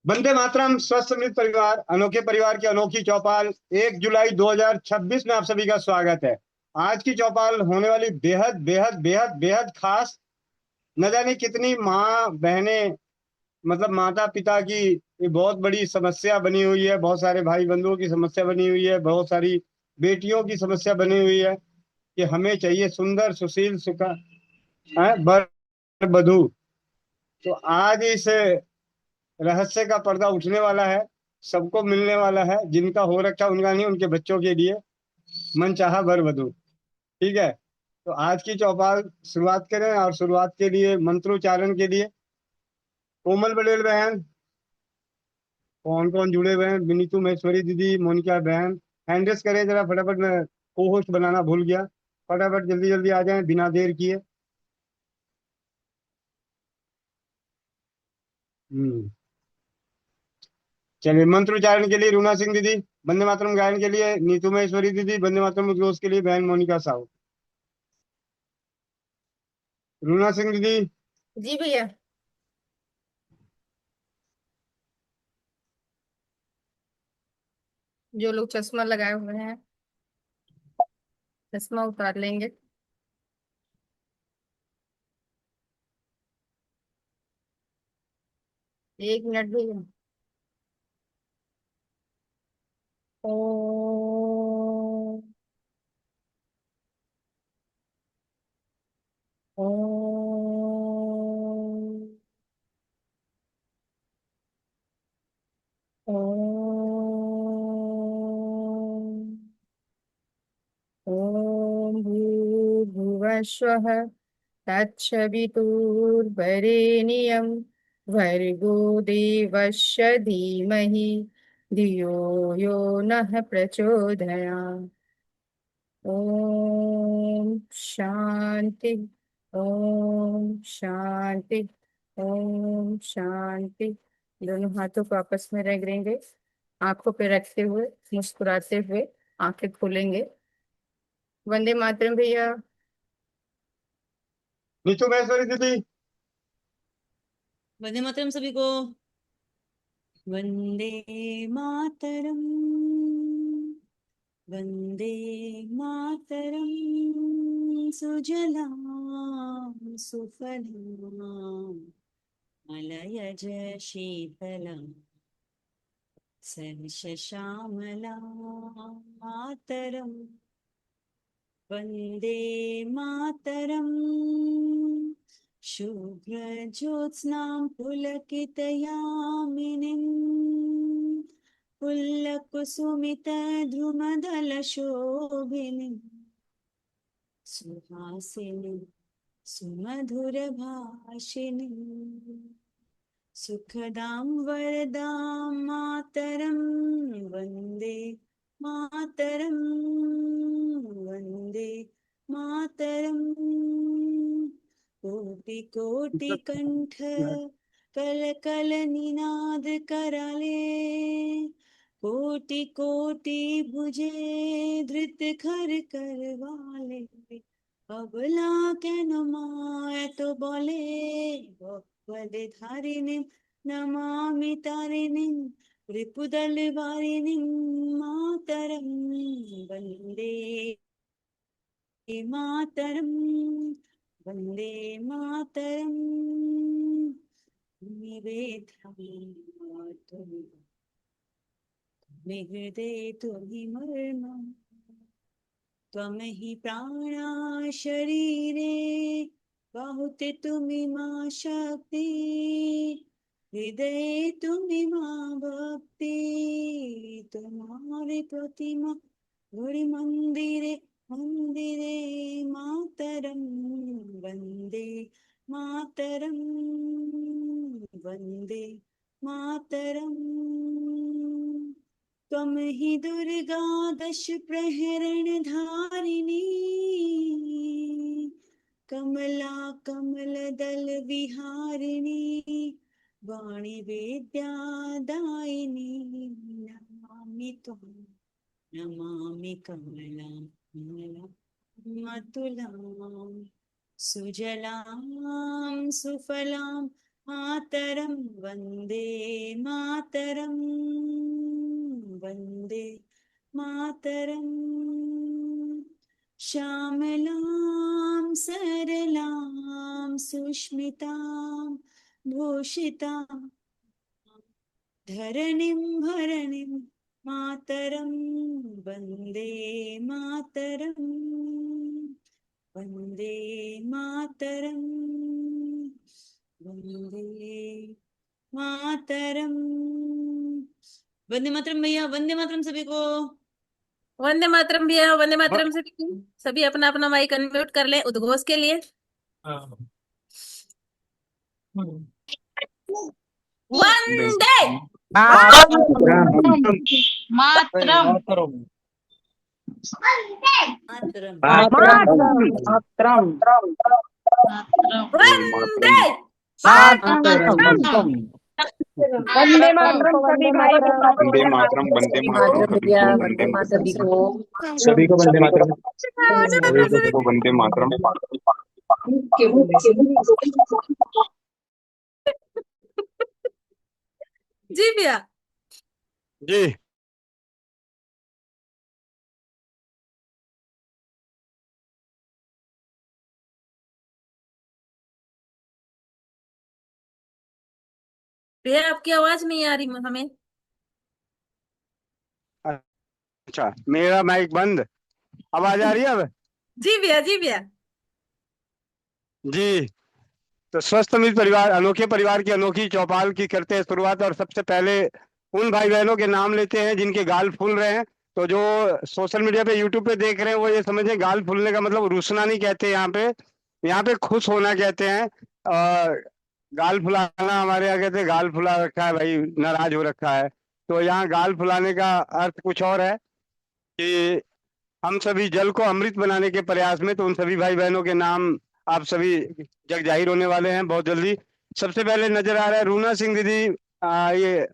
वंदे मातरम। स्वस्थ समृद्ध परिवार, अनोखे परिवार की अनोखी चौपाल। 1 जुलाई 2026 में आप सभी का स्वागत है। आज की चौपाल होने वाली बेहद बेहद बेहद बेहद खास। न जाने कितनी माँ बहनें, मतलब माता पिता की ये बहुत बड़ी समस्या बनी हुई है, बहुत सारे भाई बंधुओं की समस्या बनी हुई है, बहुत सारी बेटियों की समस्या बनी हुई है कि हमें चाहिए सुंदर सुशील सुखा वर वधू। तो आज इस रहस्य का पर्दा उठने वाला है। सबको मिलने वाला है, जिनका हो रखा उनका नहीं, उनके बच्चों के लिए मनचाहा वर वधु। ठीक है। तो आज की चौपाल शुरुआत करें, और शुरुआत के लिए मंत्रोच्चारण के लिए कोमल पटेल बहन, कौन कौन जुड़े हुए हैं, विनीतू महेश्वरी दीदी, मोनिका बहन, हैंडल्स करें जरा फटाफट। मैं को होस्ट बनाना भूल गया। फटाफट जल्दी जल्दी आ जाएं बिना देर किए। हम्म। चलिए, मंत्रोच्चारण के लिए रूना सिंह दीदी, वंदे मातरम गायन के लिए नीतू महेश्वरी दीदी, वंदे मातरम उद्घोष के लिए बहन मोनिका साहू। रूना सिंह दीदी। जी भैया। जो लोग चश्मा लगाए हुए हैं चश्मा उतार लेंगे। 1 मिनट भैया। ओम। ओम। ओम। ओम भूर्भुवस्वः तत्सवितुर्वरेण्यं भर्गो देवस्य धीमहि धियो यो नः प्रचोदयात्। ओम शांति। ओम शांति। ओम शांति। दोनों हाथों को आपस में रगड़ेंगे। आंखों पे रखते हुए मुस्कुराते हुए आंखें खोलेंगे। वंदे मातरम भैया। नीतू महेश्वरी दीदी। वंदे मातरम सभी को। वंदे मातरम। वंदे मातरम। सुजलाम सुफलाम मलयज शीतलाम सविशश्यामलाम मातरम। वंदे मातरम। शुभ्रज्योत्स्नां पुलकितयामिनीं पुल्लकुसुमितद्रुमदलशोभिनीं सुहासिनीं सुमधुरभाषिणीं सुखदां वरदां मातरं वन्दे मातरं। वन्दे मातरम्। कोटि कोटि कंठ कल कल निनाद कराले कोटि कोटि भुजे धृत खर कर वाले अबला के नमाय तो बोले भगवद धारिणी नमामि तारिणी रिपुदल वारिणी मातरम। वंदे मातरम। वंदे मातरम। निवेद्यामि हृदे तुहि मर्म त्वं हि प्राणा शरीरे बाहुते तुमि मा शक्ति हृदये तुमि मा भक्ति तुम्हारे प्रतिमा गुरु मंदिरे मंदिरे मातरम। वंदे मातरम। वंदे मातरम। त्वं हि दुर्गा दश प्रहरण धारिणी कमला कमल दल विहारिणी वाणी विद्या दायिनी नमामि त्वां नमामि कमलां मलयजशीतलां सुजलां सुफलां मातरम वंदे मातरम वंदे मातरम श्यामलां सरलां सुष्मितां भूषितां धरणिं भरणिं मातरं वन्दे मातरं वन्दे मातरं वन्दे मातरं वंदे मातरम भैया वंदे मातरम सभी को वंदे मातरम भैया, वंदे मातरम सभी अपना अपना माइक अनम्यूट कर ले उद्घोष के लिए। वंदे मातरम मातरम वंदे वंदे मातरम सभी भाई वंदे मातरम वंदे मातरम वंदे मातरम सभी को सभी को वंदे मातरम सभी को वंदे मातरम जी भैया। जी भैया आपकी आवाज नहीं आ रही हमें। अच्छा, मेरा माइक बंद, आवाज आ रही है अब? जी भैया, जी भैया। जी, तो स्वस्थ मित्र परिवार, अनोखे परिवार की अनोखी चौपाल की करते हैं शुरुआत। और सबसे पहले उन भाई बहनों के नाम लेते हैं जिनके गाल फूल रहे हैं। तो जो सोशल मीडिया पे यूट्यूब पे देख रहे हैं वो ये समझें, गाल फूलने का मतलब रुसना नहीं कहते यहाँ पे खुश होना कहते हैं। और गाल फुलाना हमारे यहाँ कहते हैं गाल फुला रखा है भाई, नाराज हो रखा है। तो यहाँ गाल फुलाने का अर्थ कुछ और है कि हम सभी जल को अमृत बनाने के प्रयास में। तो उन सभी भाई बहनों के नाम आप सभी जग जाहिर होने वाले हैं बहुत जल्दी। सबसे पहले नजर आ रहा है रूना सिंह दीदी, ये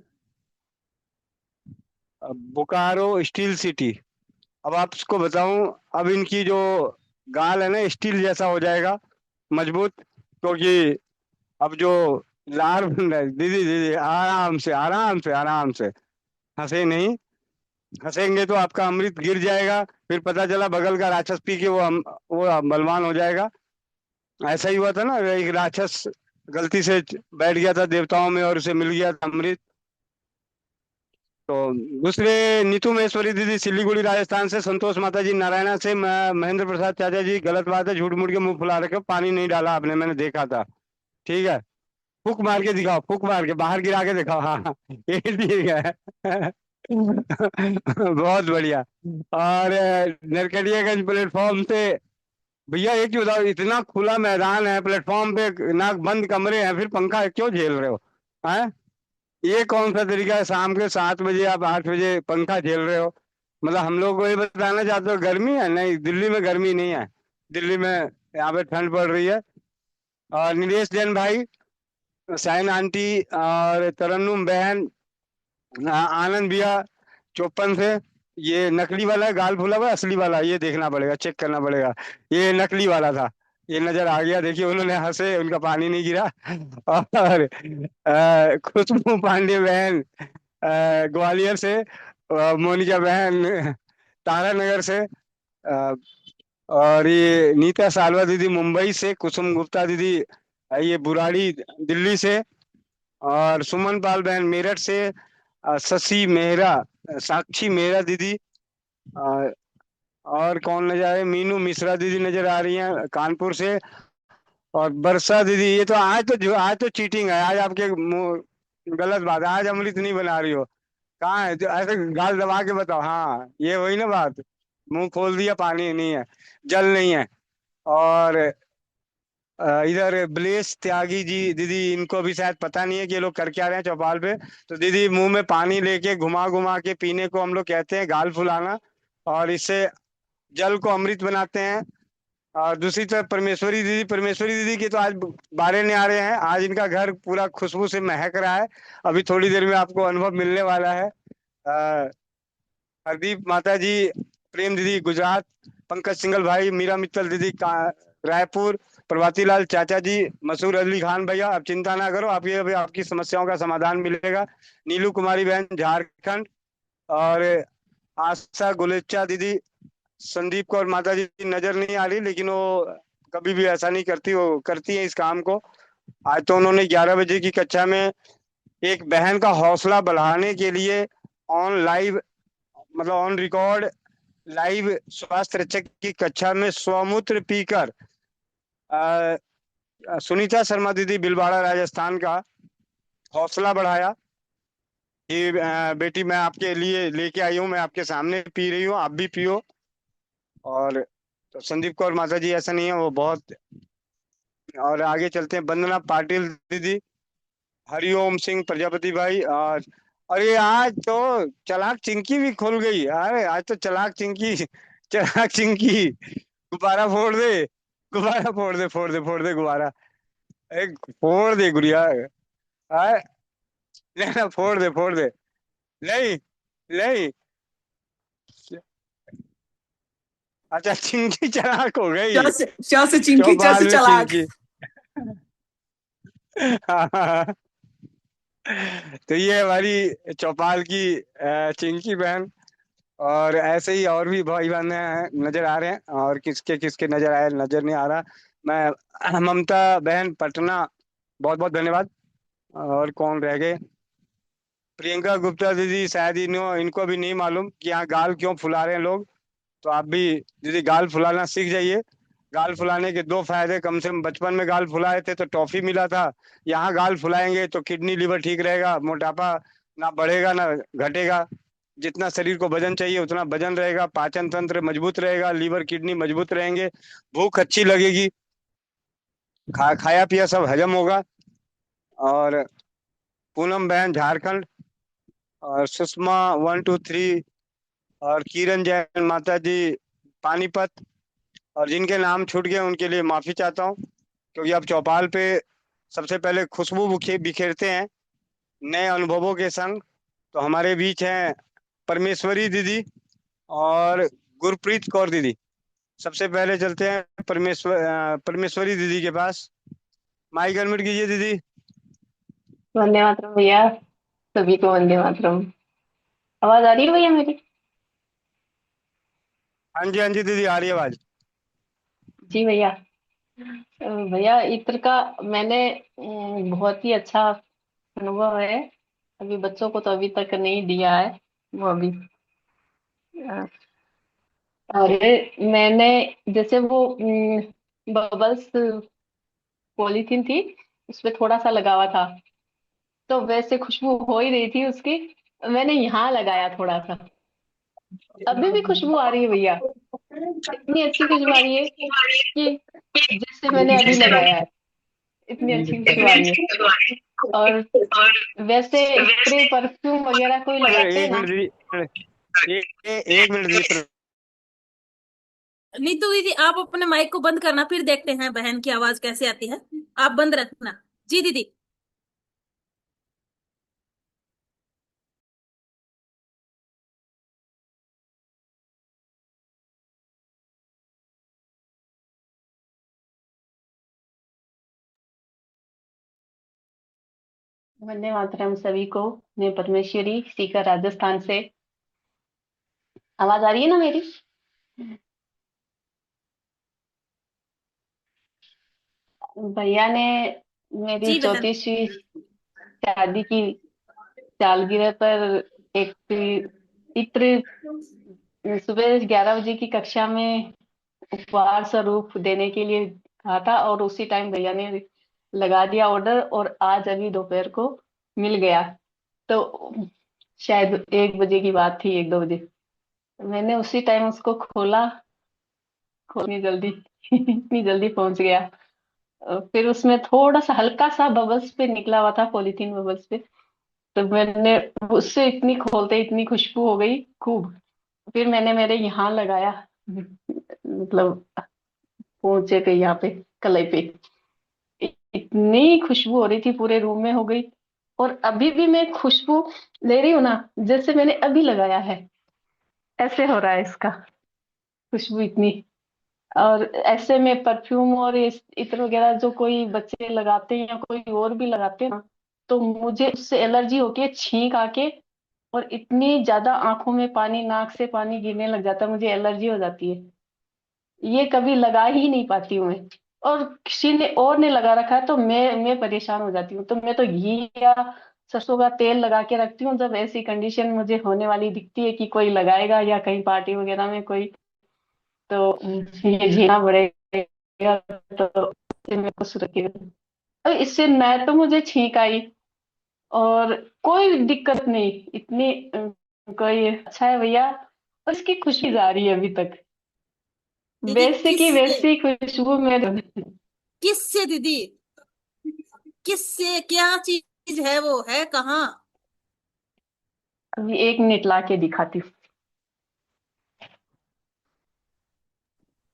बोकारो स्टील सिटी। अब आपको बताऊं, अब इनकी जो गाल है ना स्टील जैसा हो जाएगा, मजबूत, क्योंकि अब जो लार बन रहा है। दीदी दीदी आराम से आराम से आराम से, हंसे नहीं, हंसेंगे तो आपका अमृत गिर जाएगा, फिर पता चला बगल का राक्षस पी के वो बलवान हो जाएगा। ऐसा ही हुआ था ना, एक राक्षस गलती से बैठ गया था देवताओं में और उसे मिल गया था अमृत। तो दूसरे नीतू महेश्वरी दीदी सिलीगुड़ी राजस्थान से, संतोष माता जी नारायणा से, महेंद्र प्रसाद चाचा जी गलत बात है, झूठ मूठ के मुंह फुला रखे, पानी नहीं डाला आपने, मैंने देखा था। ठीक है, फूक मार के दिखाओ, फूक मार के बाहर गिरा के दिखाओ। हाँ ये ठीक है। बहुत बढ़िया। और नरकटियागंज प्लेटफॉर्म से भैया एक चीज बताओ, इतना खुला मैदान है, प्लेटफॉर्म पे ना बंद कमरे हैं, फिर पंखा क्यों झेल रहे हो? हैं, ये कौन सा तरीका है? शाम के 7 बजे आप 8 बजे पंखा झेल रहे हो? मतलब हम लोग को ये बताना चाहते हो गर्मी है? नहीं, दिल्ली में गर्मी नहीं है, दिल्ली में यहाँ पे ठंड पड़ रही है। और नीलेश जैन भाई, साइन आंटी और तरन्नुम बहन, आनंद भैया 54 से। ये नकली वाला है गाल फुला हुआ, असली वाला ये देखना पड़ेगा, चेक करना पड़ेगा। ये नकली वाला था, ये नजर आ गया, देखिए उन्होंने हंसे, उनका पानी नहीं गिरा। और खुशबू पांडे बहन ग्वालियर से, मोनिका बहन तारानगर से, अ, और ये नीता सालवा दीदी मुंबई से, कुसुम गुप्ता दीदी ये बुराड़ी दिल्ली से, और सुमन पाल बहन मेरठ से, शशि मेहरा, साक्षी मेहरा दीदी, अ, और कौन नजर आ रही है, मीनू मिश्रा दीदी नजर आ रही हैं कानपुर से। और बरसा दीदी, ये तो आज तो चीटिंग है, आज आपके मुंह गलत बात है, आज अमृत नहीं बना रही हो। कहाँ है? जो ऐसे गाल दबा के बताओ, हाँ ये वही ना बात, मुंह खोल दिया, पानी नहीं है, जल नहीं है। और इधर ब्लेस त्यागी जी दीदी, इनको भी शायद पता नहीं है कि ये लोग कर क्या रहे हैं चौपाल पे। तो दीदी मुंह में पानी लेके घुमा घुमा के पीने को हम लोग कहते हैं गाल फुलाना, और इससे जल को अमृत बनाते हैं। और दूसरी तरफ परमेश्वरी दीदी की तो आज बारे नहीं आ रहे हैं, आज इनका घर पूरा खुशबू से महक रहा है। अभी थोड़ी देर में आपको अनुभव मिलने वाला है। हरदीप माता जी, प्रेम दीदी गुजरात, पंकज सिंगल भाई, मीरा मित्तल दीदी रायपुर प्रभाती लाल चाचा जी, मसूर अली खान भैया, आप चिंता ना करो, आप ये अभी आपकी समस्याओं का समाधान मिलेगा। नीलू कुमारी बहन झारखंड, और आशा गुलेचा दीदी, संदीप कौर माता जी नजर नहीं आ रही, लेकिन वो कभी भी ऐसा नहीं करती, वो करती है इस काम को। आज तो उन्होंने 11 बजे की कक्षा में एक बहन का हौसला बढ़ाने के लिए ऑन लाइव, मतलब ऑन रिकॉर्ड लाइव स्वास्थ्य रक्षक की कक्षा में स्वमूत्र पीकर सुनीता शर्मा दीदी बिलवाड़ा राजस्थान का हौसला बढ़ाया कि बेटी मैं आपके लिए लेके आई हूँ, मैं आपके सामने पी रही हूँ, आप भी पियो। और तो संदीप कौर माता जी ऐसा नहीं है, वो बहुत। और आगे चलते हैं, वंदना पाटिल दीदी, हरिओम सिंह प्रजापति भाई, और ये आज तो चालाक चिंकी भी खुल गई। अरे आज तो चालाक चिंकी, चालाक चिंकी, गुब्बारा फोड़ दे, गुब्बारा फोड़ दे, फोड़ दे, फोड़ दे गुब्बारा, एक फोड़ दे गुड़िया। आए, लेना, फोड़ दे, फोड़ दे। नहीं, नहीं, अच्छा चिंकी चालाक हो गई, च से चिंकी, च चौपाल से में चालाक। चिंकी। तो ये हमारी चौपाल की चिंकी बहन। और ऐसे ही और भी भाई बहन नजर आ रहे हैं, और किसके किसके नजर आए नजर नहीं आ रहा। मैं ममता बहन पटना, बहुत बहुत धन्यवाद। और कौन रह गए, प्रियंका गुप्ता दीदी, शायद इनको भी नहीं मालूम कि यहाँ गाल क्यों फुला रहे हैं लोग। तो आप भी दीदी गाल फुलाना सीख जाइए। गाल फुलाने के दो फायदे, कम से कम बचपन में गाल फुलाए थे तो टॉफी मिला था, यहाँ गाल फुलाएंगे तो किडनी लीवर ठीक रहेगा, मोटापा ना बढ़ेगा ना घटेगा, जितना शरीर को वजन चाहिए उतना वजन रहेगा, पाचन तंत्र मजबूत रहेगा, लीवर किडनी मजबूत रहेंगे, भूख अच्छी लगेगी, खाया पिया सब हजम होगा। और पूनम बहन झारखंड, और सुषमा 1 2 3, और किरण जैन माता जी पानीपत। और जिनके नाम छूट गए उनके लिए माफी चाहता हूँ, क्योंकि अब चौपाल पे सबसे पहले खुशबू बिखेरते हैं नए अनुभवों के संग। तो हमारे बीच हैं परमेश्वरी दीदी और गुरप्रीत कौर दीदी। सबसे पहले चलते हैं परमेश्वरी दीदी के पास। माइक अनम्यूट कीजिए दीदी। वंदे मातरम भैया, सभी को वंदे मातरम। आवाज आ रही है भैया मेरी? हाँ जी, हाँ जी दीदी, आ रही है आवाज। जी भैया। भैया इत्र का मैंने बहुत ही अच्छा अनुभव है। अभी बच्चों को तो अभी तक नहीं दिया है, वो अभी अ, और मैंने जैसे वो बबल्स पॉलीथीन थी, उसपे थोड़ा सा लगावा था, तो वैसे खुशबू हो ही रही थी उसकी। मैंने यहाँ लगाया थोड़ा सा, अभी भी खुशबू आ रही है भैया, इतनी अच्छी खुशबू आ रही है कि जैसे मैंने अभी लगाया है, इतनी अच्छी खुशबू आ रही है। और वैसे स्प्रे परफ्यूम वगैरह कोई लगाते हैं एक ना। मिनट दीदी, एक मिनट दीदी। नीतू दीदी, आप अपने माइक को बंद करना, फिर देखते हैं बहन की आवाज कैसे आती है। आप बंद रखना। जी दीदी। वंदे मातरम सभी को। मैं परमेश्वरी सीकर राजस्थान से। आवाज आ रही है ना मेरी? भैया ने मेरी जी बहन। 34वीं शादी की सालगिरह पर एक इत्र सुबह 11 बजे की कक्षा में उपहार स्वरूप देने के लिए कहा था, और उसी टाइम भैया ने लगा दिया ऑर्डर, और आज अभी दोपहर को मिल गया। तो शायद 1 बजे की बात थी, 1 2 बजे मैंने उसी टाइम उसको खोला। इतनी जल्दी इतनी जल्दी पहुंच गया। फिर उसमें थोड़ा सा हल्का सा बबल्स पे निकला हुआ था, पॉलीथीन बबल्स पे। तो मैंने उससे इतनी खोलते इतनी खुशबू हो गई खूब। फिर मैंने मेरे यहाँ लगाया, मतलब पोंछे पे, यहाँ पे कलाई पे, इतनी खुशबू हो रही थी पूरे रूम में हो गई। और अभी भी मैं खुशबू ले रही हूँ ना, जैसे मैंने अभी लगाया है, ऐसे हो रहा है इसका, खुशबू इतनी और ऐसे में परफ्यूम और इत्र वगैरह जो कोई बच्चे लगाते हैं या कोई और भी लगाते हैं ना, तो मुझे उससे एलर्जी होके छींक आके और इतनी ज्यादा आंखों में पानी, नाक से पानी गिरने लग जाता है, मुझे एलर्जी हो जाती है। ये कभी लगा ही नहीं पाती हूँ मैं। और किसी ने और ने लगा रखा है तो मैं परेशान हो जाती हूँ। तो मैं तो घी या सरसों का तेल लगा के रखती हूँ, जब ऐसी कंडीशन मुझे होने वाली दिखती है कि कोई लगाएगा या कहीं पार्टी वगैरह में कोई, तो ये झीना पड़ेगा, तो इससे मेरे को सुरक्षित। अब इससे न तो मुझे छींक आई और कोई दिक्कत नहीं, इतनी कोई अच्छा है भैया। और इसकी खुशी जा रही है अभी तक, दीदी वैसे की किससे? वैसी खुशबू मेरे। किससे दीदी? किससे? क्या चीज है? वो है कहाँ? अभी 1 मिनट ला के दिखाती हूँ।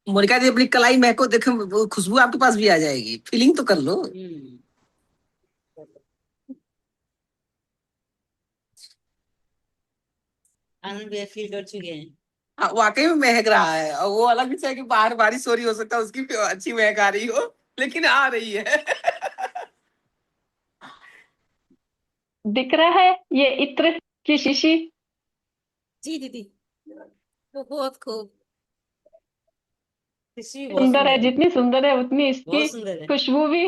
मोनिका जी अपनी कलाई महको देखो, वो खुशबू आपके पास भी आ जाएगी, फीलिंग तो कर लो। आनंद भैया फील कर चुके हैं। हाँ, वाकई में महक रहा है। और वो अलग विषय है कि बाहर बारिश हो रही, हो सकता है उसकी भी अच्छी महक आ रही हो, लेकिन आ रही है। दिख रहा है ये इत्र की शीशी? जी दीदी, बहुत खूब। खुशी बहुत सुंदर है, सुंदर है, जितनी सुंदर है उतनी इसकी बहुत सुंदर है। खुशबू भी,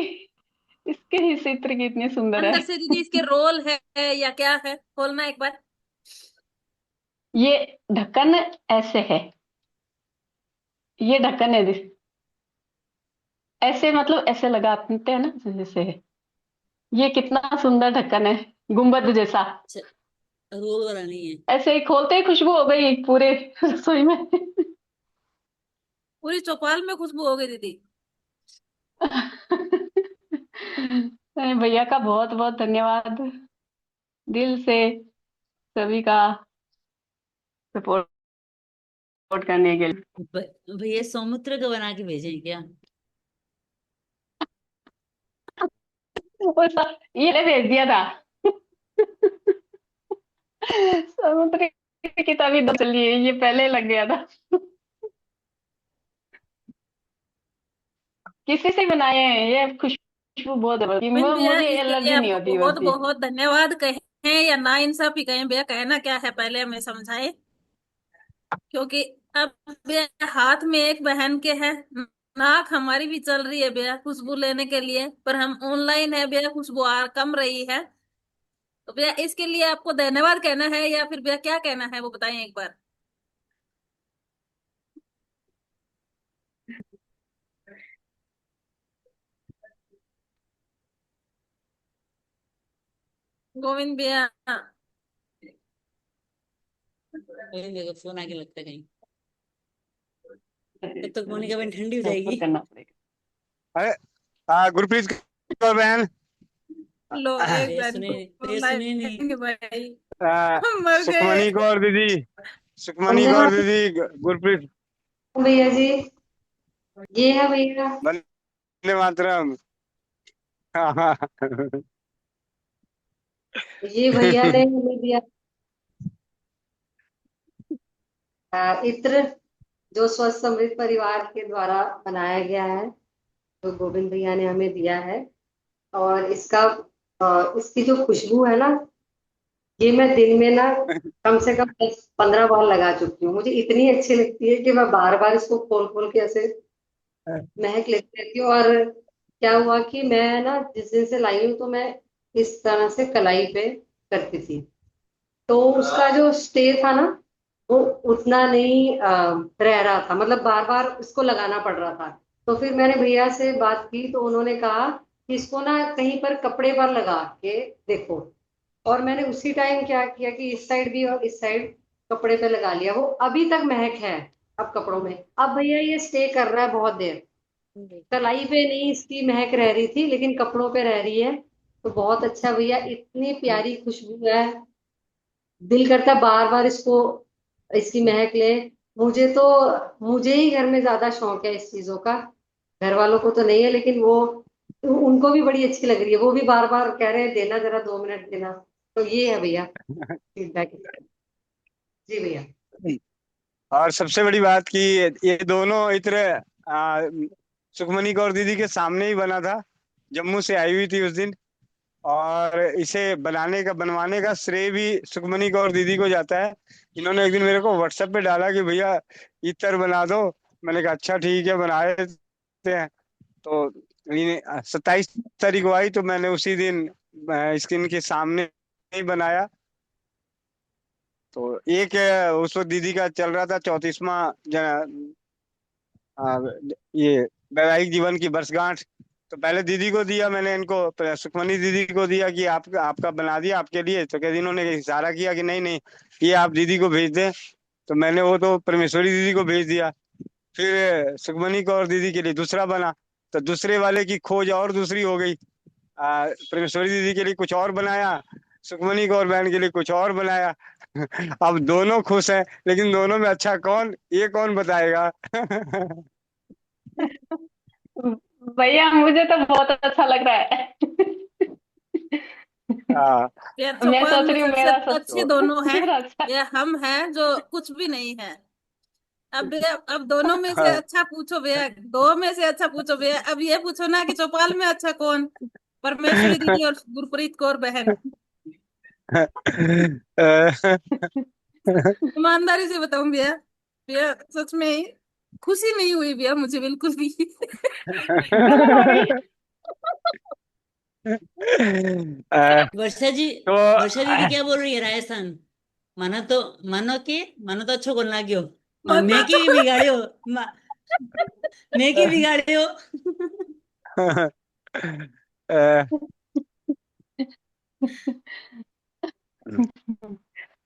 इसके ही इत्र की इतनी सुंदर है। अंदर से दीदी इसके रोल है या क्या है? खोलना एक बार। ये ढक्कन ऐसे है, ये ढक्कन है ऐसे, मतलब ऐसे लगाते हैं ना जैसे है। ये कितना सुंदर ढक्कन है, गुंबद जैसा। रोल वाला नहीं है। ऐसे ही खोलते ही खुशबू हो गई पूरे रसोई में। पूरी चौपाल में खुशबू हो गई दीदी। भैया का बहुत बहुत धन्यवाद दिल से, सभी का सपोर्ट करने के लिए। भैया सौमित्र का बना के भेजें क्या? ये ले भेज दिया था। समुद्र की तभी दो चली है, ये पहले लग गया था। किसी से बनाए हैं, ये खुशबू बहुत है, गोविंद भैया मुझे इसके लिए एलर्जी नहीं आपको होती बहुत वैसे। बहुत धन्यवाद कहें या ना इंसाफी कहें भैया, कहना क्या है पहले हमें समझाए। क्योंकि अब भैया हाथ में एक बहन के है, नाक हमारी भी चल रही है भैया खुशबू लेने के लिए, पर हम ऑनलाइन है भैया, खुशबू आ कम रही है। तो भैया इसके लिए आपको धन्यवाद कहना है या फिर भैया क्या कहना है वो बताएं एक बार। गोविंद भैया। गोविंद भैया का फोन आके लगता है कहीं, तब तक मोनिका बहन ठंडी हो ऊपर जाएगी। करना पड़ेगा। अरे गुरप्रीत कौर बहन, लो एक भैया बहन सुने, को भैया सुने नहीं। लाएंगे भाई। आ, हम मर गए। सुखमनी कौर दीदी, सुखमनी वंदे कौर मातरम दीदी, गुरप्रीत, भैया जी, ये है भैया। वंदे मातरम। हाँ, हाँ। ये भैया ने हमें दिया इत्र, जो स्वस्थ समृद्ध परिवार के द्वारा बनाया गया है, जो गोविंद भैया ने हमें दिया है। और इसकी जो खुशबू है ना, ये मैं दिन में ना कम से कम 10-15 बार लगा चुकी हूँ। मुझे इतनी अच्छी लगती है कि मैं बार बार इसको खोल खोल के ऐसे महक लेती रहती हूँ। और क्या हुआ कि मैं ना जिस दिन से लाई हूँ, तो मैं इस तरह से कलाई पे करती थी, तो उसका जो स्टे था ना, वो उतना नहीं रह रहा था, मतलब बार बार इसको लगाना पड़ रहा था। तो फिर मैंने भैया से बात की, तो उन्होंने कहा कि इसको ना कहीं पर कपड़े पर लगा के देखो। और मैंने उसी टाइम क्या किया कि इस साइड भी और इस साइड कपड़े पे लगा लिया। वो अभी तक महक है अब कपड़ों में। अब भैया ये स्टे कर रहा है बहुत देर। कलाई पे नहीं इसकी महक रह रही थी, लेकिन कपड़ों पे रह रही है। तो बहुत अच्छा भैया, इतनी प्यारी खुशबू है, दिल करता है बार बार इसकी महक ले। मुझे तो मुझे ही घर में ज्यादा शौक है इस चीजों का, घर वालों को तो नहीं है, लेकिन वो उनको भी बड़ी अच्छी लग रही है। वो भी बार बार कह रहे हैं देना, जरा 2 मिनट देना। तो ये है भैया फीडबैक। जी भैया। और सबसे बड़ी बात कि ये दोनों इत्र आ, सुखमनी कौर दीदी के सामने ही बना था। जम्मू से आई हुई थी उस दिन। और इसे बनवाने का श्रेय भी सुखमनी कौर दीदी को जाता है। इन्होंने एक दिन मेरे को व्हाट्सएप पे डाला कि भैया इत्र बना दो। मैंने कहा अच्छा ठीक है, बना देते हैं। तो 27 तारीख को आई तो मैंने उसी दिन स्क्रीन के सामने ही बनाया। तो एक उस वक्त दीदी का चल रहा था 34वां ये वैवाहिक जीवन की वर्षगांठ। तो पहले दीदी को दिया मैंने, इनको सुखमनी दीदी को दिया कि आपका बना दिया आपके लिए। तो कह इन्होंने इशारा किया कि नहीं नहीं, ये आप दीदी को भेज दें। तो मैंने वो तो परमेश्वरी दीदी को भेज दिया। फिर सुखमनी कौर दीदी के लिए दूसरा बना। तो दूसरे वाले की खोज और दूसरी हो गई। परमेश्वरी दीदी के लिए कुछ और बनाया, सुखमनी कौर बहन के लिए कुछ और बनाया। अब दोनों खुश हैं, लेकिन दोनों में अच्छा कौन, ये कौन बताएगा? भैया मुझे तो बहुत अच्छा लग रहा है। हाँ। भैया मैं चौपाल सोच में रही हूँ सबसे मेरा अच्छे तो दोनों हैं। मेरा अच्छा। भैया हम हैं जो कुछ भी नहीं है। अब भैया अब दोनों में से हाँ। अच्छा पूछो भैया, दो में से अच्छा पूछो भैया। अब ये पूछो ना कि चौपाल में अच्छा कौन, परमेश्वरी दीदी और गुरप्रीत कौर बहन। ईमानदारी से बताऊं भैया, भैया सच में ही खुशी नहीं हुई भैया मुझे बिल्कुल भी। क्यों भाभी? वर्षा जी, तो वर्षा दीदी क्या बोल रही है राजस्थान? मानो तो, मानो तो अच्छो करना क्यों? मन तो मैं अच्छा की बिगाड़ियो, मा- मैं की बिगाड़ियो।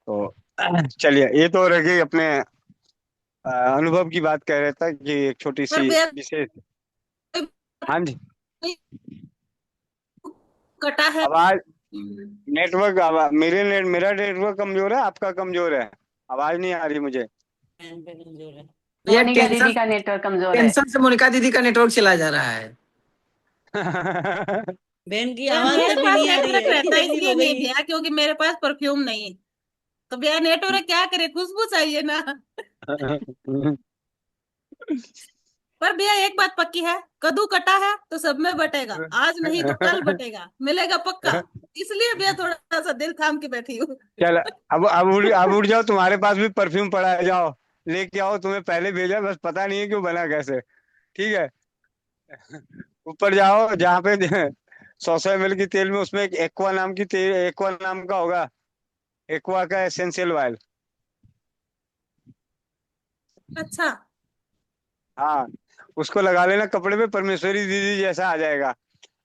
तो चलिए, ये तो रह गई अपने अनुभव की बात कह रहे थे कि एक छोटी पर सी भैया विशेष। हाँ जी। कटा है। आवाज नेटवर्क मेरा नेटवर्क कमजोर है, आपका कमजोर है? आवाज नहीं आ रही मुझे। कमजोर है। भैया मोनिका दीदी का नेटवर्क कमजोर है। टेंशन से मोनिका दीदी का नेटवर्क चला जा रहा है। बहन की भैया आवाज मेरे तभी पास नहीं आ रही नेटवर्क है, इतनी रहता है तकलीफ इसलिए हो नहीं गई। भैया, क्योंकि मेरे पास परफ्यूम नहीं है। तो भैया नेटवर्क क्या करे, खुशबू चाहिए ना। पर भैया एक बात पक्की है, कद्दू कटा है तो सब में बटेगा, आज नहीं तो कल बटेगा, मिलेगा पक्का। इसलिए भैया थोड़ा सा दिल थाम के बैठी हूँ। चल, अब उठ जाओ, तुम्हारे पास भी परफ्यूम पड़ा है, जाओ लेके आओ। तुम्हें पहले भेजा, बस पता नहीं है क्यों बना कैसे। ठीक है, ऊपर जाओ जहाँ पे 100 ml की तेल में, उसमें एक एक्वा नाम की तेल, एक्वा नाम का होगा, एक्वा का एसेंशियल ऑयल। अच्छा। हाँ, उसको लगा लेना कपड़े पे, परमेश्वरी दीदी जैसा आ जाएगा।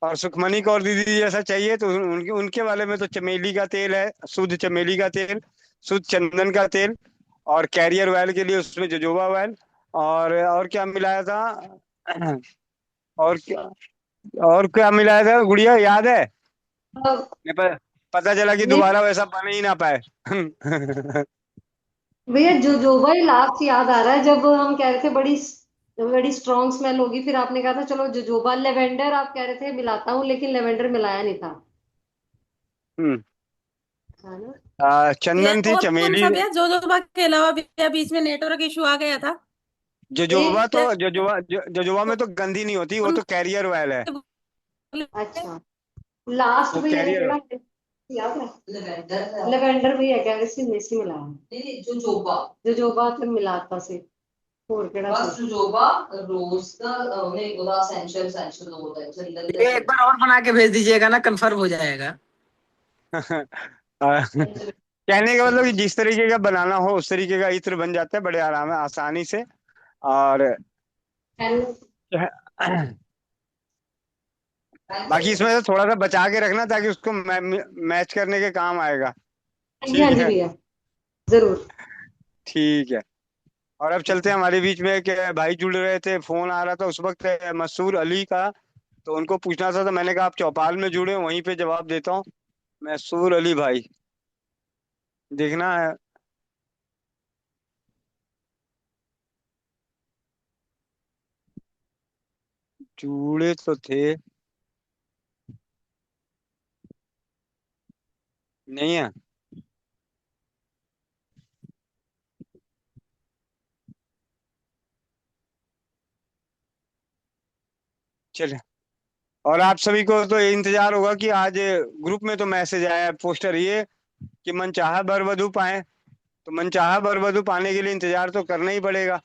और सुखमनी कौर दीदी जैसा चाहिए तो उनके उनके वाले में तो चमेली का तेल है, शुद्ध चमेली का तेल, शुद्ध चंदन का तेल। और कैरियर ऑयल के लिए उसमें जोजोबा ऑयल। और क्या मिलाया था? और क्या, और क्या मिलाया था गुड़िया, याद है? अब नहीं, पता चला कि नहीं दोबारा वैसा बन ही ना पाए। भैया, जोजोबा ही लास्ट याद आ रहा है, जब हम कह रहे थे बड़ी बड़ी स्ट्रॉन्ग स्मेल होगी, फिर आपने कहा था चलो जोजोबा। लेवेंडर आप कह रहे थे मिलाता हूँ, लेकिन लेवेंडर मिलाया नहीं था, हम्म। है ना? भैया चंदन थी, और कौन चमेली। सा भैया, जो बात के अलावा भैया बीच में नेटवर्क इशू आ गया था। जोजोबा एक तो जोजोबा में तो गंदी नहीं होती, वो कौन तो कैरियर ऑयल है। बोले? अच्छा, लास्ट वो भैया ने कैरियर। केड़ा याद है? लेवेंडर भैया कह रहे सी मेसी मिलाया नहीं नहीं, जोजोबा ਤੇ ਮਿਲਾਤਾ ਸੀ। ਹੋਰ ਕਿਹੜਾ बस ਸੀ? जोबा रोज का नहीं ਉਹਦਾ एसेंशियल होता है चंदन का ये एक बार और बना के भेज दीजिएगा ना, कंफर्म हो जाएगा। कहने का मतलब कि जिस तरीके का बनाना हो उस तरीके का इत्र बन जाता है बड़े आराम आसानी से। और बाकी इसमें से थोड़ा सा बचा के रखना ताकि उसको मैच करने के काम आएगा। हाँ जी, हाँ ठीक जी है। भैया, जरूर। ठीक है। और अब चलते हैं, हमारे बीच में एक भाई जुड़ रहे थे, फोन आ रहा था उस वक्त, मसूर अली का। तो उनको पूछना था, तो मैंने कहा आप चौपाल में जुड़े, वहीं पे जवाब देता हूँ। मसूर अली भाई, देखना है। जुड़े तो थे, नहीं है। चलिए, और आप सभी को तो ये इंतजार होगा कि आज ग्रुप में तो मैसेज आया है, पोस्टर ये कि मनचाहा वर वधु पाए, तो मनचाहा वर वधु पाने के लिए इंतजार तो करना ही पड़ेगा।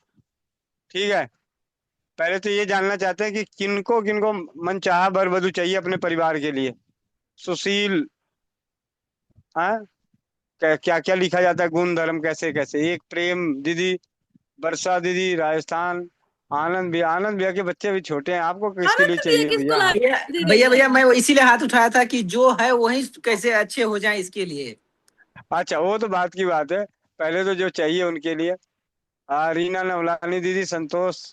ठीक है, पहले तो ये जानना चाहते हैं कि किनको किनको मनचाहा वर वधु चाहिए अपने परिवार के लिए। सुशील, हाँ, क्या क्या लिखा जाता है, गुण धर्म कैसे कैसे। एक प्रेम दीदी, वर्षा दीदी राजस्थान, आनंद भैया के बच्चे अभी छोटे हैं, आपको किसके लिए आनंद भैया चाहिए किसको भैया? भैया दी गई भैया है? भैया मैं वो इसीलिए हाथ उठाया था कि जो है वही कैसे अच्छे हो जाए इसके लिए। अच्छा, वो तो बात की बात है, पहले तो जो चाहिए उनके लिए। रीना नवलानी दीदी, संतोष,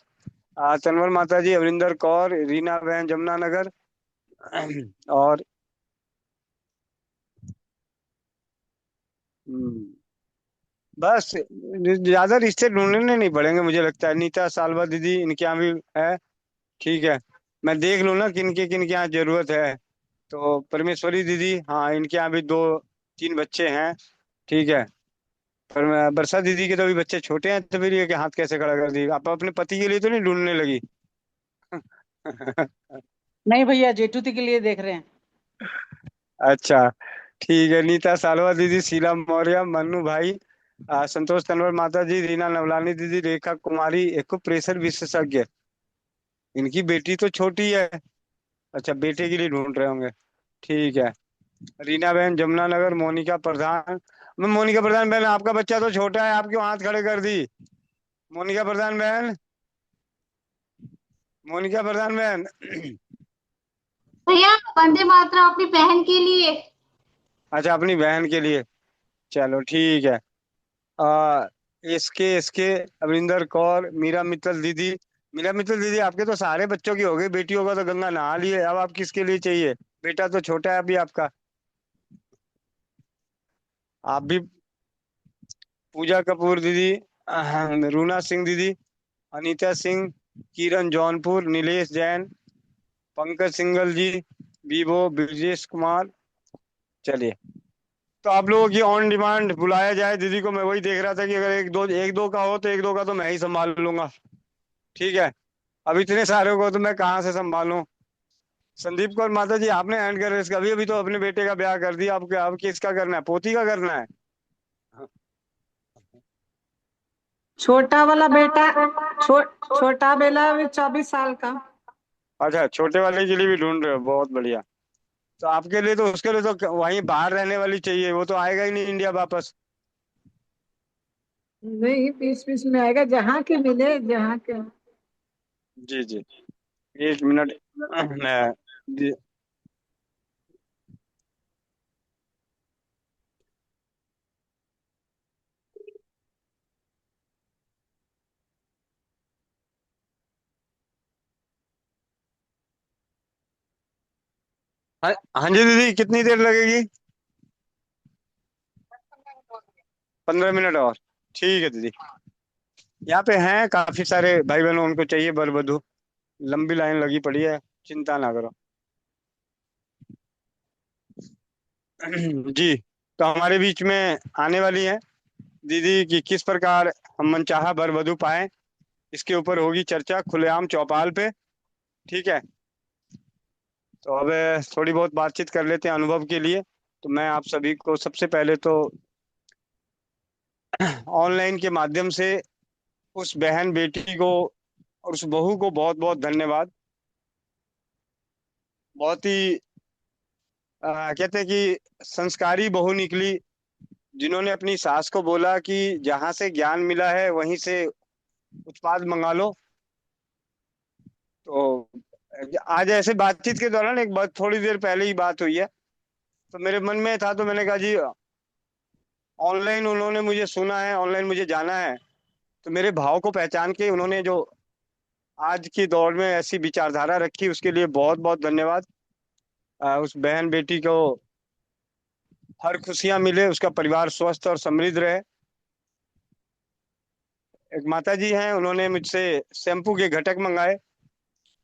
तनवर माता जी, अविंदर कौर, रीना बहन जमुना नगर, और बस ज्यादा रिश्ते ढूंढने नहीं पड़ेंगे मुझे लगता है। नीता सालवा दीदी, इनके यहाँ भी है। ठीक है, मैं देख लूँ ना किनके यहाँ जरूरत है। तो परमेश्वरी दीदी, हाँ, इनके यहाँ भी 2-3 बच्चे हैं। ठीक है, पर बरसा दीदी के तो अभी बच्चे छोटे हैं, तो फिर ये कि हाथ कैसे खड़ा कर दी? आप अपने पति के लिए तो नहीं ढूंढने लगी? नहीं भैया, जेठू के लिए देख रहे हैं। अच्छा, ठीक है। नीता सालवा दीदी, शीला मौर्य, मन्नू भाई, संतोष तनवर माता जी, रीना नवलानी दीदी, रेखा कुमारी, एक प्रेशर विशेषज्ञ, इनकी बेटी तो छोटी है। अच्छा, बेटे के लिए ढूंढ रहे होंगे। ठीक है, रीना बहन जमुना नगर, मोनिका प्रधान। मैं मोनिका प्रधान बहन, आपका बच्चा तो छोटा है, आप क्यों हाथ खड़े कर दी? मोनिका प्रधान बहन, मोनिका प्रधान बहन। भैया वंदे मातरम अपनी बहन के लिए। अच्छा, अपनी बहन के लिए, चलो ठीक है। आ, इसके अविंदर कौर, मीरा मित्तल दीदी। मीरा मित्तल दीदी, आपके तो सारे बच्चों की हो गई, बेटियों का तो गंगा नहा लिए, अब आप किसके लिए चाहिए? बेटा तो छोटा है अभी आपका। आप भी, पूजा कपूर दीदी, रूना सिंह दीदी, अनीता सिंह, किरण जौनपुर, नीलेश जैन, पंकज सिंगल जी, बीबो ब्रजेश कुमार। चलिए, तो आप लोगों की ऑन डिमांड बुलाया जाए दीदी को। मैं वही देख रहा था कि अगर एक दो का हो तो एक दो का तो मैं ही संभाल लूंगा। ठीक है, अब इतने सारे को तो मैं कहाँ से संभालूं? संदीप कौर माता जी, आपने एंड कर इसका अभी तो अपने बेटे का ब्याह कर दिया, अब किसका करना है? पोती का करना है? छोटा वाला बेटा, छोटा बेला अभी 24 साल का। अच्छा, छोटे वाले के लिए भी ढूंढ रहे हो, बहुत बढ़िया। तो आपके लिए तो, उसके लिए तो वहीं बाहर रहने वाली चाहिए, वो तो आएगा ही नहीं इंडिया वापस। नहीं, बीच बीच में आएगा, जहाँ के मिले, जहाँ के। जी जी, एक मिनट। मैं हाँ, हाँ जी दीदी, कितनी देर लगेगी? 15 मिनट और, ठीक है दीदी। यहाँ पे हैं काफी सारे भाई बहनों, उनको चाहिए वर वधु, लंबी लाइन लगी पड़ी है, चिंता ना करो। जी, तो हमारे बीच में आने वाली है दीदी कि किस प्रकार हम मनचाहा वर वधु पाए, इसके ऊपर होगी चर्चा खुलेआम चौपाल पे। ठीक है, तो अब थोड़ी बहुत बातचीत कर लेते हैं अनुभव के लिए। तो मैं आप सभी को सबसे पहले तो ऑनलाइन के माध्यम से उस बहन बेटी को और उस बहू को बहुत बहुत धन्यवाद। बहुत ही कहते हैं कि संस्कारी बहू निकली, जिन्होंने अपनी सास को बोला कि जहां से ज्ञान मिला है वहीं से उत्पाद मंगा लो। तो आज ऐसे बातचीत के दौरान एक बात, थोड़ी देर पहले ही बात हुई है, तो मेरे मन में था, तो मैंने कहा जी, ऑनलाइन उन्होंने मुझे सुना है, ऑनलाइन मुझे जाना है, तो मेरे भाव को पहचान के उन्होंने जो आज की दौर में ऐसी विचारधारा रखी, उसके लिए बहुत बहुत धन्यवाद। उस बहन बेटी को हर खुशियां मिले, उसका परिवार स्वस्थ और समृद्ध रहे। एक माता जी हैं, उन्होंने मुझसे शैम्पू के घटक मंगाए,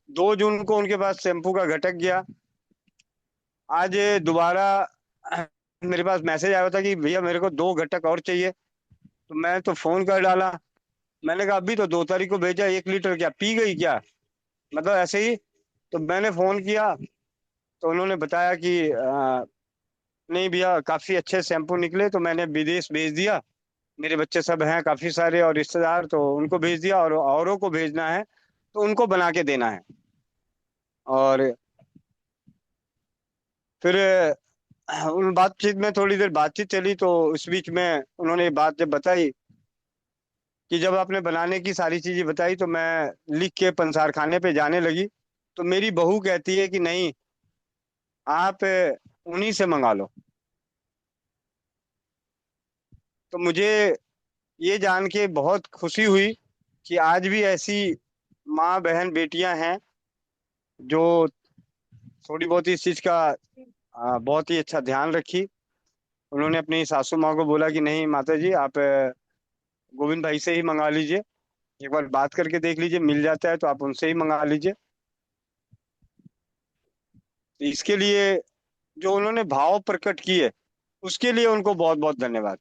2 जून को उनके पास शैम्पू का घटक गया। आज दोबारा मेरे पास मैसेज आया था कि भैया मेरे को 2 घटक और चाहिए, तो मैं तो फोन कर डाला। मैंने कहा अभी तो 2 तारीख को भेजा, 1 लीटर क्या पी गई क्या, मतलब ऐसे ही। तो मैंने फोन किया तो उन्होंने बताया कि नहीं भैया काफी अच्छे शैम्पू निकले, तो मैंने विदेश भेज दिया। मेरे बच्चे सब हैं काफी सारे और रिश्तेदार, तो उनको भेज दिया और औरों को भेजना है तो उनको बना के देना है। और फिर उन बातचीत में थोड़ी देर बातचीत चली, तो उस बीच में उन्होंने ये बात जब बताई कि जब आपने बनाने की सारी चीजें बताई तो मैं लिख के पंसार खाने पे जाने लगी, तो मेरी बहू कहती है कि नहीं, आप उन्हीं से मंगा लो। तो मुझे ये जान के बहुत खुशी हुई कि आज भी ऐसी माँ बहन बेटियां हैं जो थोड़ी बहुत इस चीज का बहुत ही अच्छा ध्यान रखी। उन्होंने अपनी सासू माँ को बोला कि नहीं माता जी, आप गोविंद भाई से ही मंगा लीजिए, एक बार बात करके देख लीजिए, मिल जाता है तो आप उनसे ही मंगा लीजिए। तो इसके लिए जो उन्होंने भाव प्रकट किए उसके लिए उनको बहुत बहुत धन्यवाद,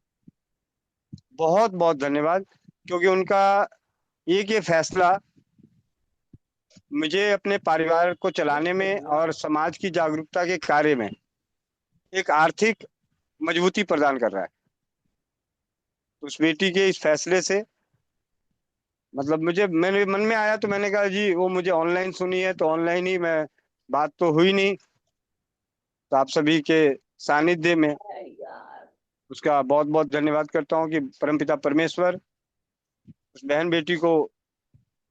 बहुत बहुत धन्यवाद। क्योंकि उनका ये फैसला मुझे अपने परिवार को चलाने में और समाज की जागरूकता के कार्य में एक आर्थिक मजबूती प्रदान कर रहा है। उस बेटी के इस फैसले से मतलब मेरे मन में आया, तो मैंने कहा जी वो मुझे ऑनलाइन सुनी है तो ऑनलाइन ही, मैं बात तो हुई नहीं, तो आप सभी के सानिध्य में उसका बहुत बहुत धन्यवाद करता हूँ कि परमपिता परमेश्वर उस बहन बेटी को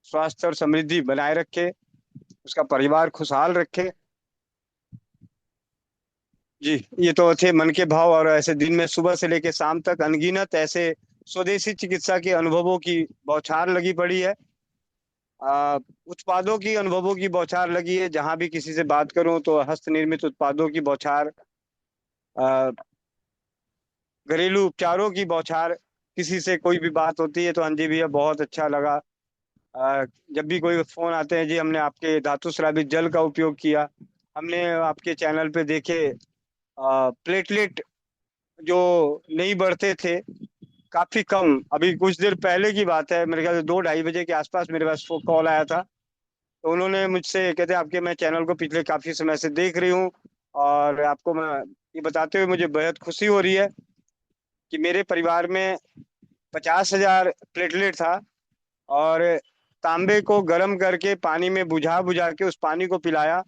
स्वास्थ्य और समृद्धि बनाए रखे, उसका परिवार खुशहाल रखे। जी, ये तो थे मन के भाव। और ऐसे दिन में सुबह से लेकर शाम तक अनगिनत ऐसे स्वदेशी चिकित्सा के अनुभवों की बौछार लगी पड़ी है। उत्पादों की अनुभवों की बौछार लगी है। जहां भी किसी से बात करूं तो हस्त निर्मित उत्पादों की बौछार, घरेलू उपचारों की बौछार। किसी से कोई भी बात होती है तो हाँ जी भैया बहुत अच्छा लगा। जब भी कोई फोन आते हैं, जी हमने आपके धातु स्रावित जल का उपयोग किया, हमने आपके चैनल पे देखे प्लेटलेट जो नहीं बढ़ते थे, काफी कम, अभी कुछ देर पहले की बात है, मेरे ख्याल से 2-2:30 बजे के आसपास मेरे पास कॉल आया था। तो उन्होंने मुझसे कहते आपके मैं चैनल को पिछले काफी समय से देख रही हूँ, और आपको मैं ये बताते हुए मुझे बेहद खुशी हो रही है कि मेरे परिवार में 50,000 प्लेटलेट था, और तांबे को गर्म करके पानी में बुझा बुझा के उस पानी को पिलाया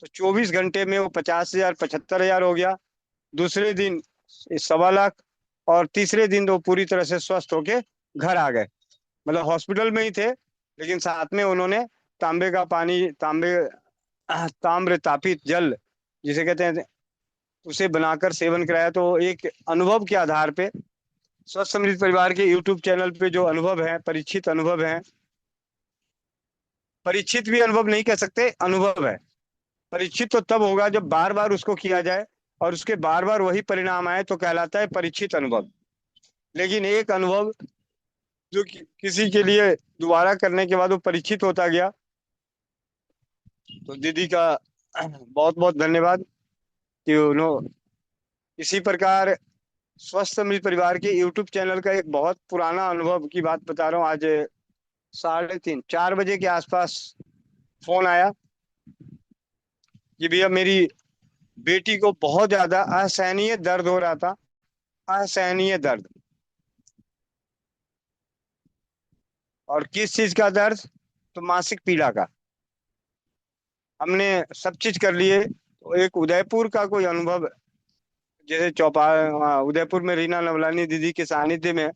तो 24 घंटे में वो 50,000 75,000 हो गया। दूसरे दिन 1.25 लाख, और तीसरे दिन तो पूरी तरह से स्वस्थ होके घर आ गए। मतलब हॉस्पिटल में ही थे, लेकिन साथ में उन्होंने तांबे का पानी, ताम्र तापित जल जिसे कहते हैं, उसे बनाकर सेवन कराया। तो एक अनुभव के आधार पे स्वस्थ समृद्ध परिवार के यूट्यूब चैनल पे जो अनुभव है, परीक्षित अनुभव है, परीक्षित भी अनुभव नहीं कह सकते, अनुभव है। परीक्षित तो तब होगा जब बार बार उसको किया जाए और उसके बार बार वही परिणाम आए, तो कहलाता है परीक्षित अनुभव। लेकिन एक अनुभव जो किसी के लिए दोबारा करने के बाद वो परीक्षित होता गया, तो दीदी का बहुत बहुत धन्यवाद कि उन्होंने इसी प्रकार स्वस्थ समृद्ध परिवार के यूट्यूब चैनल का एक बहुत पुराना अनुभव की बात बता रहा हूँ। आज 3:30-4 बजे के आसपास फोन आया कि भैया मेरी बेटी को बहुत ज्यादा असहनीय दर्द हो रहा था, असहनीय दर्द। और किस चीज का दर्द? तो मासिक पीड़ा का। हमने सब चीज कर लिए। तो एक उदयपुर का कोई अनुभव, जैसे चौपाल उदयपुर में रीना नवलानी दीदी के सानिध्य में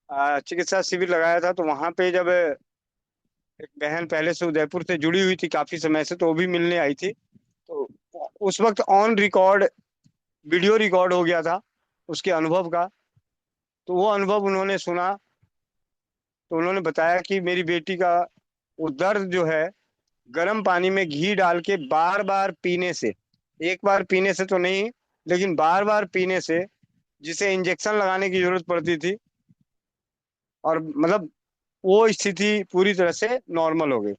चिकित्सा शिविर लगाया था, तो वहां पे जब एक बहन पहले से उदयपुर से जुड़ी हुई थी काफी समय से, तो वो भी मिलने आई थी। तो उस वक्त ऑन रिकॉर्ड वीडियो रिकॉर्ड हो गया था उसके अनुभव का। तो वो अनुभव उन्होंने सुना, तो उन्होंने बताया कि मेरी बेटी का वो दर्द जो है, गर्म पानी में घी डाल के बार बार पीने से, एक बार पीने से तो नहीं, लेकिन बार बार पीने से, जिसे इंजेक्शन लगाने की जरूरत पड़ती थी, और मतलब वो स्थिति पूरी तरह से नॉर्मल हो गई।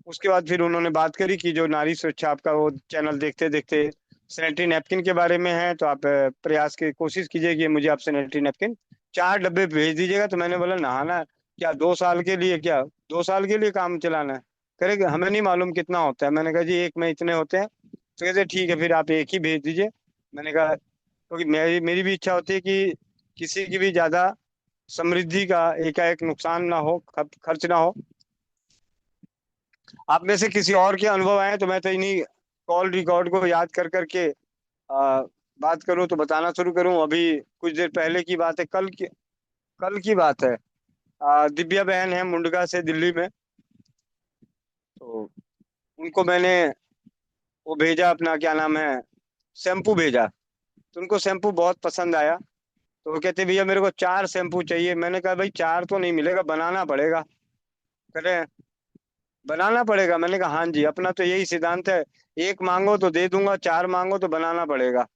उसके बाद फिर उन्होंने बात करी कि जो नारी सुरक्षा, आपका वो चैनल देखते देखते सैनिटरी नैपकिन के बारे में है, तो आप प्रयास की कोशिश कीजिए कि मुझे आप सैनिटरी नैपकिन 4 डब्बे भेज दीजिएगा। तो मैंने बोला नहाना क्या 2 साल के लिए, क्या 2 साल के लिए काम चलाना है? करे हमें नहीं मालूम कितना होता है। मैंने कहा जी एक में इतने होते हैं। तो कहते ठीक है फिर आप एक ही भेज दीजिए। मैंने कहा क्योंकि मेरी मेरी भी इच्छा होती है कि किसी की भी ज्यादा समृद्धि का एकाएक नुकसान ना हो, खर्च ना हो। आप में से किसी और के अनुभव आए तो मैं तो इन्हीं कॉल रिकॉर्ड को याद कर करके आ, बात करूं तो बताना शुरू करूं। अभी कुछ देर पहले की बात है, कल की बात है। दिव्या बहन है मुंडका से दिल्ली में। तो उनको मैंने वो भेजा, अपना क्या नाम है, शैम्पू भेजा। तो उनको शैम्पू बहुत पसंद आया। तो वो कहते भैया मेरे को 4 शैम्पू चाहिए। मैंने कहा भाई 4 तो नहीं मिलेगा, बनाना पड़ेगा। कह रहे हैं, बनाना पड़ेगा। मैंने कहा हाँ जी, अपना तो यही सिद्धांत है, एक मांगो तो दे दूंगा, 4 मांगो तो बनाना पड़ेगा।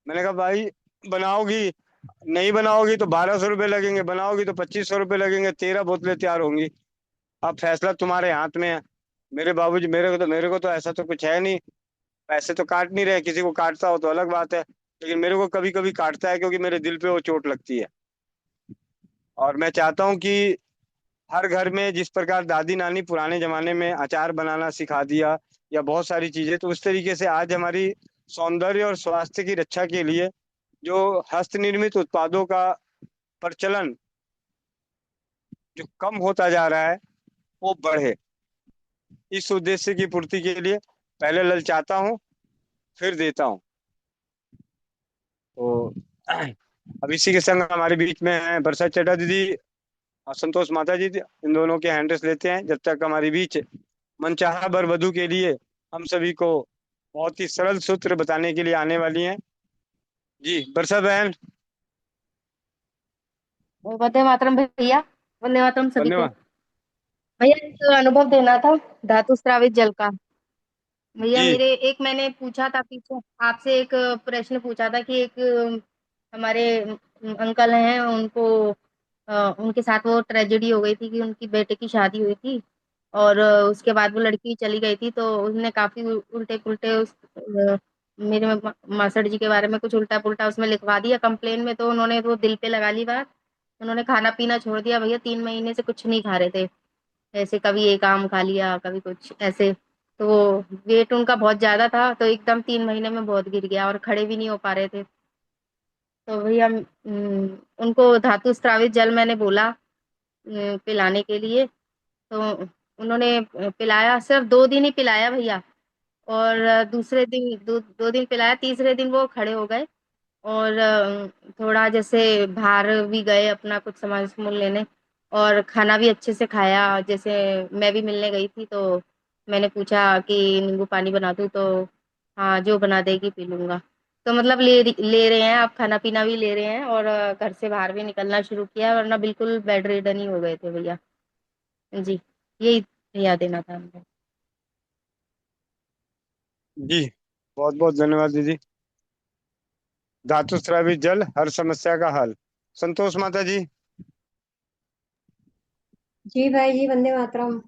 मैंने कहा भाई बनाओगी, नहीं बनाओगी तो 1200 रुपये लगेंगे, बनाओगी तो 2500 रुपये लगेंगे, 13 बोतलें तैयार होंगी। अब फैसला तुम्हारे हाथ में है। मेरे बाबूजी, मेरे को तो ऐसा तो कुछ है नहीं, पैसे तो काट नहीं रहे। किसी को काटता हो तो अलग बात है, लेकिन मेरे को कभी कभी काटता है क्योंकि मेरे दिल पे वो चोट लगती है। और मैं चाहता हूँ कि हर घर में जिस प्रकार दादी नानी पुराने जमाने में अचार बनाना सिखा दिया या बहुत सारी चीजें, तो उस तरीके से आज हमारी सौंदर्य और स्वास्थ्य की रक्षा के लिए जो हस्त निर्मित उत्पादों का प्रचलन जो कम होता जा रहा है वो बढ़े। इस उद्देश्य की पूर्ति के लिए पहले ललचाता हूँ, फिर देता हूँ। तो अब इसी के संग हमारे बीच में है बरसा चड्ढा दीदी और संतोष माता जी। इन दोनों के हैंडल्स लेते हैं जब तक हमारे बीच मनचाहा वर वधू के लिए हम सभी को बहुत ही सरल सूत्र बताने के लिए आने वाली हैं। जी बरसा बहन। वंदे मातरम भैया। वंदे मातरम सभी को। धन्यवाद। भैया एक अनुभव देना था धातु स्रावित जल का। भैया जी मेरे एक मैंने पूछा था पीछे आपसे एक प्रश्न पूछा था कि एक हमारे अंकल हैं उनको उनके साथ वो ट्रेजेडी हो गई थी कि उनकी बेटे की शादी हुई थी और उसके बाद वो लड़की चली गई थी तो उसने काफी उल्टे पुल्टे उस मेरे मासड़ जी के बारे में कुछ उल्टा पुल्टा उसमें लिखवा दिया कंप्लेन में। तो उन्होंने वो दिल पे लगा ली बात। उन्होंने खाना पीना छोड़ दिया भैया। 3 महीने से कुछ नहीं खा रहे थे। ऐसे कभी एक आम खा लिया कभी कुछ ऐसे। तो वो वेट उनका बहुत ज्यादा था तो एकदम 3 महीने में बहुत गिर गया और खड़े भी नहीं हो पा रहे थे। तो भैया उनको धातु स्रावित जल मैंने बोला पिलाने के लिए। तो उन्होंने पिलाया सिर्फ 2 दिन ही पिलाया भैया। और दूसरे दिन 2 दिन पिलाया तीसरे दिन वो खड़े हो गए और थोड़ा जैसे बाहर भी गए अपना कुछ सामान सुमून लेने और खाना भी अच्छे से खाया। जैसे मैं भी मिलने गई थी तो मैंने पूछा कि नींबू पानी बना दूँ तो हाँ जो बना देगी पी लूंगा। तो मतलब ले रहे हैं आप खाना पीना भी ले रहे हैं और घर से बाहर भी निकलना शुरू किया वरना बिल्कुल बेड रिडन ही हो गए थे भैया। जी यही भैया देना था हमको। जी बहुत बहुत धन्यवाद दीदी। धातु स्रावित जल हर समस्या का हल। संतोष माता जी। जी भाई जी, वंदे मातरम।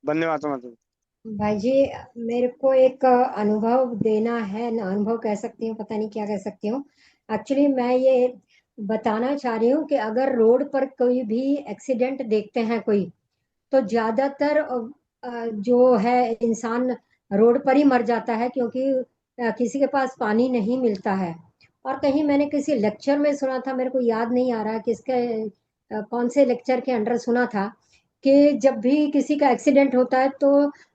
धन्यवाद माता जी। भाई जी, मेरे को एक अनुभव देना है, न अनुभव कह सकती हूँ, पता नहीं क्या कह सकती हूँ। एक्चुअली मैं ये बताना चाह रही हूँ कि अगर रोड पर कोई भी एक्सीडेंट देखते हैं कोई, तो ज्यादातर जो है इंसान रोड पर ही मर जाता है क्योंकि किसी के पास पानी नहीं मिलता है। और कहीं मैंने किसी लेक्चर में सुना था, मेरे को याद नहीं आ रहा किसके कौन से लेक्चर के अंडर सुना था कि जब भी किसी का एक्सीडेंट होता है तो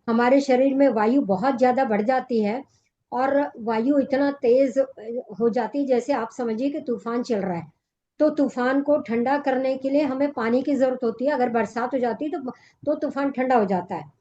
हमारे शरीर में वायु बहुत ज्यादा बढ़ जाती है और वायु इतना तेज हो जाती है जैसे आप समझिए कि तूफान चल रहा है। तो तूफान को ठंडा करने के लिए हमें पानी की जरूरत होती है। अगर बरसात हो जाती है तो तूफान ठंडा हो जाता है।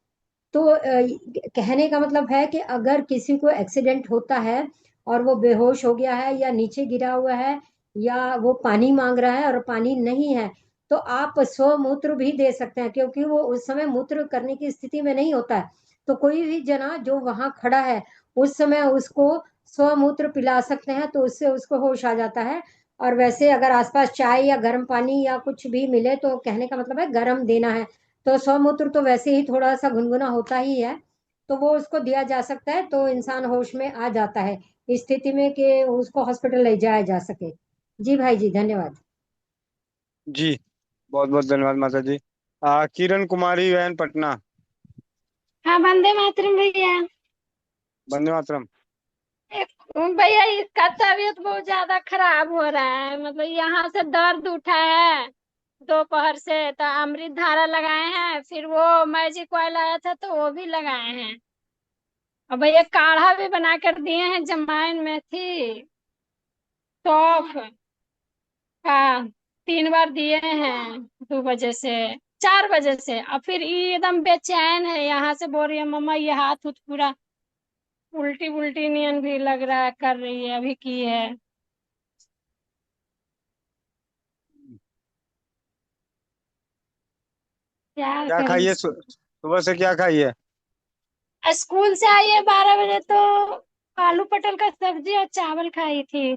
तो कहने का मतलब है कि अगर किसी को एक्सीडेंट होता है और वो बेहोश हो गया है या नीचे गिरा हुआ है या वो पानी मांग रहा है और पानी नहीं है, तो आप स्वमूत्र भी दे सकते हैं क्योंकि वो उस समय मूत्र करने की स्थिति में नहीं होता है। तो कोई भी जना जो वहां खड़ा है उस समय उसको स्वमूत्र पिला सकते हैं तो उससे उसको होश आ जाता है। और वैसे अगर आसपास चाय या गर्म पानी या कुछ भी मिले तो कहने का मतलब है गर्म देना है। तो स्वमूत्र तो वैसे ही थोड़ा सा गुनगुना होता ही है, तो वो उसको दिया जा सकता है तो इंसान होश में आ जाता है इस स्थिति में कि उसको हॉस्पिटल ले जाया जा सके। जी भाई जी, धन्यवाद। जी बहुत बहुत धन्यवाद माता जी। किरण कुमारी बहन पटना। हाँ, वंदे मातरम भैया। वंदे मातरम। भैया इसका तबीयत बहुत ज्यादा खराब हो रहा है, मतलब यहाँ से दर्द उठा है दोपहर से, तो अमृत धारा लगाए हैं, फिर वो मैजिक ऑयल आया था तो वो भी लगाए हैं, और भैया काढ़ा भी बना कर दिए हैं, जमाइन मेथी सौंफ का 3 बार दिए हैं, 2 बजे से 4 बजे से। और फिर ये एकदम बेचैन है, यहाँ से बोल रही है मम्मा ये हाथ उठ पूरा उल्टी उल्टी नियन भी लग रहा है, कर रही है, अभी की है। क्या क्या करें? खाइए सुबह से क्या खाइए? स्कूल से आई है 12 बजे, तो आलू पटल का सब्जी और चावल खाई थी।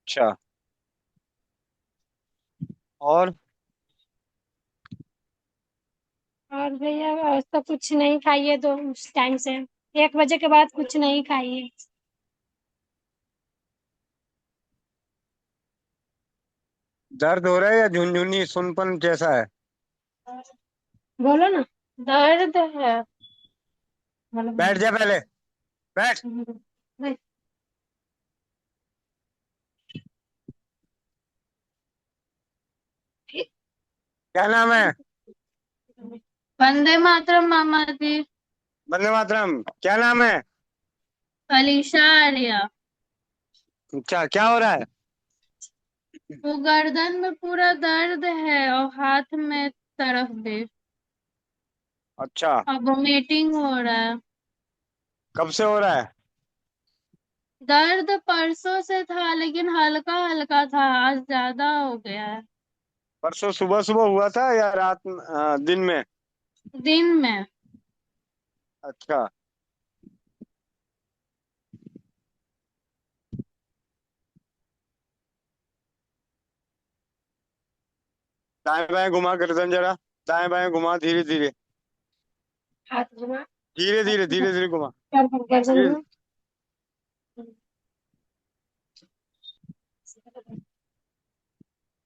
अच्छा। और और भैया और तो कुछ नहीं खाइए, दो उस टाइम से 1 बजे के बाद कुछ नहीं खाइए। दर्द हो रहा है या झुनझुनी सुनपन जैसा है? बोलो ना, दर्द है। बैठ जा पहले, बैठ। नहीं। क्या नाम है? वंदे मातरम मामा जी। वंदे मातरम। क्या नाम है? अलीशा आर्या। अच्छा, क्या हो रहा है? वो गर्दन में पूरा दर्द है और हाथ में तरफ भी, अच्छा, और वोमिटिंग हो रहा है। कब से हो रहा है? दर्द परसों से था, लेकिन हल्का हल्का था, आज ज्यादा हो गया है। परसों सुबह सुबह हुआ था या दिन में? दिन में। अच्छा। दाएं बाएं घुमा गर्दन जरा, दाएं बाएं घुमा, धीरे धीरे हाथ घुमा। धीरे धीरे धीरे धीरे घुमा। गर्दन धीरे- घुमा।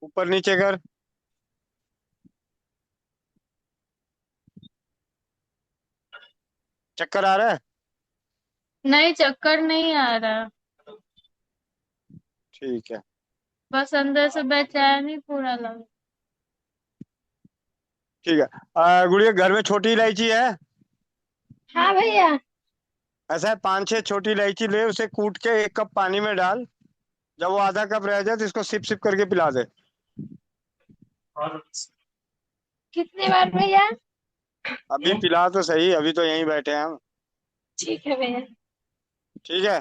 ऊपर नीचे कर। चक्कर आ रहा है? नहीं, चक्कर नहीं आ रहा, ठीक है। बस अंदर से बेचैनी पूरा लग। ठीक है। गुड़िया, घर में छोटी इलायची है? हाँ भैया। ऐसा है, 5-6 छोटी इलायची ले, उसे कूट के 1 कप पानी में डाल। जब वो आधा कप रह जाए तो इसको सिप सिप करके पिला दे। कितनी बार भैया? अभी पिला तो सही, अभी तो यहीं बैठे हैं हम। ठीक है भैया। ठीक है।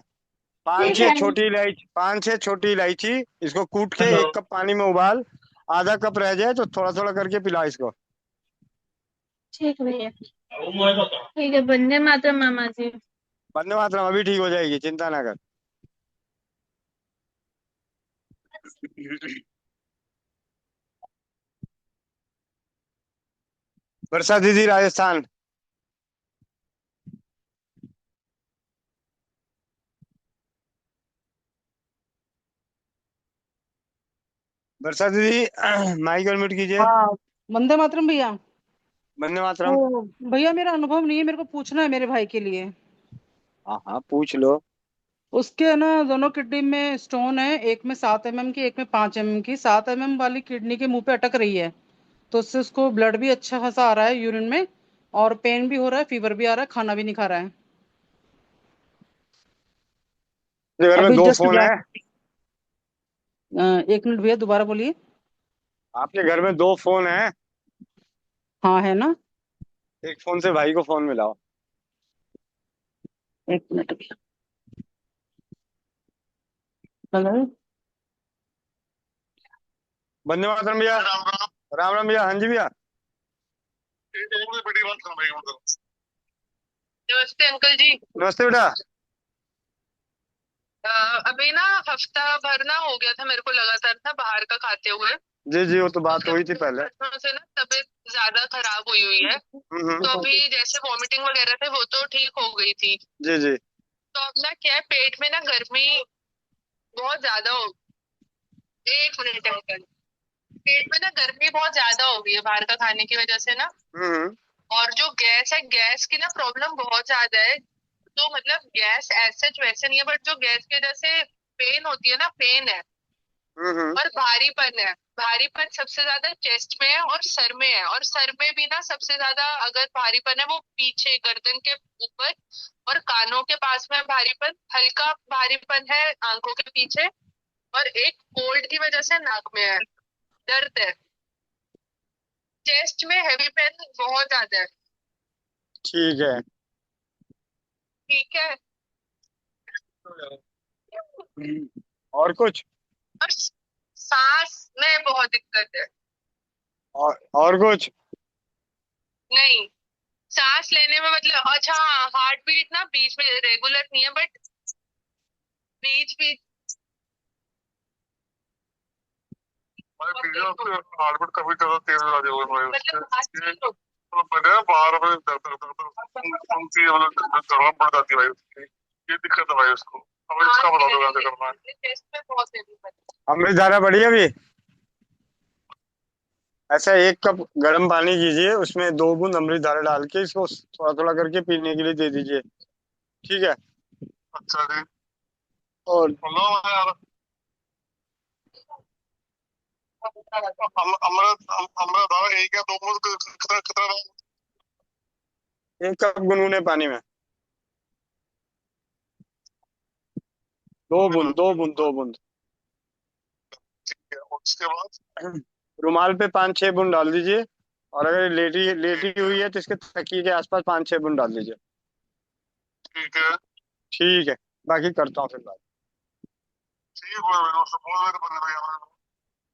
पाँच ठीक छह है। छोटी इलायची, 5-6 छोटी इलायची, इसको कूट के 1 कप पानी में उबाल। आधा कप रह जाए तो थोड़ा थोड़ा करके पिला इसको। ठीक भैया। ठीक है, वंदे मातरम मामा जी। वंदे मातरम। अभी ठीक हो जाएगी, चिंता ना कर। वर्षा दीदी, राजस्थान। वर्षा दीदी, माइक और म्यूट कीजिए। हाँ, वंदे मातरम भैया। वंदे मातरम। तो भैया मेरा अनुभव नहीं है, मेरे को पूछना है मेरे भाई के लिए। हाँ हाँ, पूछ लो। उसके है ना, दोनों किडनी में स्टोन है, एक में 7 mm की, एक में 5 mm की। 7 mm वाली किडनी के मुंह पे अटक रही है, तो उससे उसको ब्लड भी अच्छा खासा आ रहा है यूरिन में, और पेन भी हो रहा है, फीवर भी आ रहा है, खाना भी नहीं खा रहा है। मेरे घर में अभी 2 जस्ट फोन गया। है। 1 मिनट भैया, दोबारा बोलिए। आपके घर में 2 फोन है। हाँ है ना। एक फोन से भाई को फोन मिलाओ। 1 मिनट भैया। हेलो। वंदे मातरम भैया। राम राम भैया। हाँ जी भैया। नमस्ते अंकल जी। नमस्ते बेटा। अभी ना हफ्ता भर ना हो गया था मेरे को लगातार ना बाहर का खाते हुए। जी जी, वो तो बात हुई थी पहले। से ना तबीयत ज्यादा खराब हुई है। तो अभी जैसे वॉमिटिंग वगैरह थे वो तो ठीक हो गई थी। जी जी। तो अब ना क्या है, पेट में ना गर्मी बहुत ज्यादा हो। 1 मिनट अंकल। पेट में ना गर्मी बहुत ज्यादा हो गई है बाहर का खाने की वजह से ना। और जो गैस है, गैस की ना प्रॉब्लम बहुत ज्यादा है। तो मतलब गैस ऐसे वैसे नहीं है, बट जो गैस की वजह से पेन होती है ना, पेन है। और भारीपन है। भारीपन सबसे ज्यादा चेस्ट में है और सर में है। और सर में भी ना सबसे ज्यादा अगर भारीपन है वो पीछे गर्दन के ऊपर और कानों के पास में भारीपन, हल्का भारीपन है आंखों के पीछे, और एक कोल्ड की वजह से नाक में है, दर्द है। चेस्ट में हैवी पेन बहुत ज्यादा है। ठीक है। ठीक है। और कुछ? और सांस में बहुत दिक्कत है। और कुछ? नहीं, सांस लेने में मतलब, अच्छा हाँ, हार्ट बीट ना बीच में रेगुलर नहीं है, बट बीच बीच हार्ट बीट कभी ज्यादा तेज हो जाती है भाई मतलब बने बाहर में जलन बढ़ जाती है भाई उसकी। ये दिक्कत है भाई उसको। अब इसका बता दो कैसे करना है। चेस्ट में बहुत है। अमृतधारा बढ़ी अभी? ऐसा 1 कप गर्म पानी कीजिए, उसमें 2 बूंद अमृतधारा डाल के इसको थोड़ा थोड़ा करके पीने के लिए दे दीजिए। ठीक है। अच्छा जी। और यार अमृतधारा एक या 2 बूंद कितना कितना 1 कप गुनगुने पानी में 2 बूंद 2 बूंद 2 बूंद। ठीक है। उसके बाद रुमाल पे 5-6 बूंद डाल दीजिए। और अगर लेटी लेटी हुई है तो इसके तकिए के आसपास 5-6 बूंद डाल दीजिए। ठीक है। ठीक है, बाकी करता हूँ फिर बात। ठीक है भाई, उससे बोल रहे थे बंदे भाई।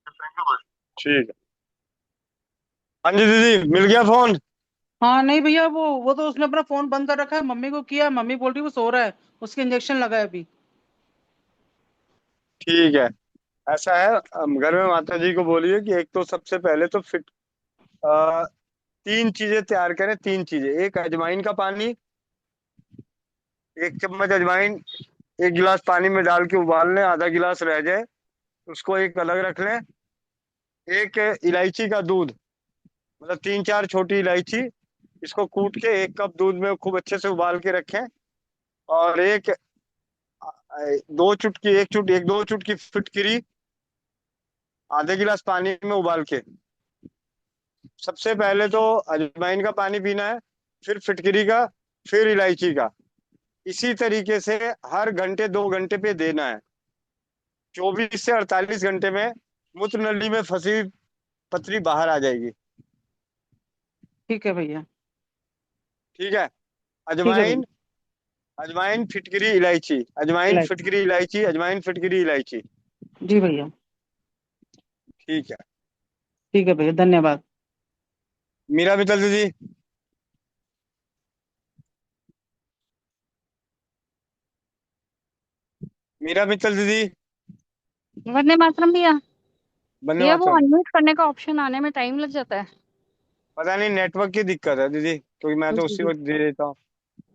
थैंक यू भाई। ठीक है। हाँ जी दीदी, मिल गया फोन? हाँ नहीं भैया, वो तो उसने अपना फोन बंद कर रखा है, मम्मी को किया, मम्मी बोल रही वो सो रहा है, उसके इंजेक्शन लगा है अभी। ठीक है। ऐसा है, घर में माता जी को बोलिए कि एक तो सबसे पहले तो 3 चीजें तैयार करें। 3 चीजें, एक अजवाइन का पानी, 1 चम्मच अजवाइन 1 गिलास पानी में डाल के उबाल लें, आधा गिलास रह जाए उसको एक अलग रख लें। एक इलायची का दूध, मतलब 3-4 छोटी इलायची, इसको कूट के 1 कप दूध में खूब अच्छे से उबाल के रखें। और एक 2 चुटकी, 1 2 चुटकी फिटकिरी आधे गिलास पानी में उबाल के। सबसे पहले तो अजवाइन का पानी पीना है, फिर फिटकिरी का, फिर इलायची का। इसी तरीके से हर घंटे 2 घंटे पे देना है। 24 से 48 घंटे में मूत्र नली में फंसी पथरी बाहर आ जाएगी। ठीक है भैया। ठीक है। ठीक है भैया। अजवाइन, अजवाइन फिटकिरी इलायची, अजवाइन फिटकिरी इलायची, अजवाइन फिटकिरी इलायची। जी भैया। ठीक है। ठीक है भैया, धन्यवाद। मीरा मित्तल दीदी। मीरा मित्तल दीदी। वंदे मातरम भैया। बंदे भैया वो मातरम। अनम्यूट करने का ऑप्शन आने में टाइम लग जाता है। पता नहीं नेटवर्क की दिक्कत है दीदी, तो मैं तो जी उसी जी। वक्त दे देता हूँ।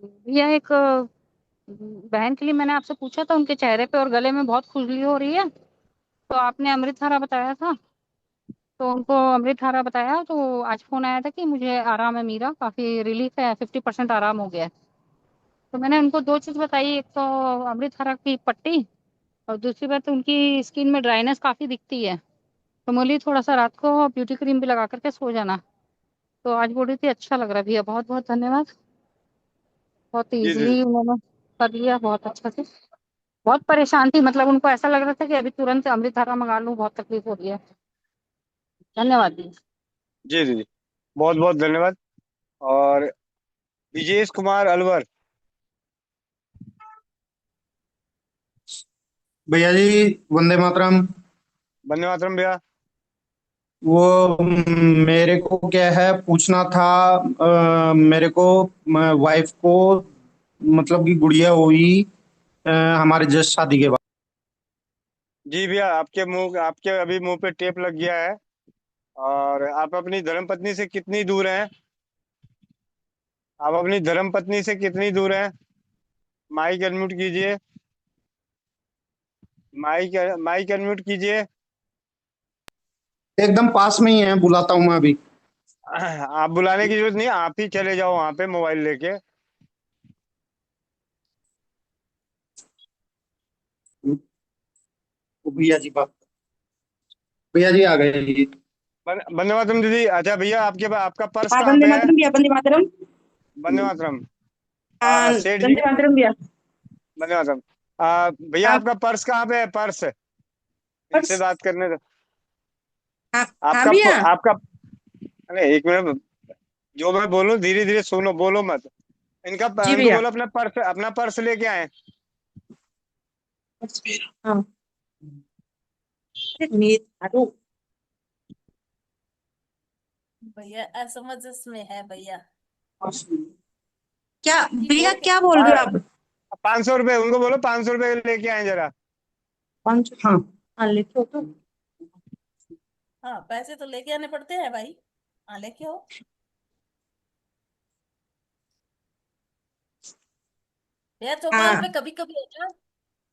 भैया एक बहन के लिए मैंने आपसे पूछा था, उनके चेहरे पे और गले में बहुत खुजली हो रही है, तो आपने अमृतधारा बताया था, तो उनको अमृतधारा बताया, तो आज फोन आया था कि मुझे आराम है मीरा, काफी रिलीफ है, 50% आराम हो गया है। तो मैंने उनको 2 चीज बताई, एक तो अमृतधारा की पट्टी, और दूसरी बात उनकी स्किन में ड्राइनेस काफी दिखती है, तो बोली थोड़ा सा रात को ब्यूटी क्रीम भी लगा करके सो जाना। तो आज बोल रही थी अच्छा लग रहा है भैया, बहुत बहुत धन्यवाद। बहुत जी दीदी। इजीली उन्होंने कर लिया, बहुत अच्छा से। बहुत परेशान थी, मतलब उनको ऐसा लग रहा था कि अभी तुरंत अमृतधारा मंगा लूं, बहुत तकलीफ हो रही है। धन्यवाद दी। जी दीदी, बहुत बहुत धन्यवाद। और विजेश कुमार अलवर। भैया जी, वंदे मातरम। वंदे मातरम भैया। वो मेरे को क्या है पूछना था, मेरे को वाइफ को मतलब कि गुड़िया हुई हमारे जस्ट शादी के बाद। जी भैया, आपके अभी मुंह पे टेप लग गया है। और आप अपनी धर्मपत्नी से कितनी दूर हैं? आप अपनी धर्मपत्नी से कितनी दूर हैं? माइक अनम्यूट कीजिए। माइक अनम्यूट कीजिए। एकदम पास में ही है, बुलाता हूँ मैं अभी। आप बुलाने की जरूरत नहीं, आप ही चले जाओ वहां पे मोबाइल लेके। भैया जी बात, भैया जी आ गए ये। वंदे मातरम दीदी। अच्छा भैया, आपका पर्स हाँ, कहाँ वंदे पे है? मातरम भैया, वंदे मातरम। वंदे मातरम। हाँ, सेठ जी। वंदे मातरम भैया। वंदे मातरम। भैया, हाँ, आपका पर्स कहाँ पे है? पर्स इनसे पर्स। बात करने दो। हाँ, हाँ आपका भैया। आपका अरे एक मिनट, जो मैं बोलूं धीरे धीरे सुनो, बोलो मत। जी इनको भैया। बोलो अपना पर्स लेके आए। हाँ, अरे हेलो। भैया असमंजस में है भैया। क्या जी भैया, बोल के। क्या बोल रहे हो आप? 500 रुपए उनको बोलो, 500 रुपए लेके आए जरा। 500? हाँ, हाँ लिखो तो। हाँ, पैसे तो लेके आने पड़ते हैं भाई। हाँ, लेके आओ भैया। चौपाल पे हाँ, कभी कभी है ना,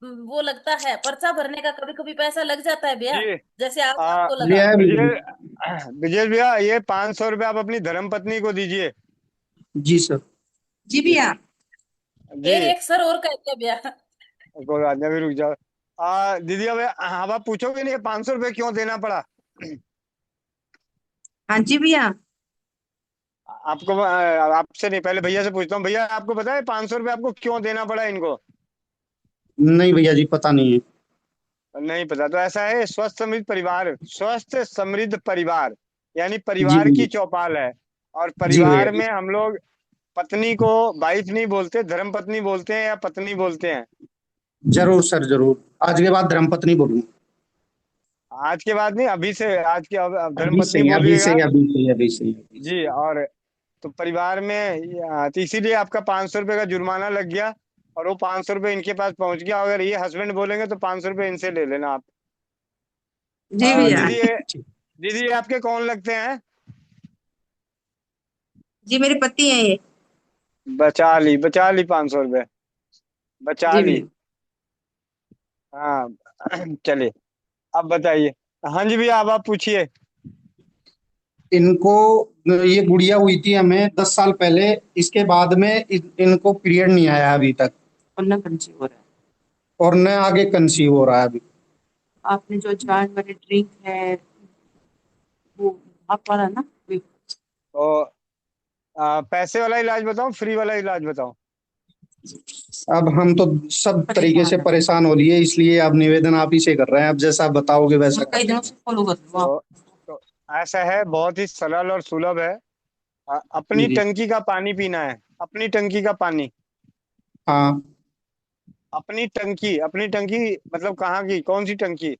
वो लगता है पर्चा भरने का, कभी कभी पैसा लग जाता है भैया। जी। जैसे आज आ, आपको लगा। लिया है भैया जी। विजय विजय भैया, ये 500 रुपए आप अपनी धर्म पत्नी को दीजिए। जी सर। जी भैया। जी। एक सर और कह दिया भैया। कोई बात नहीं, अभी रुक जाओ। दीदी अब आप पूछोगे नहीं 500 रुपए क्यों देना पड़ा? हाँ जी भैया। आपको आपसे नहीं, पहले भैया से पूछता हूँ। भैया, आपको पता है 500 रुपए आपको क्यों देना पड़ा इनको? नहीं भैया जी, पता नहीं है। नहीं पता तो ऐसा है, स्वस्थ समृद्ध परिवार यानी जी परिवार की भैया। चौपाल है। और जी भैया परिवार जी। में हम लोग पत्नी को वाइफ नहीं बोलते, धर्म पत्नी बोलते हैं या पत्नी बोलते हैं। जरूर सर, जरूर। आज के बाद धर्मपत्नी बोलूंगा। आज के बाद नहीं, अभी से, आज के अब धर्म अभी से पत्नी ही, अभी से बोलिएगा। ही, अभी से ही, अभी से ही, अभी से जी। और तो परिवार में तो इसीलिए आपका 500 रुपए का जुर्माना लग गया। और वो 500 रुपए इनके पास पहुंच गया। अगर ये हस्बैंड बोलेंगे तो 500 रुपए इनसे ले लेना आप। जी भैया। दीदी दीदी, ये आपके कौन लगते हैं? जी मेरे पति हैं ये। बचा ली 500 रुपए, बचा जी ली। भैया। हाँ। चलिए, अब बताइए। हाँ जी भैया, अब आप पूछिए। इनको ये गुड़िया हुई थी हमें 10 साल पहले। इसके बाद में इनको पीरियड नहीं आया अभी तक। और ना कंसीव हो रहा है। और न आगे कंसीव हो रहा है अभी। आपने जो अजवाइन वाली ड्रिंक है, वो आप वाला ना? तो पैसे वाला इलाज बताऊं, फ्री वाला इलाज बताऊं? अब हम तो सब तरीके से परेशान हो लिए, इसलिए अब निवेदन आप ही से कर रहे हैं। अब जैसा आप बताओगे वैसा कई दिनों से फॉलो कर रहे हो आप। तो ऐसा है, बहुत ही सरल और सुलभ है। अपनी जी। टंकी का पानी पीना है, अपनी टंकी का पानी। हाँ। अपनी टंकी मतलब कहाँ की, कौन सी टंकी?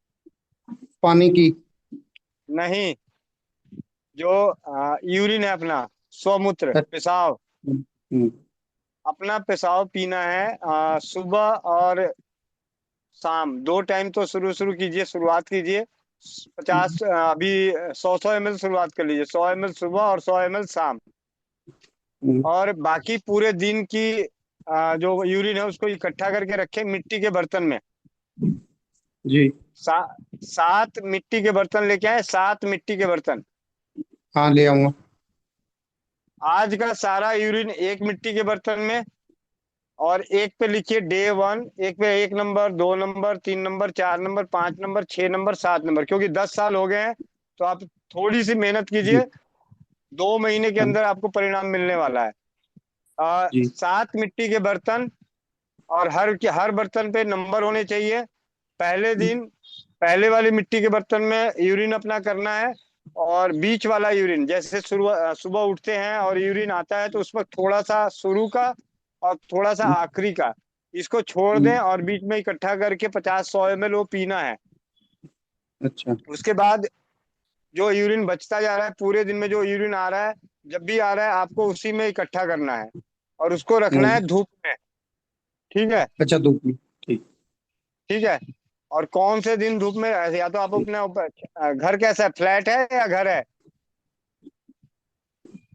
पानी की। नहीं, जो यूरिन है अपना, स्वमूत्र, पेशाब। हम्म। अपना पेशाब पीना है सुबह और शाम, 2 टाइम तो शुरू कीजिए, शुरुआत कीजिए। 50 अभी 100 100 ml शुरुआत कर लीजिए, 100 ml सुबह और 100 ml शाम। और बाकी पूरे दिन की जो यूरिन है उसको इकट्ठा करके रखें मिट्टी के बर्तन में। जी। 7 मिट्टी के बर्तन लेके आए, 7 मिट्टी के बर्तन। हाँ, ले आऊंगा। आज का सारा यूरिन एक मिट्टी के बर्तन में। और एक पे लिखिए डे 1, एक पे 1 number, 2 number, 3 number, 4 number, 5 number, 6 number, 7 number. क्योंकि 10 साल हो गए हैं, तो आप थोड़ी सी मेहनत कीजिए, 2 महीने के अंदर आपको परिणाम मिलने वाला है। जी। 7 मिट्टी के बर्तन, और हर बर्तन पे नंबर होने चाहिए। पहले दिन पहले वाली मिट्टी के बर्तन में यूरिन अपना करना है। और बीच वाला यूरिन, जैसे सुबह उठते हैं और यूरिन आता है तो उस पर थोड़ा सा शुरू का और थोड़ा सा आखिरी का, इसको छोड़ दें और बीच में इकट्ठा करके 50 100 ml वो पीना है। अच्छा। उसके बाद जो यूरिन बचता जा रहा है, पूरे दिन में जो यूरिन आ रहा है, जब भी आ रहा है आपको उसी में इकट्ठा करना है और उसको रखना है धूप में। ठीक है? अच्छा, धूप में। ठीक। ठीक है। और कौन से दिन धूप में, या तो आप अपने ऊपर, घर कैसा है, फ्लैट है या घर है?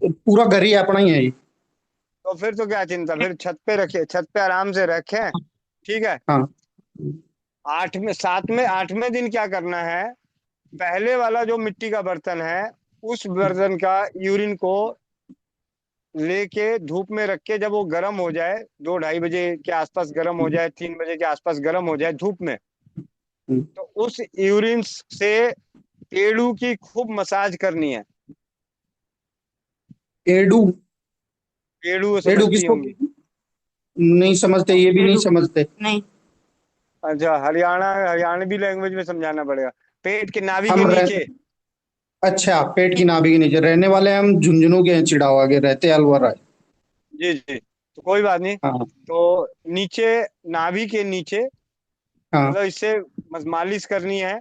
पूरा घर ही अपना ही है ये। तो फिर तो क्या चिंता, फिर छत पे रखे, छत पे आराम से रखें। ठीक है। हाँ। 7वें दिन क्या करना है? पहले वाला जो मिट्टी का बर्तन है, उस बर्तन का यूरिन को लेके धूप में रख के जब वो गर्म हो जाए, 2-2:30 बजे के आसपास गर्म हो जाए, 3 बजे के आसपास गर्म हो जाए धूप में, तो उस यूरिन से पेड़ू की खूब मसाज करनी है। एडू? पेड़ू एडू समझती किसको? होंगी? नहीं समझते, ये भी नहीं समझते। नहीं। अच्छा, हरियाणवी लैंग्वेज में समझाना पड़ेगा। पेट के नाभि के हम नीचे। अच्छा, पेट की नाभि के नीचे रहने वाले हम झुंझुनू के हैं, चिड़ावा के रहते हैं, अलवर है। जी जी, तो कोई बात नहीं। हाँ तो नीचे, नाभि के नीचे, हाँ। मतलब इससे मालिश करनी है।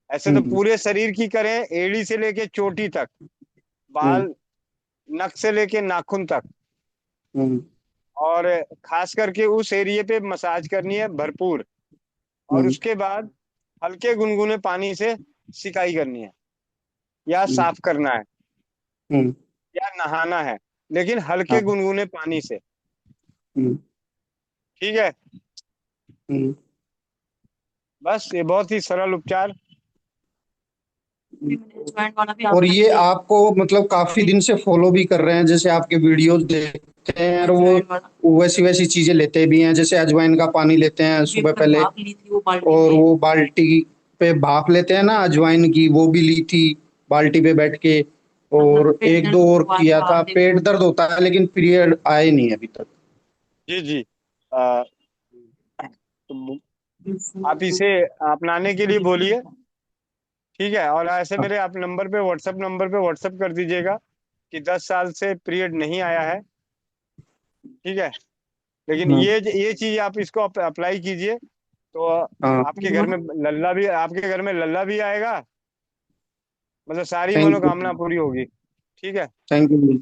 ऐसे तो पूरे शरीर की करें, एड़ी से लेके चोटी तक, बाल, नख से लेके नाखून तक, और खास करके उस एरिया पे मसाज करनी है भरपूर। और उसके बाद हल्के गुनगुने पानी से सिकाई करनी है, या साफ करना है, या नहाना है, लेकिन हल्के गुनगुने पानी से। ठीक है, बस ये बहुत ही सरल उपचार। और ये आपको मतलब काफी दिन से फॉलो भी कर रहे हैं, जैसे आपके वीडियोस देखते हैं और वो वैसी वैसी चीजें लेते भी हैं, जैसे अजवाइन का पानी लेते हैं सुबह पहले, और वो बाल्टी पे भाप लेते हैं ना अजवाइन की, वो भी ली थी बाल्टी पे बैठ के। और एक दो और किया था। पेट दर्द होता है लेकिन पीरियड आए नहीं अभी तक। जी जी, तो आप इसे अपनाने के लिए बोलिए, ठीक है। और ऐसे मेरे आप नंबर पे, व्हाट्सएप नंबर पे व्हाट्सएप कर दीजिएगा कि 10 साल से पीरियड नहीं आया है, ठीक है। लेकिन ये चीज आप इसको अप्लाई कीजिए, तो आपके घर में लल्ला भी आएगा, मतलब सारी थैंक यू, मनोकामना पूरी होगी। ठीक है, थैंक यू।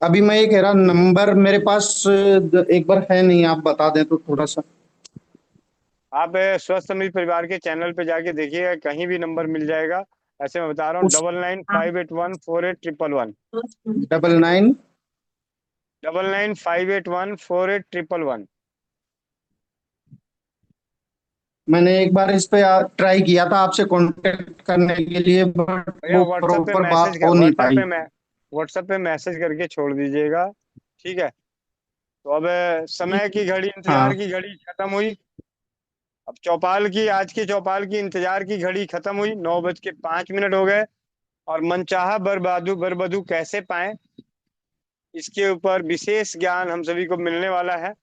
अभी मैं ये कह रहा, नंबर मेरे पास एक बार है नहीं, आप बता दें तो थोड़ा सा। आप स्वस्थ समृद्ध परिवार के चैनल पे जाके देखिएगा, कहीं भी नंबर मिल जाएगा। ऐसे मैं बता रहा हूँ, 9958148111। 99 9958148111। मैंने एक बार इस पे ट्राई किया था आपसे कांटेक्ट करने के लिए, बट भैया वो प्रॉपर बात हो नहीं पाई। व्हाट्सएप पे मैसेज करके छोड़ दीजिएगा, ठीक है। तो अब समय की घड़ी, इंतजार हाँ की घड़ी खत्म हुई। अब आज की चौपाल की इंतजार की घड़ी खत्म हुई। 9:05 हो गए, और मनचाहा बरबदू कैसे पाएं, इसके ऊपर विशेष ज्ञान हम सभी को मिलने वाला है।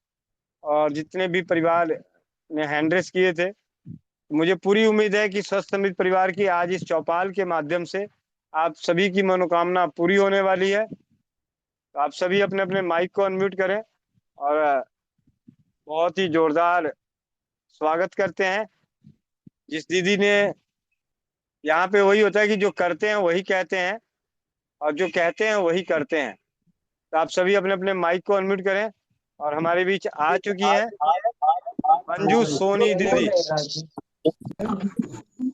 और जितने भी परिवार ने हैंड रेस किए थे, मुझे पूरी उम्मीद है कि स्वस्थ समृद्ध परिवार की आज इस चौपाल के माध्यम से आप सभी की मनोकामना पूरी होने वाली है। तो आप सभी अपने अपने माइक को अनम्यूट करें, और बहुत ही जोरदार स्वागत करते हैं। जिस दीदी ने, यहाँ पे वही होता है कि जो करते हैं वही कहते हैं, और जो कहते हैं वही करते हैं। तो आप सभी अपने अपने माइक को अनम्यूट करें, और हमारे बीच आ चुकी हैं अंजू सोनी दीदी।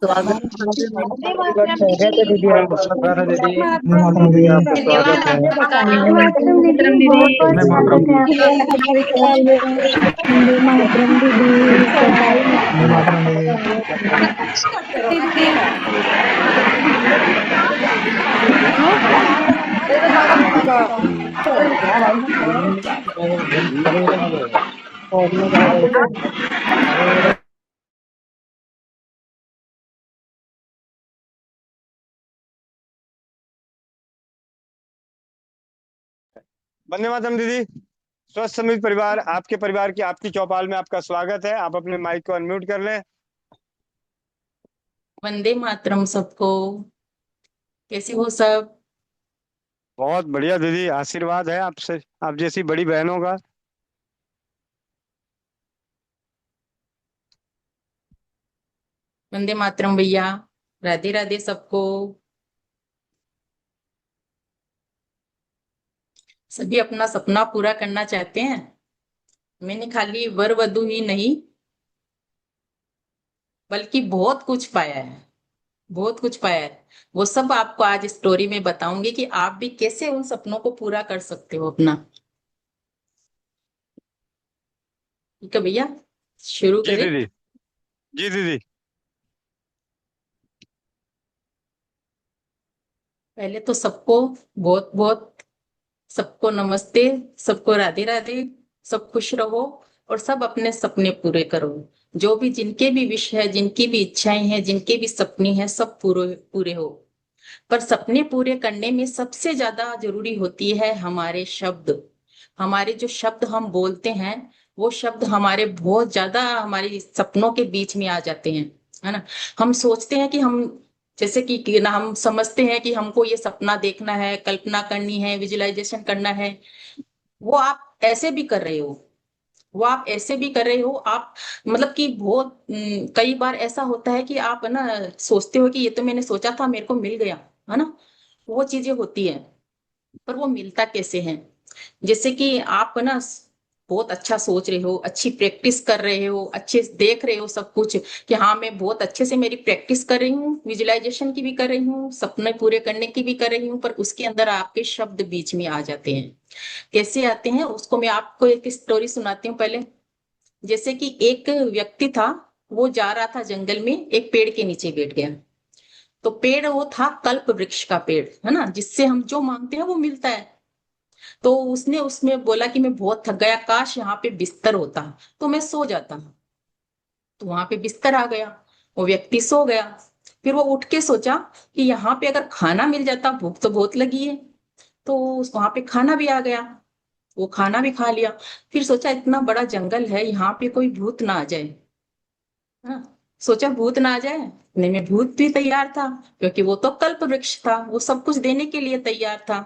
स्वागत वंदे है मातरम खैरियत है दीदी, आप वंदे दीदी मातरम दीदी दीदी, आपका स्वागत है। आपको बताने वंदे वाली मातरम थी। दीदी, बहुत बहुत वंदे स्वागत है आपका हमारे चैनल में। वंदे मातरम दीदी, चौपाल में वंदे मातरम दीदी। और में जा रहे थे। वंदे मातरम दीदी। स्वस्थ समृद्ध परिवार, आपके परिवार की, आपकी चौपाल में आपका स्वागत है। आप अपने माइक को अनम्यूट कर लें। वंदे मातरम सबको। कैसे हो सब? बहुत बढ़िया दीदी, आशीर्वाद है आपसे, आप जैसी बड़ी बहनों का। वंदे मातरम भैया। राधे राधे सबको। सभी अपना सपना पूरा करना चाहते हैं। मैंने खाली वर वधु ही नहीं, बल्कि बहुत कुछ पाया है, बहुत कुछ पाया है। वो सब आपको आज स्टोरी में बताऊंगी कि आप भी कैसे उन सपनों को पूरा कर सकते हो अपना। ठीक है भैया, शुरू जी करें। दीदी, जी दीदी। पहले तो सबको बहुत बहुत सबको नमस्ते, सबको राधे राधे। सब खुश रहो और सब अपने सपने पूरे करो। जो भी जिनके भी विश है, जिनकी भी इच्छाएं हैं, जिनके भी सपने हैं, सब पूरे पूरे हो। पर सपने पूरे करने में सबसे ज्यादा जरूरी होती है हमारे शब्द। हमारे जो शब्द हम बोलते हैं, वो शब्द हमारे बहुत ज्यादा हमारे सपनों के बीच में आ जाते हैं, है ना। हम सोचते हैं कि हम जैसे कि ना हम समझते हैं कि हमको ये सपना देखना है, कल्पना करनी है, विजुअलाइजेशन करना है। वो आप ऐसे भी कर रहे हो, वो आप ऐसे भी कर रहे हो। आप मतलब कि बहुत कई बार ऐसा होता है कि आप है ना सोचते हो कि ये तो मैंने सोचा था, मेरे को मिल गया, है ना। वो चीजें होती है, पर वो मिलता कैसे है? जैसे कि आप है ना बहुत अच्छा सोच रहे हो, अच्छी प्रैक्टिस कर रहे हो, अच्छे से देख रहे हो सब कुछ कि हाँ मैं बहुत अच्छे से मेरी प्रैक्टिस कर रही हूँ, विजुअलाइजेशन की भी कर रही हूँ, सपने पूरे करने की भी कर रही हूँ, पर उसके अंदर आपके शब्द बीच में आ जाते हैं। कैसे आते हैं उसको मैं आपको एक स्टोरी सुनाती हूँ पहले। जैसे कि एक व्यक्ति था, वो जा रहा था जंगल में, एक पेड़ के नीचे बैठ गया। तो पेड़ वो था कल्प वृक्ष का पेड़, है ना, जिससे हम जो मांगते हैं वो मिलता है। तो उसने उसमें बोला कि मैं बहुत थक गया, काश यहाँ पे बिस्तर होता तो मैं सो जाता। तो वहां पे बिस्तर आ गया, वो व्यक्ति सो गया। फिर वो उठ के सोचा कि यहाँ पे अगर खाना मिल जाता, भूख तो बहुत लगी है। तो वहां पे खाना भी आ गया, वो खाना भी खा लिया। फिर सोचा इतना बड़ा जंगल है, यहाँ पे कोई भूत ना आ जाए, है ना। सोचा भूत ना आ जाए, नहीं में भूत भी तैयार था, क्योंकि वो तो कल्प वृक्ष था, वो सब कुछ देने के लिए तैयार था।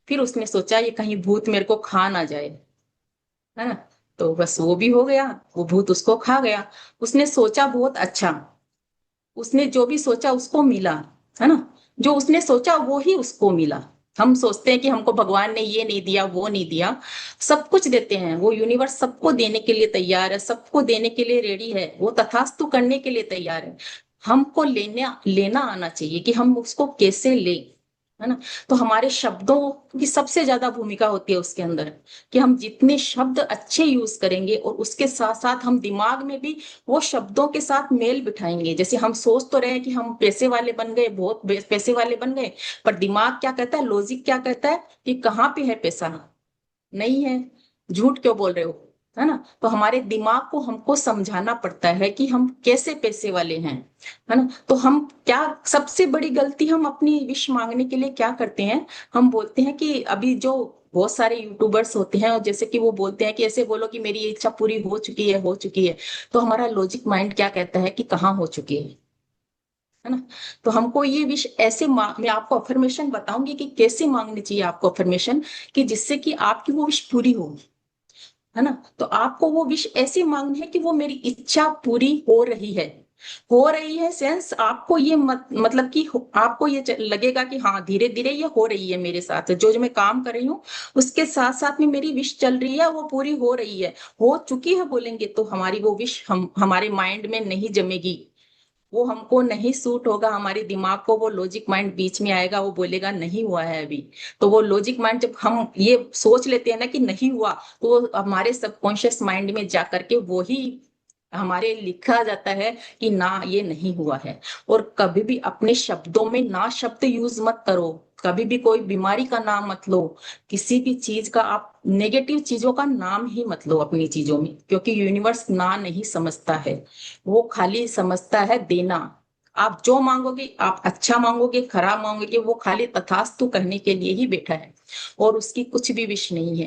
फिर उसने सोचा ये कहीं भूत मेरे को खा ना जाए, है ना। तो बस वो भी हो गया, वो भूत उसको खा गया। उसने सोचा बहुत अच्छा, उसने जो भी सोचा उसको मिला, है ना। जो उसने सोचा वो ही उसको मिला। हम सोचते हैं कि हमको भगवान ने ये नहीं दिया, वो नहीं दिया। सब कुछ देते हैं, वो यूनिवर्स सबको देने के लिए तैयार है, सबको देने के लिए रेडी है, वो तथास्तु करने के लिए तैयार है। हमको लेना लेना आना चाहिए कि हम उसको कैसे लें, है ना। तो हमारे शब्दों की सबसे ज्यादा भूमिका होती है उसके अंदर, कि हम जितने शब्द अच्छे यूज करेंगे और उसके साथ साथ हम दिमाग में भी वो शब्दों के साथ मेल बिठाएंगे। जैसे हम सोच तो रहे हैं कि हम पैसे वाले बन गए, बहुत पैसे वाले बन गए, पर दिमाग क्या कहता है, लॉजिक क्या कहता है कि कहाँ पे है पैसा, नहीं है, झूठ क्यों बोल रहे हो, है ना। तो हमारे दिमाग को हमको समझाना पड़ता है कि हम कैसे पैसे वाले हैं, है ना। तो हम क्या, सबसे बड़ी गलती हम अपनी विश मांगने के लिए क्या करते हैं, हम बोलते हैं कि अभी जो बहुत सारे यूट्यूबर्स होते हैं और जैसे कि वो बोलते हैं कि ऐसे बोलो कि मेरी ये इच्छा पूरी हो चुकी है, हो चुकी है। तो हमारा लॉजिक माइंड क्या कहता है कि कहाँ हो चुकी है ना। तो हमको ये विश ऐसे मैं आपको अफर्मेशन बताऊंगी कि कैसे मांगनी चाहिए आपको अफर्मेशन, कि जिससे कि आपकी वो विश पूरी हो, है ना। तो आपको वो विश ऐसे मांगनी है कि वो मेरी इच्छा पूरी हो रही है। हो रही है सेंस आपको ये मतलब कि आपको ये लगेगा कि हाँ धीरे धीरे ये हो रही है मेरे साथ, जो जो मैं काम कर रही हूँ उसके साथ साथ में मेरी विश चल रही है, वो पूरी हो रही है, हो चुकी है बोलेंगे तो हमारी वो विश हमारे माइंड में नहीं जमेगी, वो हमको नहीं सूट होगा, हमारे दिमाग को वो लॉजिक माइंड बीच में आएगा, वो बोलेगा नहीं हुआ है अभी। तो वो लॉजिक माइंड जब हम ये सोच लेते हैं ना कि नहीं हुआ, तो वो हमारे सबकॉन्शियस माइंड में जा करके वो ही हमारे लिखा जाता है कि ना ये नहीं हुआ है। और कभी भी अपने शब्दों में ना शब्द यूज मत करो, कभी भी कोई बीमारी का नाम मत लो, किसी भी चीज का आप नेगेटिव चीजों का नाम ही मत लो अपनी चीजों में, क्योंकि यूनिवर्स ना नहीं समझता है, वो खाली समझता है देना। आप जो मांगोगे, आप अच्छा मांगोगे खराब मांगोगे, वो खाली तथास्तु कहने के लिए ही बैठा है और उसकी कुछ भी विश नहीं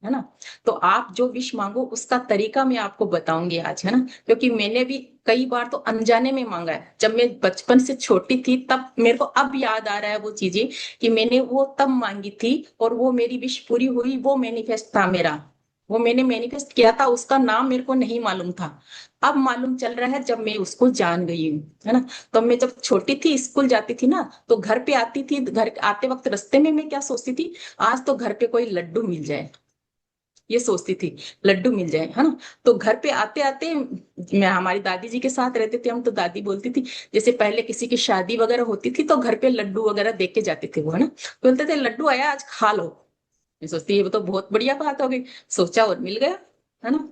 है ना। तो आप जो विश मांगो उसका तरीका मैं आपको बताऊंगी आज, है ना, क्योंकि मैंने भी कई बार तो अनजाने में मांगा है। जब मैं बचपन से छोटी थी तब मेरे को अब याद आ रहा है वो चीजें कि मैंने वो तब मांगी थी और वो मेरी विश पूरी हुई, वो मैनिफेस्ट था मेरा, वो मैंने मैनिफेस्ट किया था, उसका नाम मेरे को नहीं मालूम था, अब मालूम चल रहा है जब मैं उसको जान गई हूँ, है ना। तो मैं जब छोटी थी स्कूल जाती थी ना, तो घर पे आती थी, घर आते वक्त रास्ते में मैं क्या सोचती थी, आज तो घर पे कोई लड्डू मिल जाए, ये सोचती थी, लड्डू मिल जाए, है ना। तो घर पे आते आते मैं हमारी दादी जी के साथ रहते थे हम, तो दादी बोलती थी जैसे पहले किसी की शादी वगैरह होती थी तो घर पे लड्डू वगैरह देख के जाते थे वो, है ना। बोलते थे लड्डू आया आज खा लो। मैं सोचती ये तो बहुत बढ़िया बात हो गई, सोचा और मिल गया, है ना।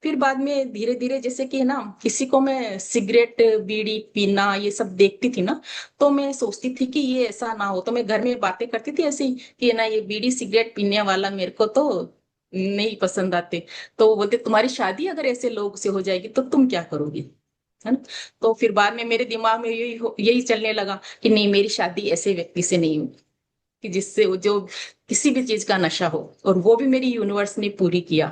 फिर बाद में धीरे धीरे जैसे कि है ना, किसी को मैं सिगरेट बीड़ी पीना ये सब देखती थी ना, तो मैं सोचती थी कि ये ऐसा ना हो, तो मैं घर में बातें करती थी ऐसी कि ना ये बीड़ी सिगरेट पीने वाला मेरे को तो नहीं पसंद आते। तो वो बोलते तुम्हारी शादी अगर ऐसे लोग से हो जाएगी तो तुम क्या करोगी, है ना। तो फिर बाद में मेरे दिमाग में यही चलने लगा कि नहीं, मेरी शादी ऐसे व्यक्ति से नहीं होगी कि जिससे जो किसी भी चीज का नशा हो, और वो भी मेरी यूनिवर्स ने पूरी किया।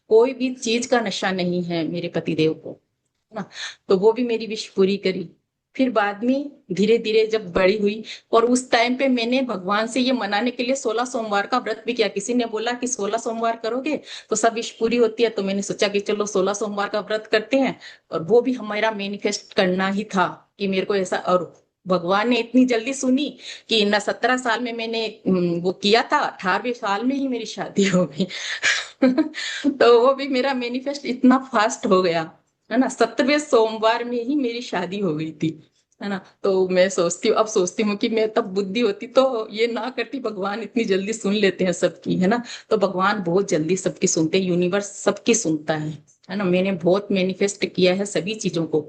कोई भी चीज का नशा नहीं है मेरे पतिदेव को, है ना। तो वो भी मेरी विश पूरी करी। फिर बाद में धीरे धीरे जब बड़ी हुई, और उस टाइम पे मैंने भगवान से ये मनाने के लिए 16 सोमवार का व्रत भी किया। किसी ने बोला कि 16 सोमवार करोगे तो सब विश पूरी होती है, तो मैंने सोचा कि चलो 16 सोमवार का व्रत करते हैं। और वो भी हमारा मैनिफेस्ट करना ही था कि मेरे को ऐसा, और भगवान ने इतनी जल्दी सुनी कि ना 17 साल में मैंने वो किया था, 18वें साल में ही मेरी शादी हो गई। तो वो भी मेरा मैनिफेस्ट इतना फास्ट हो गया, है ना। 17वें सोमवार में ही मेरी शादी हो गई थी, है ना। तो मैं सोचती हूँ, अब सोचती हूँ कि मैं तब बुद्धि होती तो ये ना करती। भगवान इतनी जल्दी सुन लेते हैं सबकी, है ना। तो भगवान बहुत जल्दी सबकी सुनते हैं, यूनिवर्स सबकी सुनता है ना। मैंने बहुत मैनिफेस्ट किया है सभी चीजों को।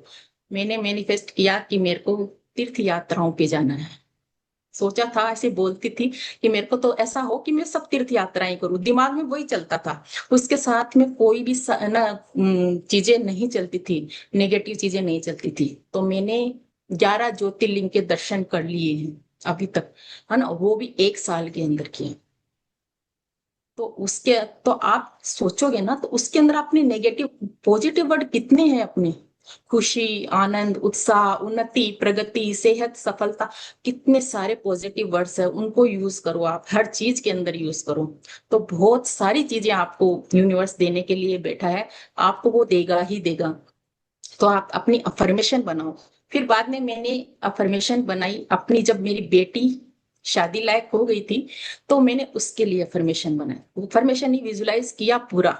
मैंने मैनिफेस्ट किया कि मेरे को तीर्थ यात्राओं पे जाना है। सोचा था, ऐसे बोलती थी कि मेरे को तो ऐसा हो कि मैं सब तीर्थ यात्राएं करूं, दिमाग में वही चलता था। उसके साथ में कोई भी चीजें नहीं चलती थी, नेगेटिव चीजें नहीं चलती थी। तो मैंने 11 ज्योतिर्लिंग के दर्शन कर लिए हैं अभी तक, है ना। वो भी 1 साल के अंदर किए। तो उसके तो आप सोचोगे ना, तो उसके अंदर अपने नेगेटिव पॉजिटिव वर्ड कितने हैं अपने, खुशी, आनंद, उत्साह, उन्नति, प्रगति, सेहत, सफलता, कितने सारे पॉजिटिव वर्ड्स है। उनको यूज करो, आप हर चीज के अंदर यूज करो। तो बहुत सारी चीजें आपको यूनिवर्स देने के लिए बैठा है, आपको वो देगा ही देगा। तो आप अपनी अफर्मेशन बनाओ। फिर बाद में मैंने अफर्मेशन बनाई अपनी, जब मेरी बेटी शादी लायक हो गई थी तो मैंने उसके लिए अफर्मेशन बनाया। अफर्मेशन ही विजुलाइज किया पूरा,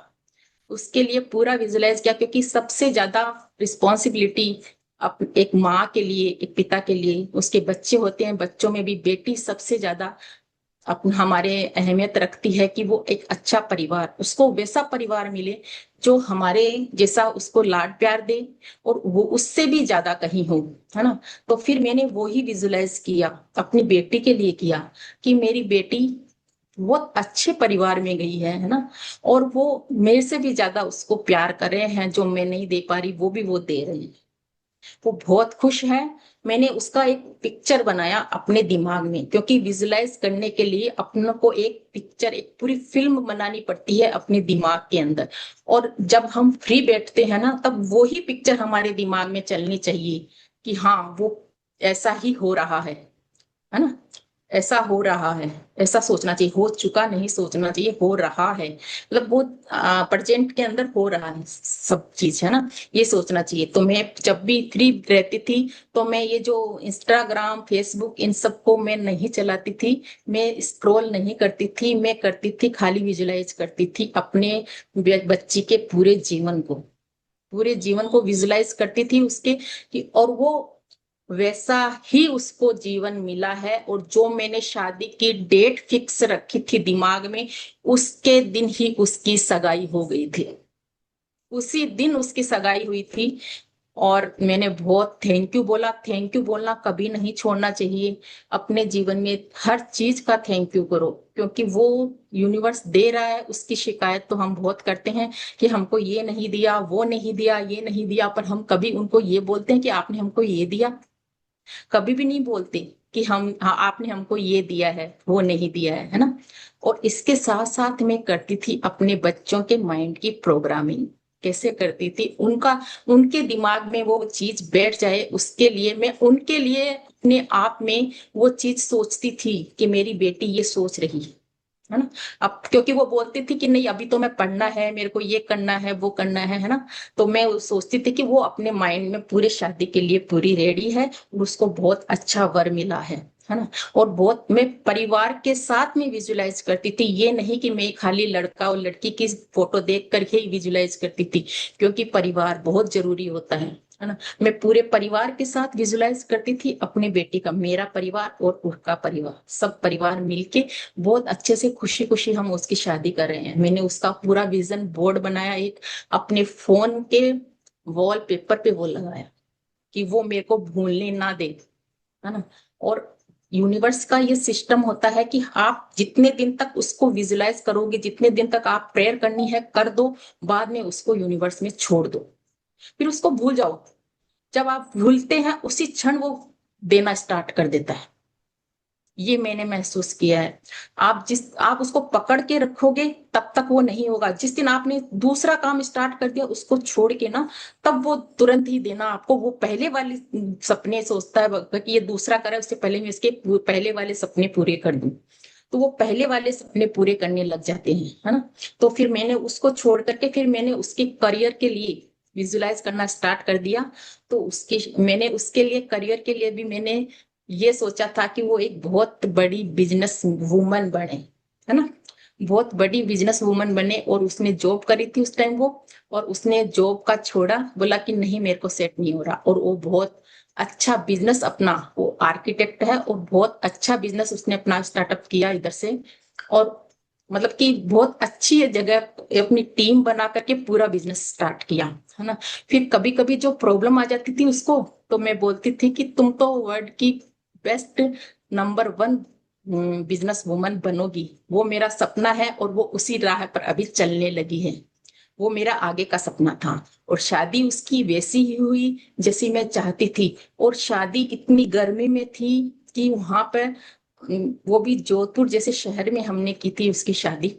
उसके लिए पूरा विजुलाइज किया, क्योंकि सबसे ज्यादा रिस्पॉन्सिबिलिटी एक माँ के लिए, एक पिता के लिए, उसके बच्चे होते हैं, बच्चों में भी बेटी सबसे ज्यादा हमारे अहमियत रखती है कि वो एक अच्छा परिवार, उसको वैसा परिवार मिले जो हमारे जैसा उसको लाड प्यार दे, और वो उससे भी ज्यादा कहीं हो, है ना। तो फिर मैंने वो ही विजुलाइज किया, अपनी बेटी के लिए किया कि मेरी बेटी बहुत अच्छे परिवार में गई है ना। और वो मेरे से भी ज्यादा उसको प्यार कर रहे हैं, जो मैं नहीं दे पा रही वो भी वो दे रहे हैं। वो बहुत खुश है। मैंने उसका एक पिक्चर बनाया अपने दिमाग में, क्योंकि विजुलाइज करने के लिए अपनों को एक पिक्चर, एक पूरी फिल्म बनानी पड़ती है अपने दिमाग के अंदर। और जब हम फ्री बैठते हैं ना, तब वो ही पिक्चर हमारे दिमाग में चलनी चाहिए कि हाँ वो ऐसा ही हो रहा है ना। ऐसा हो रहा है, ऐसा सोचना चाहिए, हो चुका नहीं सोचना चाहिए, हो रहा है, मतलब वो प्रेजेंट के अंदर हो रहा है सब चीज, है ना, ये सोचना चाहिए। तो मैं जब भी फ्री रहती थी तो मैं ये जो इंस्टाग्राम, फेसबुक, इन सबको मैं नहीं चलाती थी, मैं स्क्रॉल नहीं करती थी। मैं करती थी खाली विजुलाइज करती थी अपने बच्ची के पूरे जीवन को विजुलाइज करती थी उसके कि, और वो वैसा ही उसको जीवन मिला है। और जो मैंने शादी की डेट फिक्स रखी थी दिमाग में, उसके दिन ही उसकी सगाई हो गई थी, उसी दिन उसकी सगाई हुई थी। और मैंने बहुत थैंक यू बोला। थैंक यू बोलना कभी नहीं छोड़ना चाहिए अपने जीवन में, हर चीज का थैंक यू करो, क्योंकि वो यूनिवर्स दे रहा है। उसकी शिकायत तो हम बहुत करते हैं कि हमको ये नहीं दिया, वो नहीं दिया, ये नहीं दिया, पर हम कभी उनको ये बोलते हैं कि आपने हमको ये दिया? कभी भी नहीं बोलते कि हाँ आपने हमको ये दिया है, वो नहीं दिया है ना। और इसके साथ साथ मैं करती थी अपने बच्चों के माइंड की प्रोग्रामिंग। कैसे करती थी, उनके दिमाग में वो चीज बैठ जाए, उसके लिए मैं उनके लिए अपने आप में वो चीज सोचती थी कि मेरी बेटी ये सोच रही है ना। अब क्योंकि वो बोलती थी कि नहीं अभी तो मैं पढ़ना है, मेरे को ये करना है, वो करना है ना। तो मैं सोचती थी कि वो अपने माइंड में पूरे शादी के लिए पूरी रेडी है, और उसको बहुत अच्छा वर मिला है ना। और बहुत मैं परिवार के साथ में विजुलाइज करती थी, ये नहीं कि मैं खाली लड़का और लड़की की फोटो देख करके ही विजुलाइज करती थी, क्योंकि परिवार बहुत जरूरी होता है। है ना। मैं पूरे परिवार के साथ विजुलाइज करती थी अपनी बेटी का, मेरा परिवार और उसका परिवार, सब परिवार मिलके बहुत अच्छे से खुशी खुशी हम उसकी शादी कर रहे हैं। मैंने उसका पूरा विजन बोर्ड बनाया, एक अपने फोन के वॉल पेपर पे वो लगाया कि वो मेरे को भूलने ना दे, है ना। और यूनिवर्स का ये सिस्टम होता है कि आप जितने दिन तक उसको विजुलाइज करोगे, जितने दिन तक आप प्रेयर करनी है कर दो, बाद में उसको यूनिवर्स में छोड़ दो, फिर उसको भूल जाओ। जब आप भूलते हैं उसी क्षण वो देना स्टार्ट कर देता है। ये मैंने महसूस किया है। आप उसको पकड़ के रखोगे तब तक वो नहीं होगा। जिस दिन आपने दूसरा काम स्टार्ट कर दिया उसको छोड़ के ना, तब वो तुरंत ही देना आपको। वो पहले वाले सपने सोचता है कि ये दूसरा करे, उससे पहले मैं इसके पहले वाले सपने पूरे कर दूं, तो वो पहले वाले सपने पूरे करने लग जाते हैं, है ना। तो फिर मैंने उसको छोड़ करके फिर मैंने उसके करियर के लिए विजुलाइज करना स्टार्ट कर दिया। तो मैंने उसके लिए करियर के लिए भी मैंने ये सोचा था कि वो एक बहुत बड़ी बिजनेस वूमन बने, है ना, बहुत बड़ी बिजनेस वूमन बने। और उसने जॉब करी थी उस टाइम वो, और उसने जॉब का छोड़ा, बोला कि नहीं मेरे को सेट नहीं हो रहा। और वो बहुत अच्छा बिजनेस अपना, वो आर्किटेक्ट है और बहुत अच्छा बिजनेस उसने अपना स्टार्टअप किया इधर से। और मतलब कि बहुत अच्छी जगह अपनी टीम बना करके पूरा बिजनेस स्टार्ट किया, है ना। फिर कभी कभी जो प्रॉब्लम आ जाती थी उसको, तो मैं बोलती थी कि तुम तो वर्ल्ड की बेस्ट नंबर 1 बिजनेस वुमन बनोगी। वो मेरा सपना है और वो उसी राह पर अभी चलने लगी है। वो मेरा आगे का सपना था। और शादी उसकी वैसी ही हुई जैसी मैं चाहती थी। और शादी इतनी गर्मी में थी कि वहां पर वो भी जोधपुर जैसे शहर में हमने की थी उसकी शादी।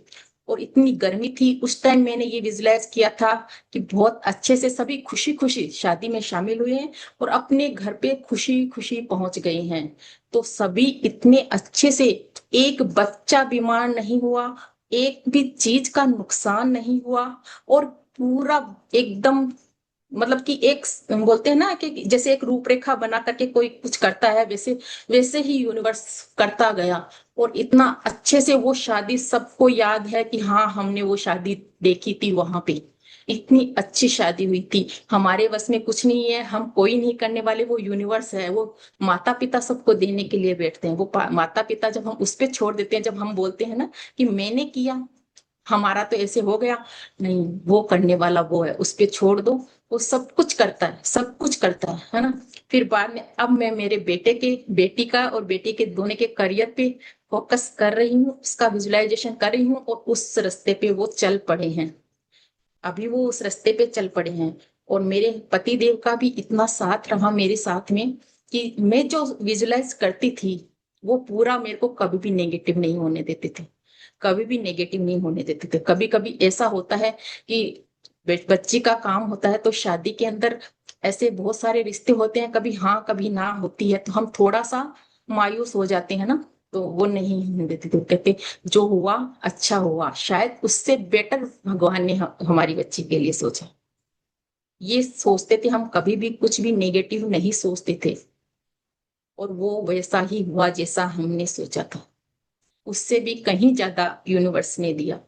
और इतनी गर्मी थी उस टाइम, मैंने ये विजुलाइज किया था कि बहुत अच्छे से सभी खुशी खुशी शादी में शामिल हुए हैं और अपने घर पे खुशी खुशी पहुंच गए हैं। तो सभी इतने अच्छे से, एक बच्चा बीमार नहीं हुआ, एक भी चीज का नुकसान नहीं हुआ। और पूरा एकदम मतलब कि एक बोलते हैं ना कि जैसे एक रूपरेखा बना करके कोई कुछ करता है, वैसे वैसे ही यूनिवर्स करता गया। और इतना अच्छे से वो शादी सबको याद है कि हाँ हमने वो शादी देखी थी वहां पे। इतनी अच्छी शादी हुई थी। हमारे बस में कुछ नहीं है, हम कोई नहीं करने वाले, वो यूनिवर्स है। वो माता पिता सबको देने के लिए बैठते हैं। वो माता पिता जब हम उस पे छोड़ देते हैं, जब हम बोलते हैं ना कि मैंने किया, हमारा तो ऐसे हो गया, नहीं वो करने वाला वो है, उस पे छोड़ दो। वो सब कुछ करता है, सब कुछ करता है ना। फिर बाद में अब मैं मेरे बेटी का और बेटी के दोनों के करियर पे फोकस कर रही हूँ, उसका विजुलाइजेशन कर रही हूँ। और उस रास्ते पे वो चल पड़े हैं, अभी वो उस रास्ते पे चल पड़े हैं। और मेरे पति देव का भी इतना साथ रहा मेरे साथ में कि मैं जो विजुलाइज करती थी वो पूरा मेरे को कभी भी नेगेटिव नहीं होने देते थे, कभी भी नेगेटिव नहीं होने देते थे। कभी कभी ऐसा होता है कि बच्ची का काम होता है तो शादी के अंदर ऐसे बहुत सारे रिश्ते होते हैं, कभी हाँ कभी ना होती है, तो हम थोड़ा सा मायूस हो जाते हैं ना। तो वो नहीं होने देते थे, कहते जो हुआ अच्छा हुआ, शायद उससे बेटर भगवान ने हमारी बच्ची के लिए सोचा। ये सोचते थे हम, कभी भी कुछ भी नेगेटिव नहीं सोचते थे। और वो वैसा ही हुआ जैसा हमने सोचा था, उससे भी कहीं ज्यादा यूनिवर्स ने दिया।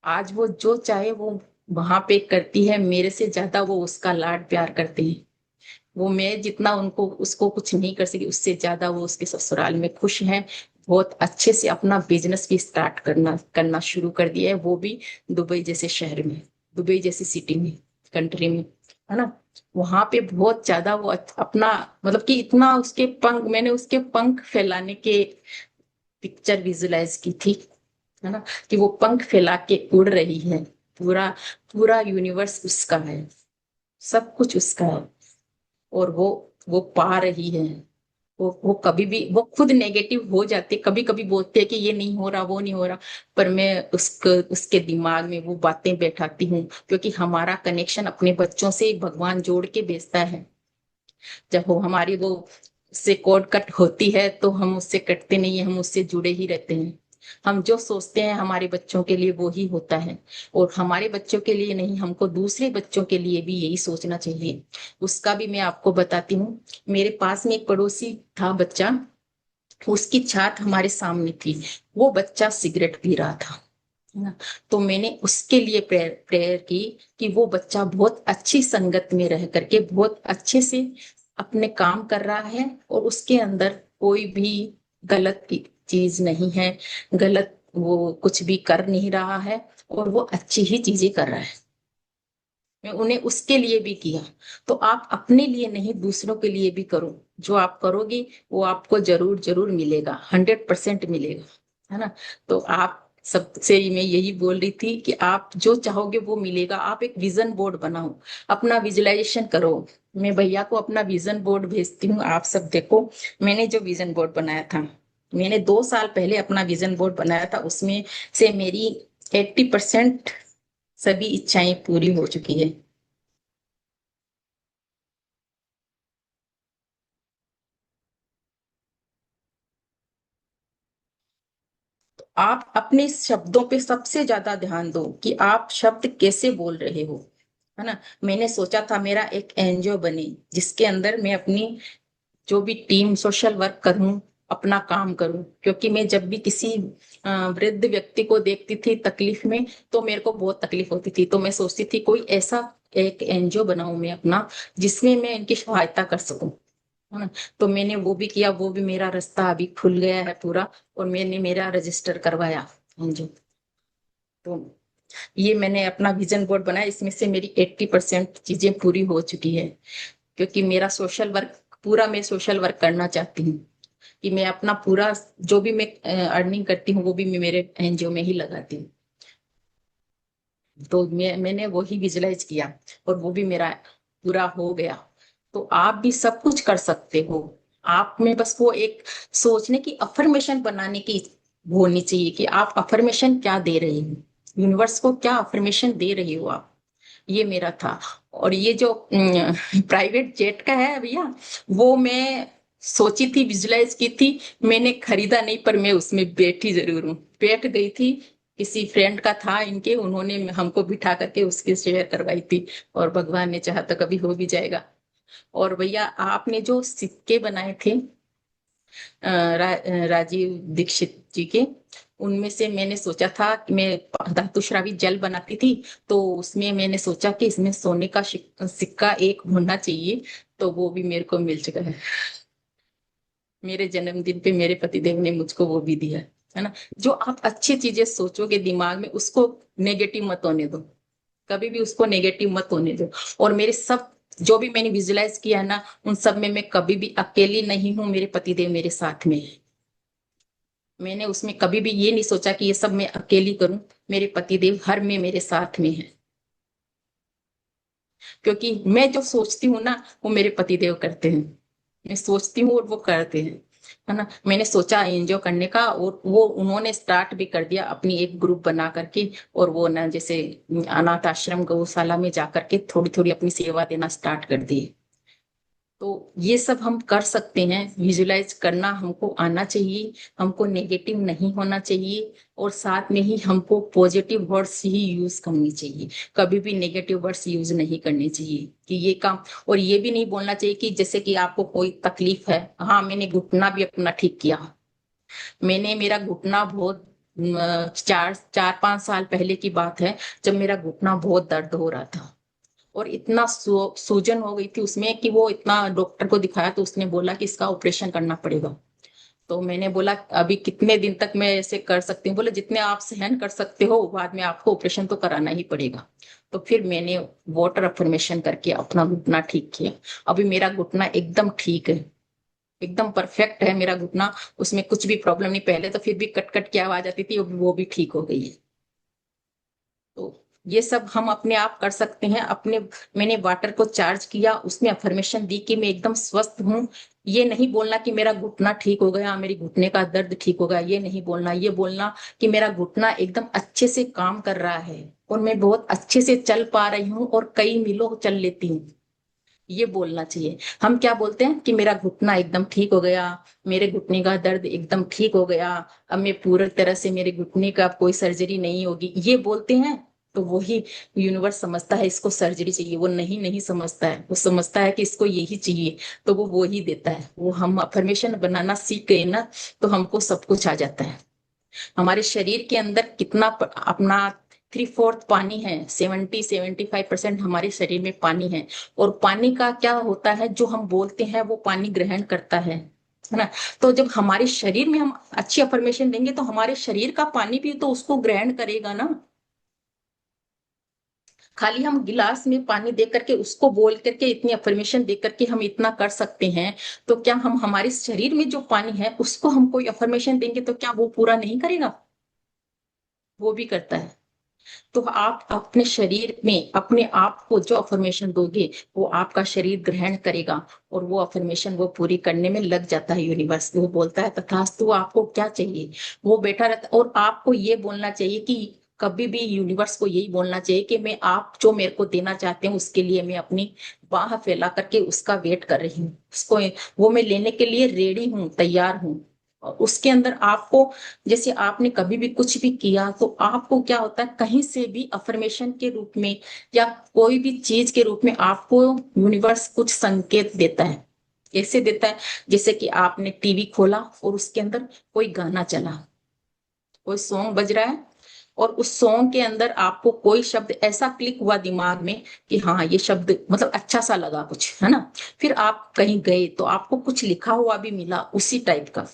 आज वो जो चाहे वो वहां पे करती है, मेरे से ज्यादा वो उसका लाड प्यार करते हैं। वो मैं जितना उनको उसको कुछ नहीं कर सकी, उससे ज्यादा वो उसके ससुराल में खुश हैं। बहुत अच्छे से अपना बिजनेस भी स्टार्ट करना शुरू कर दिया है, वो भी दुबई जैसे शहर में, दुबई जैसी सिटी में, कंट्री में, है ना। वहां पे बहुत ज्यादा वो अपना मतलब कि इतना उसके पंख, मैंने उसके पंख फैलाने के पिक्चर विजुलाइज की थी, है ना, कि वो पंख फैला के उड़ रही है। पूरा पूरा यूनिवर्स उसका है, सब कुछ उसका है। और वो पा रही है। वो कभी भी वो खुद नेगेटिव हो जाते, कभी कभी बोलते हैं कि ये नहीं हो रहा वो नहीं हो रहा, पर मैं उसके दिमाग में वो बातें बैठाती हूँ, क्योंकि हमारा कनेक्शन अपने बच्चों से भगवान जोड़ के भेजता है। जब वो हमारी वो से कॉर्ड कट होती है तो हम उससे कटते नहीं है, हम उससे जुड़े ही रहते हैं। हम जो सोचते हैं हमारे बच्चों के लिए वो ही होता है। और हमारे बच्चों के लिए नहीं, हमको दूसरे बच्चों के लिए भी यही सोचना चाहिए। उसका भी मैं आपको बताती हूँ। मेरे पास में एक पड़ोसी था बच्चा, उसकी छात हमारे सामने थी। वो बच्चा सिगरेट पी रहा था, है ना। तो मैंने उसके लिए प्रेयर की कि वो बच्चा बहुत अच्छी संगत में रह करके बहुत अच्छे से अपने काम कर रहा है और उसके अंदर कोई भी गलत चीज नहीं है, गलत वो कुछ भी कर नहीं रहा है और वो अच्छी ही चीजें कर रहा है। मैं उन्हें उसके लिए भी किया। तो आप अपने लिए नहीं दूसरों के लिए भी करो, जो आप करोगे वो आपको जरूर जरूर मिलेगा, 100% मिलेगा, है ना। तो आप सबसे मैं यही बोल रही थी कि आप जो चाहोगे वो मिलेगा। आप एक विजन बोर्ड बनाओ, अपना विजुअलाइजेशन करो। मैं भैया को अपना विजन बोर्ड भेजती हूँ, आप सब देखो। मैंने जो विजन बोर्ड बनाया था, मैंने 2 साल पहले अपना विजन बोर्ड बनाया था, उसमें से मेरी 80% सभी इच्छाएं पूरी हो चुकी है। तो आप अपने शब्दों पे सबसे ज्यादा ध्यान दो कि आप शब्द कैसे बोल रहे हो, है ना। मैंने सोचा था मेरा एक एनजीओ बने जिसके अंदर मैं अपनी जो भी टीम सोशल वर्क करूं, अपना काम करूं। क्योंकि मैं जब भी किसी वृद्ध व्यक्ति को देखती थी तकलीफ में तो मेरे को बहुत तकलीफ होती थी। तो मैं सोचती थी कोई ऐसा एक एनजीओ बनाऊं मैं अपना, जिसमें मैं इनकी सहायता कर सकूं, है ना। तो मैंने वो भी किया, वो भी मेरा रास्ता अभी खुल गया है पूरा और मैंने मेरा रजिस्टर करवाया एनजीओ। तो ये मैंने अपना विजन बोर्ड बनाया, इसमें से मेरी 80% चीजें पूरी हो चुकी है। क्योंकि मेरा सोशल वर्क पूरा, मैं सोशल वर्क करना चाहती हूँ कि मैं अपना पूरा जो भी मैं अर्निंग करती हूँ वो भी मैं मेरे एनजीओ में ही लगाती हूँ। तो मैंने वो ही विजुलाइज किया और वो भी मेरा पूरा हो गया। तो आप भी सब कुछ कर सकते हो। आप में बस वो एक सोचने की, अफर्मेशन बनाने की होनी चाहिए कि आप अफर्मेशन क्या दे रहे हो, यूनिवर्स को क्या अफर्मेशन दे रहे हो आप। ये मेरा था। और ये जो प्राइवेट जेट का है भैया, वो मैं सोची थी, विजुलाइज की थी, मैंने खरीदा नहीं पर मैं उसमें बैठी जरूर हूँ। बैठ गई थी, किसी फ्रेंड का था इनके, उन्होंने हमको बिठा करके उसकी शेयर करवाई थी और भगवान ने चाहा तो कभी हो भी जाएगा। और भैया आपने जो सिक्के बनाए थे राजीव दीक्षित जी के, उनमें से मैंने सोचा था कि मैं धातुश्रावी जल बनाती थी, तो उसमें मैंने सोचा कि इसमें सोने का सिक्का एक होना चाहिए। तो वो भी मेरे को मिल चुका है। मेरे जन्मदिन पे मेरे पतिदेव ने मुझको वो भी दिया, है ना। जो आप अच्छी चीजें सोचोगे दिमाग में, उसको नेगेटिव मत होने दो, कभी भी उसको नेगेटिव मत होने दो। और मेरे सब जो भी मैंने विजुलाइज किया है ना, उन सब में मैं कभी भी अकेली नहीं हूँ, मेरे पतिदेव मेरे साथ में है। मैंने उसमें कभी भी ये नहीं सोचा कि ये सब मैं अकेली करूं, मेरे पतिदेव हर में मेरे साथ में है। क्योंकि मैं जो सोचती हूँ ना वो मेरे पतिदेव करते हैं, मैं सोचती हूँ और वो करते हैं, है ना। मैंने सोचा एनजीओ करने का और वो उन्होंने स्टार्ट भी कर दिया अपनी एक ग्रुप बना करके। और वो ना जैसे अनाथ आश्रम गौशाला में जा करके थोड़ी थोड़ी अपनी सेवा देना स्टार्ट कर दी। तो ये सब हम कर सकते हैं। विजुलाइज करना हमको आना चाहिए, हमको नेगेटिव नहीं होना चाहिए और साथ में ही हमको पॉजिटिव वर्ड्स ही यूज करनी चाहिए। कभी भी नेगेटिव वर्ड्स यूज नहीं करने चाहिए कि ये काम। और ये भी नहीं बोलना चाहिए कि जैसे कि आपको कोई तकलीफ है। हाँ, मैंने घुटना भी अपना ठीक किया। मैंने मेरा घुटना बहुत 4-5 साल पहले की बात है, जब मेरा घुटना बहुत दर्द हो रहा था और इतना सूजन हो गई थी उसमें कि वो इतना, डॉक्टर को दिखाया तो उसने बोला कि इसका ऑपरेशन करना पड़ेगा। तो मैंने बोला अभी कितने दिन तक मैं ऐसे कर सकती हूँ? बोले जितने आप सहन कर सकते हो, बाद में आपको ऑपरेशन तो कराना ही पड़ेगा। तो फिर मैंने वाटर अफर्मेशन करके अपना घुटना ठीक किया। अभी मेरा घुटना एकदम ठीक है, एकदम परफेक्ट है मेरा घुटना। उसमें कुछ भी प्रॉब्लम नहीं। पहले तो फिर भी कट कट की आवाज आती थी, वो भी ठीक हो गई है। तो ये सब हम अपने आप कर सकते हैं अपने। मैंने वाटर को चार्ज किया, उसमें अफर्मेशन दी कि मैं एकदम स्वस्थ हूँ। ये नहीं बोलना कि मेरा घुटना ठीक हो गया, मेरे घुटने का दर्द ठीक हो गया, ये नहीं बोलना। ये बोलना कि मेरा घुटना एकदम अच्छे से काम कर रहा है और मैं बहुत अच्छे से चल पा रही हूँ और कई मीलों चल लेती हूँ, ये बोलना चाहिए। हम क्या बोलते हैं कि मेरा घुटना एकदम ठीक हो गया, मेरे घुटने का दर्द एकदम ठीक हो गया, अब मैं पूरी तरह से, मेरे घुटने का कोई सर्जरी नहीं होगी, ये बोलते हैं। तो वही यूनिवर्स समझता है इसको सर्जरी चाहिए, वो नहीं नहीं समझता है। वो समझता है कि इसको यही चाहिए, तो वो ही देता है। वो हम अफर्मेशन बनाना सीख गए ना, तो हमको सब कुछ आ जाता है। हमारे शरीर के अंदर कितना अपना 3/4 पानी है, 70-75% हमारे शरीर में पानी है। और पानी का क्या होता है, जो हम बोलते हैं वो पानी ग्रहण करता है ना। तो जब हमारे शरीर में हम अच्छी अफर्मेशन देंगे तो हमारे शरीर का पानी भी तो उसको ग्रहण करेगा ना। खाली हम गिलास में पानी दे करके उसको बोल करके इतनी अफर्मेशन दे करके हम इतना कर सकते हैं, तो क्या हम हमारे शरीर में जो पानी है उसको हम कोई अफर्मेशन देंगे तो क्या वो पूरा नहीं करेगा? वो भी करता है। तो आप अपने शरीर में अपने आप को जो अफर्मेशन दोगे वो आपका शरीर ग्रहण करेगा, और वो अफर्मेशन वो पूरी करने में लग जाता है। यूनिवर्स वो बोलता है तथास्तु, आपको क्या चाहिए वो बैठा रहता है। और आपको ये बोलना चाहिए कि कभी भी यूनिवर्स को यही बोलना चाहिए कि मैं आप जो मेरे को देना चाहते हैं उसके लिए मैं अपनी बाह फैला करके उसका वेट कर रही हूँ, उसको वो मैं लेने के लिए रेडी हूँ, तैयार हूँ। और उसके अंदर आपको, जैसे आपने कभी भी कुछ भी किया तो आपको क्या होता है, कहीं से भी अफर्मेशन के रूप में या कोई भी चीज के रूप में आपको यूनिवर्स कुछ संकेत देता है। कैसे देता है? जैसे कि आपने टीवी खोला और उसके अंदर कोई गाना चला, कोई सॉन्ग बज रहा है, और उस सॉन्ग के अंदर आपको कोई शब्द ऐसा क्लिक हुआ दिमाग में कि हाँ ये शब्द मतलब अच्छा सा लगा कुछ, है ना। फिर आप कहीं गए तो आपको कुछ लिखा हुआ भी मिला उसी टाइप का।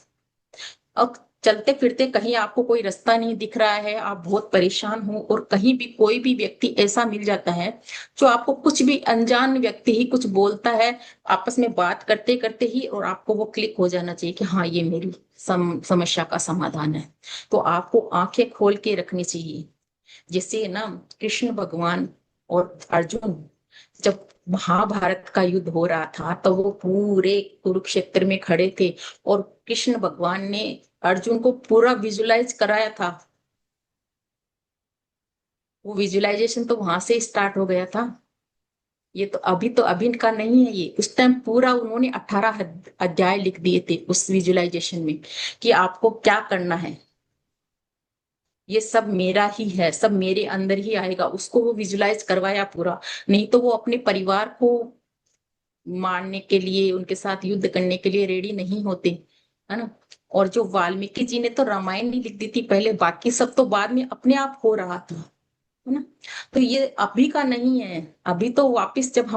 अब चलते फिरते कहीं आपको कोई रास्ता नहीं दिख रहा है, आप बहुत परेशान हो, और कहीं भी कोई भी व्यक्ति ऐसा मिल जाता है जो आपको, कुछ भी अनजान व्यक्ति ही कुछ बोलता है आपस में बात करते करते ही, और आपको वो क्लिक हो जाना चाहिए कि हाँ ये मेरी समस्या का समाधान है। तो आपको आंखें खोल के रखनी चाहिए। जैसे ना कृष्ण भगवान और अर्जुन, जब महाभारत का युद्ध हो रहा था तो वो पूरे कुरुक्षेत्र में खड़े थे, और कृष्ण भगवान ने अर्जुन को पूरा विजुलाइज कराया था। वो विजुलाइजेशन तो वहां से स्टार्ट हो गया था। ये तो अभी का नहीं है, ये उस टाइम पूरा उन्होंने 18 अध्याय लिख दिए थे उस विजुलाइजेशन में कि आपको क्या करना है। ये सब मेरा ही है, सब मेरे अंदर ही आएगा, उसको वो विजुलाइज करवाया पूरा। नहीं तो वो अपने परिवार को मारने के लिए, उनके साथ युद्ध करने के लिए रेडी नहीं होते, है ना। और जो वाल्मीकि जी ने तो रामायण ही लिख दी थी पहले, बाकी सब तो बाद में अपने आप हो रहा था, है ना। तो ये अभी का नहीं है। अभी तो वापिस जब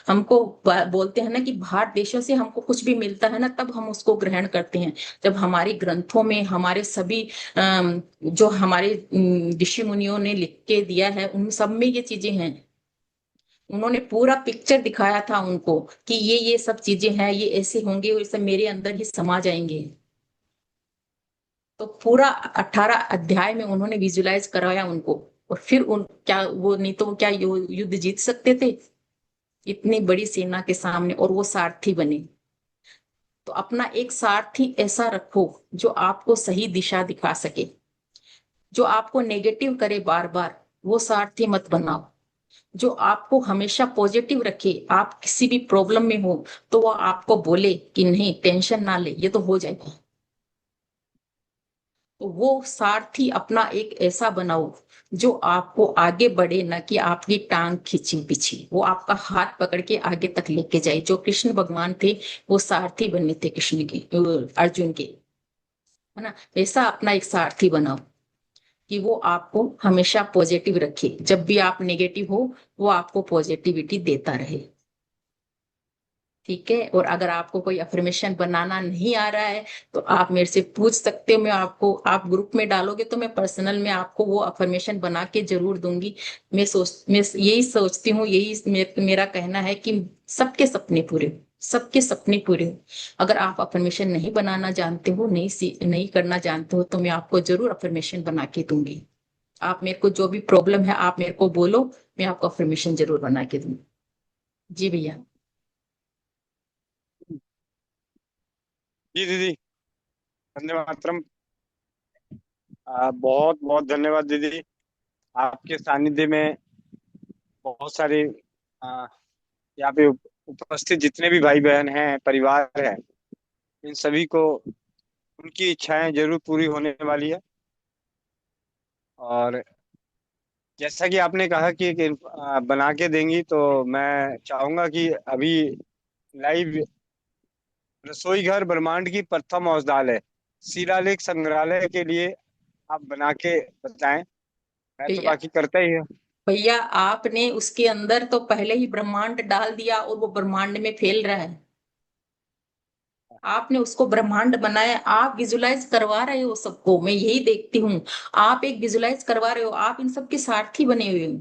हमको बोलते हैं ना कि बाहर देशों से हमको कुछ भी मिलता है ना, तब हम उसको ग्रहण करते हैं। जब हमारे ग्रंथों में हमारे सभी जो हमारे ऋषि मुनियों ने लिख के दिया है उन सब में ये चीजें हैं। उन्होंने पूरा पिक्चर दिखाया था उनको कि ये सब चीजें हैं, ये ऐसे होंगे और ये सब मेरे अंदर ही समा जाएंगे। तो पूरा 18 अध्याय में उन्होंने विजुलाइज करवाया उनको। और फिर उन क्या वो, नहीं तो वो क्या युद्ध जीत सकते थे इतनी बड़ी सेना के सामने, और वो सारथी बने। तो अपना एक सारथी ऐसा रखो जो आपको सही दिशा दिखा सके। जो आपको नेगेटिव करे बार बार वो सारथी मत बनाओ। जो आपको हमेशा पॉजिटिव रखे, आप किसी भी प्रॉब्लम में हो तो वो आपको बोले कि नहीं टेंशन ना ले, ये तो हो जाएगा। तो वो सारथी अपना एक ऐसा बनाओ जो आपको आगे बढ़े, ना कि आपकी टांग खींची पीछे, वो आपका हाथ पकड़ के आगे तक लेके जाए। जो कृष्ण भगवान थे वो सारथी बने थे कृष्ण के, अर्जुन के, है ना। वैसा अपना एक सारथी बनाओ कि वो आपको हमेशा पॉजिटिव रखे। जब भी आप नेगेटिव हो वो आपको पॉजिटिविटी देता रहे, ठीक है। और अगर आपको कोई अफर्मेशन बनाना नहीं आ रहा है तो आप मेरे से पूछ सकते हो। मैं आपको, आप ग्रुप में डालोगे तो मैं पर्सनल में आपको वो अफर्मेशन बना के जरूर दूंगी। मैं यही सोचती हूँ, यही मेरा कहना है कि सबके सपने पूरे हो, सबके सपने पूरे हो। अगर आप अफर्मेशन नहीं बनाना जानते हो, नहीं करना जानते हो, तो मैं आपको जरूर अफर्मेशन बना के दूंगी। आप मेरे को जो भी प्रॉब्लम है आप मेरे को बोलो, मैं आपको अफर्मेशन जरूर बना के दूंगी। जी भैया। जी दीदी, धन्यवाद मातरम। बहुत बहुत धन्यवाद दीदी। आपके सानिध्य में बहुत सारे यहाँ पे उपस्थित जितने भी भाई बहन हैं, परिवार है, इन सभी को उनकी इच्छाएं जरूर पूरी होने वाली है। और जैसा कि आपने कहा कि बना के देंगी, तो मैं चाहूंगा कि अभी लाइव रसोई घर ब्रह्मांड की प्रथम औषधालय शिलालेख संग्रहालय के लिए आप बना के बताएं, मैं तो भैया बाकी करता ही है। भैया आपने उसके अंदर तो पहले ही ब्रह्मांड डाल दिया और वो ब्रह्मांड में फैल रहा है। आपने उसको ब्रह्मांड बनाया, आप विजुलाइज करवा रहे हो सबको, मैं यही देखती हूँ। आप एक विजुलाइज करवा रहे हो, आप इन सबके सारथी बने हुए हो।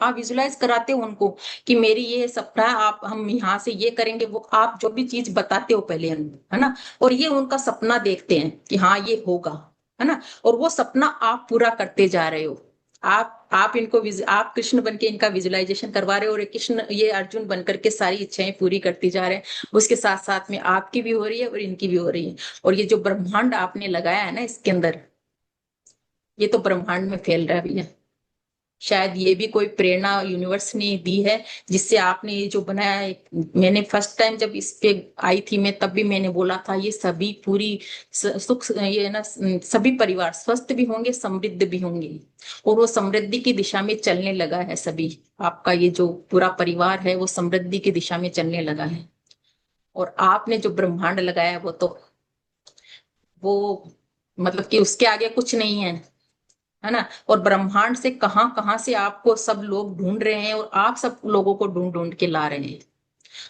आप विजुलाइज कराते हो उनको कि मेरी ये सपना है, आप हम यहाँ से ये करेंगे, वो आप जो भी चीज बताते हो पहले है ना, और ये उनका सपना देखते हैं कि हाँ ये होगा, है ना, और वो सपना आप पूरा करते जा रहे हो। आप इनको आप कृष्ण बन के इनका विजुलाइजेशन करवा रहे हो, और ये कृष्ण ये अर्जुन बन करके सारी इच्छाएं पूरी करती जा रहे हैं। उसके साथ साथ में आपकी भी हो रही है और इनकी भी हो रही है। और ये जो ब्रह्मांड आपने लगाया है ना इसके अंदर, ये तो ब्रह्मांड में फैल रहा है भैया। शायद ये भी कोई प्रेरणा यूनिवर्स ने दी है जिससे आपने ये जो बनाया है। मैंने फर्स्ट टाइम जब इस पे आई थी मैं, तब भी मैंने बोला था ये सभी पूरी सुख ये ना सभी परिवार स्वस्थ भी होंगे, समृद्ध भी होंगे, और वो समृद्धि की दिशा में चलने लगा है। सभी आपका ये जो पूरा परिवार है वो समृद्धि की दिशा में चलने लगा है। और आपने जो ब्रह्मांड लगाया है वो मतलब कि उसके आगे कुछ नहीं है ना। और ब्रह्मांड से कहां कहां से आपको सब लोग ढूंढ रहे हैं, और आप सब लोगों को ढूंढ ढूंढ के ला रहे हैं।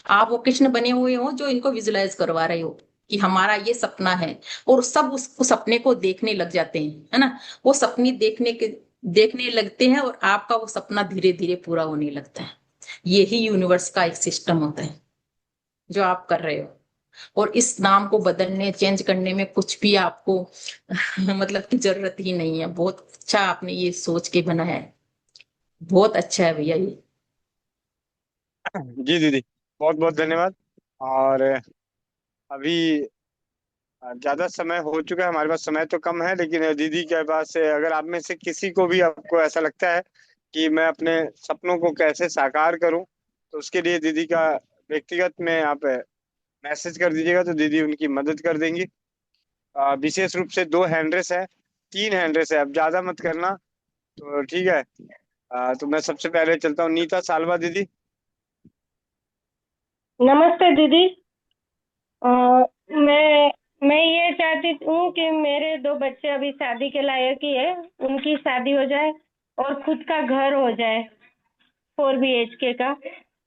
आप वो कृष्ण बने हुए हो जो इनको विजुलाइज करवा रहे हो कि हमारा ये सपना है, और सब उस सपने को देखने लग जाते हैं, है ना। वो सपने देखने लगते हैं, और आपका वो सपना धीरे धीरे पूरा होने लगता है। यही यूनिवर्स का एक सिस्टम होता है जो आप कर रहे हो। और इस नाम को बदलने चेंज करने में कुछ भी आपको मतलब की जरूरत ही नहीं है। बहुत अच्छा आपने ये सोच के बनाया है, बहुत अच्छा है भैया ये। जी दीदी, बहुत बहुत धन्यवाद। और अभी ज्यादा समय हो चुका है, हमारे पास समय तो कम है, लेकिन दीदी के पास अगर आप में से किसी को भी आपको ऐसा लगता है कि मैं अपने सपनों को कैसे साकार करूं, तो उसके लिए दीदी का व्यक्तिगत में आप मैसेज कर दीजिएगा, तो दीदी उनकी मदद कर देंगी। विशेष रूप से 2 हैंड रेस है, 3 हैंड रेस है, अब ज्यादा मत करना, तो ठीक है। तो मैं सबसे पहले चलता हूँ, नीता सालवा दीदी। नमस्ते दीदी। अ, मैं ये चाहती हूँ कि मेरे 2 बच्चे अभी शादी के लायक ही है, उनकी शादी हो जाए और खुद का घर हो जाए 4 BHK का,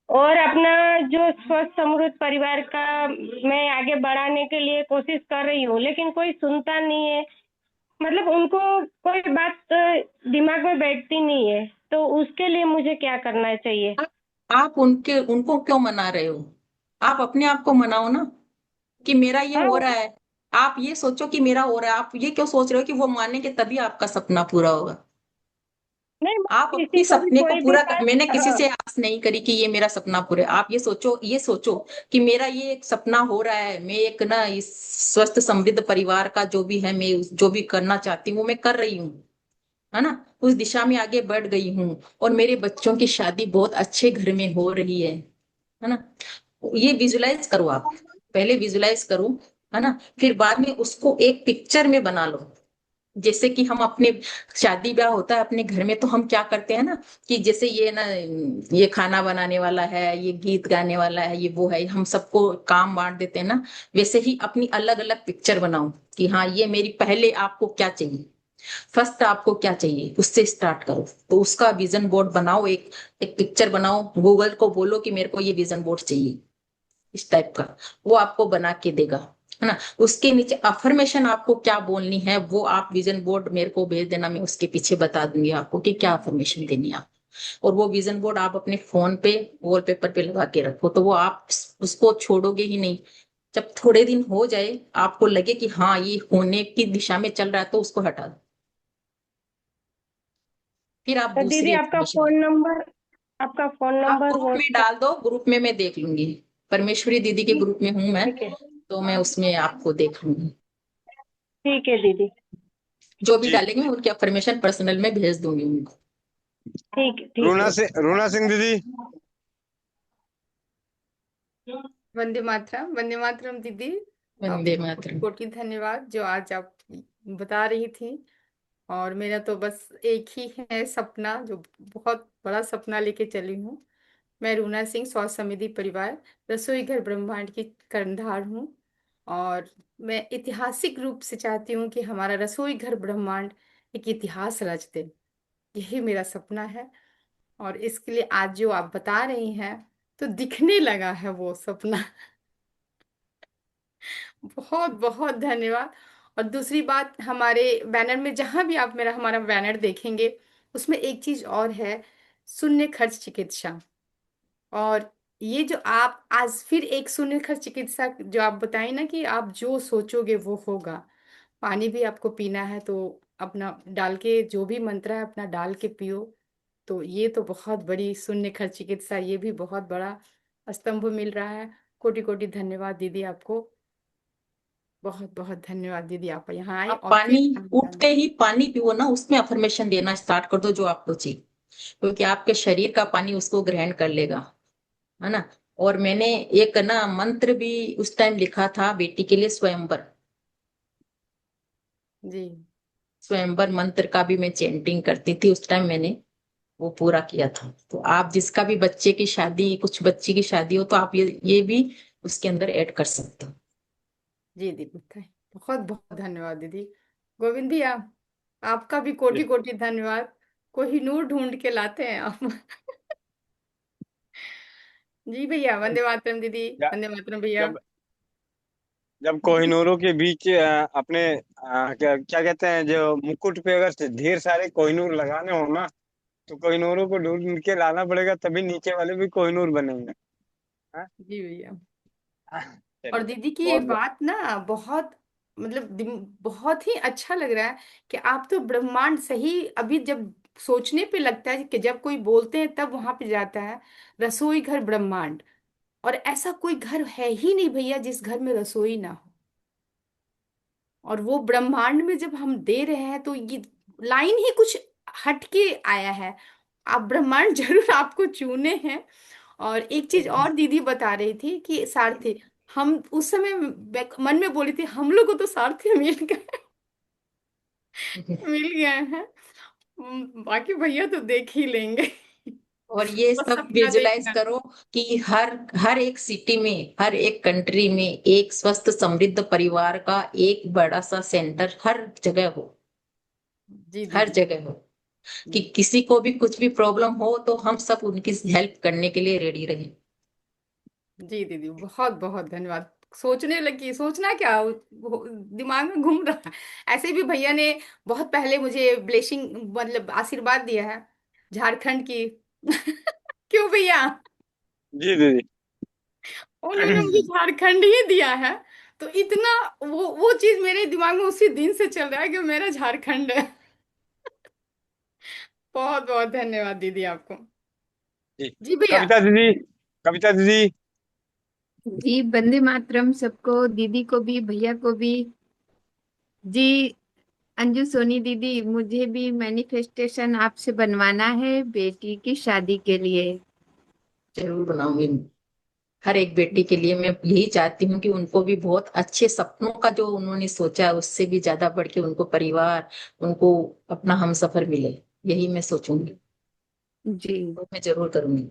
और अपना जो स्वस्थ समृद्ध परिवार का मैं आगे बढ़ाने के लिए कोशिश कर रही हूँ, लेकिन कोई सुनता नहीं है। मतलब उनको कोई बात दिमाग में बैठती नहीं है, तो उसके लिए मुझे क्या करना चाहिए? आप उनको क्यों मना रहे हो? आप अपने आप को मनाओ ना कि मेरा ये हाँ, हो रहा है। आप ये सोचो कि मेरा हो रहा है, आप ये क्यों सोच रहे हो कि वो मानेंगे तभी आपका सपना पूरा होगा। नहीं, आप किसी अपने को भी सपने को कोई भी पूरा बात मैंने किसी से आस नहीं करी कि ये मेरा सपना पूरा है। आप ये सोचो कि मेरा ये एक सपना हो रहा है, मैं एक ना इस स्वस्थ समृद्ध परिवार का जो भी है, मैं जो भी करना चाहती हूँ वो मैं कर रही हूँ, है ना। उस दिशा में आगे बढ़ गई हूँ, और मेरे बच्चों की शादी बहुत अच्छे घर में हो रही है ना। ये विजुलाइज करो आप, पहले विजुलाइज करो, है ना, फिर बाद में उसको एक पिक्चर में बना लो। जैसे कि हम अपने शादी ब्याह होता है अपने घर में, तो हम क्या करते हैं ना कि जैसे ये ना ये खाना बनाने वाला है, ये गीत गाने वाला है, ये वो है, हम सबको काम बांट देते हैं ना। वैसे ही अपनी अलग अलग पिक्चर बनाओ कि हाँ ये मेरी, पहले आपको क्या चाहिए, फर्स्ट आपको क्या चाहिए उससे स्टार्ट करो। तो उसका विजन बोर्ड बनाओ, एक एक पिक्चर बनाओ, गूगल को बोलो कि मेरे को ये विजन बोर्ड चाहिए इस टाइप का, वो आपको बना के देगा, है ना। उसके नीचे अफर्मेशन आपको क्या बोलनी है वो आप विजन बोर्ड मेरे को भेज देना, मैं उसके पीछे बता दूंगी आपको कि क्या अफर्मेशन देनी है आप। और वो विजन बोर्ड आप अपने फोन पे वॉलपेपर पे लगा के रखो, तो वो आप उसको छोड़ोगे ही नहीं। जब थोड़े दिन हो जाए, आपको लगे कि हाँ ये होने की दिशा में चल रहा है, तो उसको हटा दो, फिर आप तो दीदी दूसरी अफर्मेशन आपका फोन आप नंबर ग्रुप में व्हाट्सएप। डाल दो, ग्रुप में मैं देख लूंगी। परमेश्वरी दीदी के ग्रुप में हूं मैं, ठीक है, तो मैं उसमें आपको देख लूंगी। ठीक है दीदी। जो भी जी, डालेंगे मैं उनकी परमिशन पर्सनल में भेज दूंगी उनको। ठीक है। रूना सिंह दीदी। वंदे मातरम दीदी। वंदे मातरम। कोटि धन्यवाद जो आज आप बता रही थी। और मेरा तो बस एक ही है सपना, जो बहुत बड़ा सपना लेके चली हूँ। मैं रूना सिंह, स्वास्थ्य समिति परिवार, रसोई घर ब्रह्मांड की कर्णधार हूँ। और मैं ऐतिहासिक रूप से चाहती हूँ कि हमारा रसोई घर ब्रह्मांड एक इतिहास रच दे। यही मेरा सपना है। और इसके लिए आज जो आप बता रही हैं तो दिखने लगा है वो सपना। बहुत बहुत धन्यवाद। और दूसरी बात, हमारे बैनर में जहां भी आप मेरा हमारा बैनर देखेंगे उसमें एक चीज और है, शून्य खर्च चिकित्सा। और ये जो आप आज फिर एक शून्य खर्च चिकित्सा जो आप बताई ना कि आप जो सोचोगे वो होगा। पानी भी आपको पीना है तो अपना डाल के, जो भी मंत्र है अपना डाल के पियो। तो ये तो बहुत बड़ी शून्य खर्च चिकित्सा, ये भी बहुत बड़ा स्तंभ मिल रहा है। कोटि कोटि धन्यवाद दीदी आपको। बहुत बहुत धन्यवाद दीदी, आप यहाँ आए आप और पानी फिर उठते ही पानी पियो ना, उसमें अफर्मेशन देना स्टार्ट कर दो जो आपको चाहिए, क्योंकि आपके शरीर का पानी उसको ग्रहण कर लेगा, है ना। और मैंने एक ना मंत्र भी उस टाइम लिखा था बेटी के लिए, स्वयंवर। जी स्वयंवर मंत्र का भी मैं चैंटिंग करती थी उस टाइम, मैंने वो पूरा किया था। तो आप जिसका भी बच्चे की शादी, कुछ बच्ची की शादी हो, तो आप ये भी उसके अंदर ऐड कर सकते हो। जी दीदी, बहुत बहुत धन्यवाद दीदी। गोविंद भैया, आपका भी कोटि कोटि धन्यवाद। कोहिनूर ढूंढ के लाते हैं आप। जी भैया, वंदे मातरम दीदी, वंदे मातरम भैया। जब जब कोहिनूरों के बीच अपने क्या क्या कहते हैं, जो मुकुट पे अगर ढेर सारे कोहिनूर लगाने हो ना, तो कोहिनूरों को ढूंढ के लाना पड़ेगा, तभी नीचे वाले भी कोहिनूर बनेंगे। हाँ? जी भैया। और चलिए, दीदी की ये बहुत बहुत बात ना बहुत, मतलब बहुत ही अच्छा लग रहा है कि आप तो ब्रह्मांड सही, अभी जब सोचने पे लगता है कि जब कोई बोलते हैं तब वहां पे जाता है रसोई घर ब्रह्मांड। और ऐसा कोई घर है ही नहीं भैया जिस घर में रसोई ना हो। और वो ब्रह्मांड में जब हम दे रहे हैं तो ये लाइन ही कुछ हटके आया है। आप ब्रह्मांड जरूर आपको चुने हैं। और एक चीज और दीदी बता रही थी कि सारथी, हम उस समय मन में बोली थी हम लोग को तो सारथी मिल गए। मिल गए हैं। बाकी भैया तो देख ही लेंगे। और ये बस सब सपना विजुलाइज देखना। करो कि हर हर एक सिटी में, हर एक कंट्री में एक स्वस्थ समृद्ध परिवार का एक बड़ा सा सेंटर हर जगह हो, जी हर दीदी। जगह हो, कि किसी को भी कुछ भी प्रॉब्लम हो तो हम सब उनकी हेल्प करने के लिए रेडी रहे। जी दीदी, बहुत बहुत धन्यवाद। सोचने लगी, सोचना क्या, दिमाग में घूम रहा है। ऐसे भी भैया ने बहुत पहले मुझे ब्लेसिंग, मतलब आशीर्वाद दिया है झारखंड की। क्यों भैया, जी दीदी। उन्होंने मुझे झारखंड ही दिया है। तो इतना वो चीज मेरे दिमाग में उसी दिन से चल रहा है कि मेरा झारखंड है। बहुत बहुत धन्यवाद दीदी आपको। जी, जी भैया। कविता दीदी, कविता दीदी। जी वंदे मातरम सबको, दीदी को भी भैया को भी। जी अंजू सोनी दीदी, मुझे भी मैनिफेस्टेशन आपसे बनवाना है बेटी की शादी के लिए। जरूर बनाऊंगी। हर एक बेटी के लिए मैं यही चाहती हूँ कि उनको भी बहुत अच्छे सपनों का जो उन्होंने सोचा है उससे भी ज्यादा बढ़ के उनको परिवार, उनको अपना हमसफर मिले, यही मैं सोचूंगी। जी तो मैं जरूर करूंगी।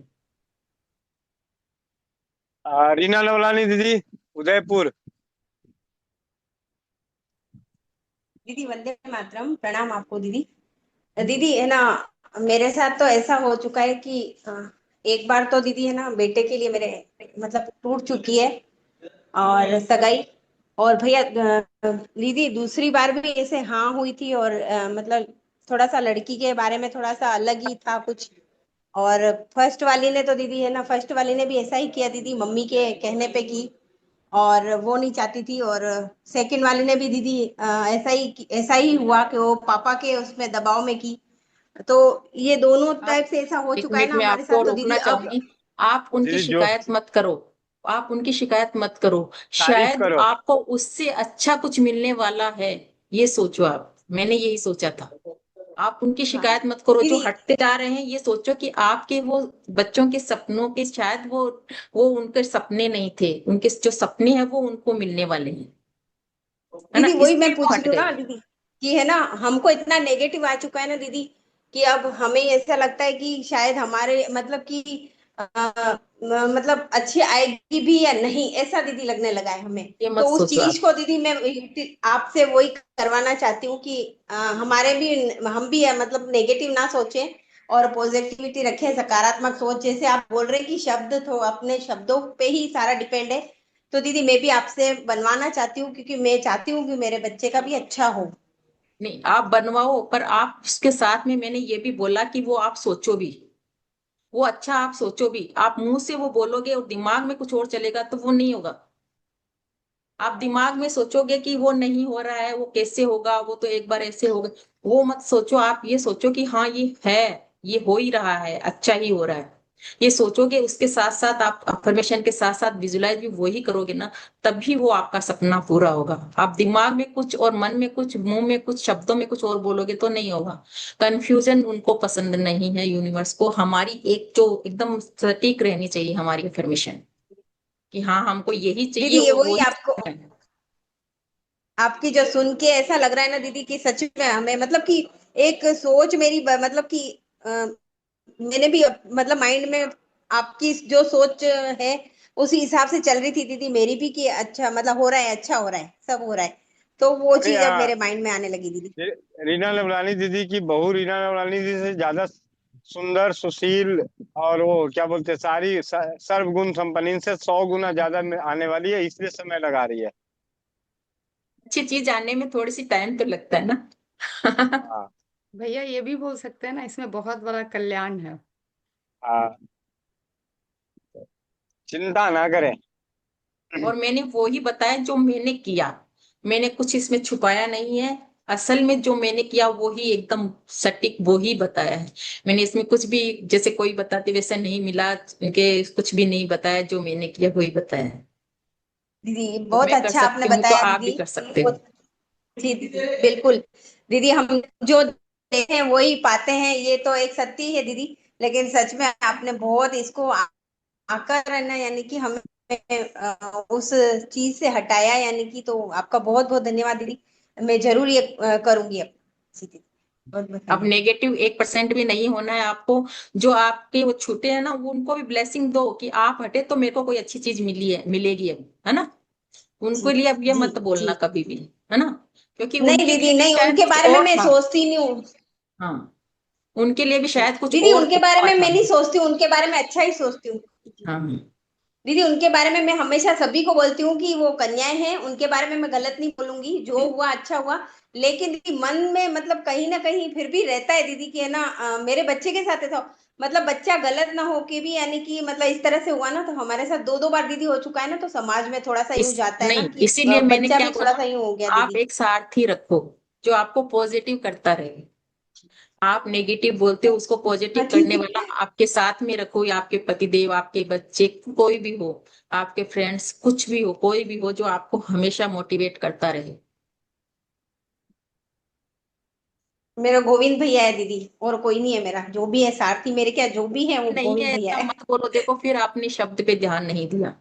रीना लवलानी दीदी, उदयपुर। दीदी वंदे मातरम, प्रणाम आपको दीदी। दीदी है ना, मेरे साथ तो ऐसा हो चुका है कि एक बार तो दीदी है ना बेटे के लिए मेरे मतलब टूट चुकी है और सगाई। और भैया दीदी दूसरी बार भी ऐसे हाँ हुई थी, और मतलब थोड़ा सा लड़की के बारे में थोड़ा सा अलग ही था कुछ। और फर्स्ट वाली ने तो दीदी है ना, फर्स्ट वाली ने भी ऐसा ही किया दीदी, मम्मी के कहने पे की, और वो नहीं चाहती थी। और सेकंड वाले ने भी दीदी ऐसा ही हुआ कि वो पापा के उसमें दबाव में की। तो ये दोनों टाइप से ऐसा हो एक चुका है मिनट ना में हमारे आपको साथ, तो दीदी रोकना अब। चाहूंगी। आप उनकी दीदी जो शिकायत मत करो, आप उनकी शिकायत मत करो। तारीफ शायद करो। आपको उससे अच्छा कुछ मिलने वाला है, ये सोचो आप। मैंने यही सोचा था। आप उनकी हाँ शिकायत मत करो, जो दीदी। हटते जा रहे हैं ये सोचो कि आपके वो बच्चों के सपनों के, शायद वो उनके सपने नहीं थे, उनके जो सपने हैं वो उनको मिलने वाले हैं, है ना, दीदी वही मैं इसलिए वो पूछ हट रही हूँ गए। ना दीदी, कि है ना हमको इतना नेगेटिव आ चुका है ना दीदी, कि अब हमें ऐसा लगता है कि शायद हमारे मतलब कि मतलब अच्छी आएगी भी या नहीं, ऐसा दीदी लगने लगा है हमें। ये मत तो उस सोचो चीज आप। को दीदी मैं आपसे वही करवाना चाहती हूँ कि हमारे भी, हम भी मतलब नेगेटिव ना सोचें और पॉजिटिविटी रखें, सकारात्मक सोच। जैसे आप बोल रहे हैं कि शब्द तो अपने शब्दों पे ही सारा डिपेंड है, तो दीदी मैं भी आपसे बनवाना चाहती हूँ, क्योंकि मैं चाहती हूँ कि मेरे बच्चे का भी अच्छा हो। नहीं, आप बनवाओ, पर आप उसके साथ में मैंने ये भी बोला कि वो आप सोचो भी, वो अच्छा आप सोचो भी। आप मुंह से वो बोलोगे और दिमाग में कुछ और चलेगा तो वो नहीं होगा। आप दिमाग में सोचोगे कि वो नहीं हो रहा है, वो कैसे होगा, वो तो एक बार ऐसे होगा, वो मत सोचो। आप ये सोचो कि हाँ ये है, ये हो ही रहा है, अच्छा ही हो रहा है। ये सोचोगे, उसके साथ साथ आप अफर्मेशन के साथ साथ विजुलाइज भी वही करोगे ना, तभी वो आपका सपना पूरा होगा। आप दिमाग में कुछ और मन में कुछ, मुंह में कुछ, शब्दों में कुछ और बोलोगे तो नहीं होगा। कंफ्यूजन उनको पसंद नहीं है, यूनिवर्स को। हमारी एक जो एकदम सटीक रहनी चाहिए हमारी अफर्मेशन, कि हाँ हमको यही चाहिए दीदी ये और वो वही ही आपको, है। आपकी जो सुन के ऐसा लग रहा है ना दीदी कि सच में हमें, मतलब कि एक सोच मेरी मतलब कि मैंने भी मतलब माइंड में आपकी जो सोच है उसी हिसाब से चल रही थी दीदी मेरी भी, कि अच्छा मतलब हो रहा है, अच्छा हो रहा है, सब हो रहा है। तो वो अरे चीज अब मेरे माइंड में आने लगी दीदी। रीना लवलानी दीदी की बहू रीना लवलानी दीदी से ज्यादा सुंदर, सुशील और वो क्या बोलते हैं, सारी सर्वगुण संपन्न, इनसे 100 गुना ज्यादा में आने वाली है, इसलिए समय लगा रही है। अच्छी चीज जानने में थोड़ी सी टाइम तो लगता है ना। हाँ भैया ये भी बोल सकते हैं ना, इसमें बहुत बड़ा कल्याण है। हाँ, चिंता ना करें। और मैंने वो ही बताया जो मैंने किया, मैंने कुछ इसमें छुपाया नहीं है। असल में जो मैंने किया वो ही एकदम सटीक वो ही बताया है। मैंने इसमें कुछ भी जैसे कोई बताते वैसा नहीं मिला, उनके कुछ भी नहीं बताया, जो मैंने किया वही बताया है। दीदी जो बहुत मैं कर अच्छा आपने सकती हूँ तो बताया आप भी दीदी। कर सकते हो। जी दीदी बिल्कुल। दीदी हम जो देते हैं वही पाते हैं, ये तो एक सत्य ही है दीदी। लेकिन सच में आपने बहुत इसको आकर है ना, यानी कि हमें उस चीज से हटाया, यानी कि तो आपका बहुत बहुत धन्यवाद दीदी। मैं जरूर ये करूंगी अब। जी दीदी बहुत बहुत अब धन्यवाद। नेगेटिव 1% भी नहीं होना है आपको। जो आपके वो छूटे हैं ना, वो उनको भी ब्लेसिंग दो कि आप हटे तो मेरे को कोई अच्छी चीज मिली है, मिलेगी अब, है ना। जी उनके लिए अब ये जी मत बोलना जी। कभी भी, है ना, क्योंकि नहीं उनके लिए दीदी भी नहीं, शायद उनके कुछ बारे में और मैं था। सोचती नहीं हूँ। हाँ, उनके लिए भी जी शायद कुछ दीदी और उनके बारे हुआ में था। मैं नहीं सोचती हूँ, उनके बारे में अच्छा ही सोचती हूँ। हाँ, दीदी उनके बारे में मैं हमेशा सभी को बोलती हूँ कि वो कन्याएं हैं, उनके बारे में मैं गलत नहीं बोलूंगी, जो हुआ अच्छा हुआ। लेकिन दीदी मन में मतलब कहीं ना कहीं फिर भी रहता है दीदी कि है ना, मेरे बच्चे के साथ ऐसा मतलब बच्चा गलत ना हो के भी, यानी कि मतलब इस तरह से हुआ ना, तो हमारे साथ दो दो बार दीदी हो चुका है ना, तो समाज में थोड़ा सा यूं इस जाता है ना नहीं, कि इसीलिए मैंने बच्चा क्या भी थोड़ा कहा, सा यूं हो गया आप दीदी। एक सारथी रखो जो आपको पॉजिटिव करता रहे। आप नेगेटिव बोलते हो, उसको हाँ पॉजिटिव जी करने दीदी। वाला आपके साथ में रखो, या आपके पतिदेव, आपके बच्चे, कोई भी हो, आपके फ्रेंड्स, कुछ भी हो, कोई भी हो जो आपको हमेशा मोटिवेट करता रहे। मेरा गोविंद भैया है दीदी, और कोई नहीं है मेरा, जो भी है सारथी मेरे, क्या जो भी है वो नहीं गोविंद है भैया ऐसा है। मत बोलो, देखो फिर आपने शब्द पे ध्यान नहीं दिया।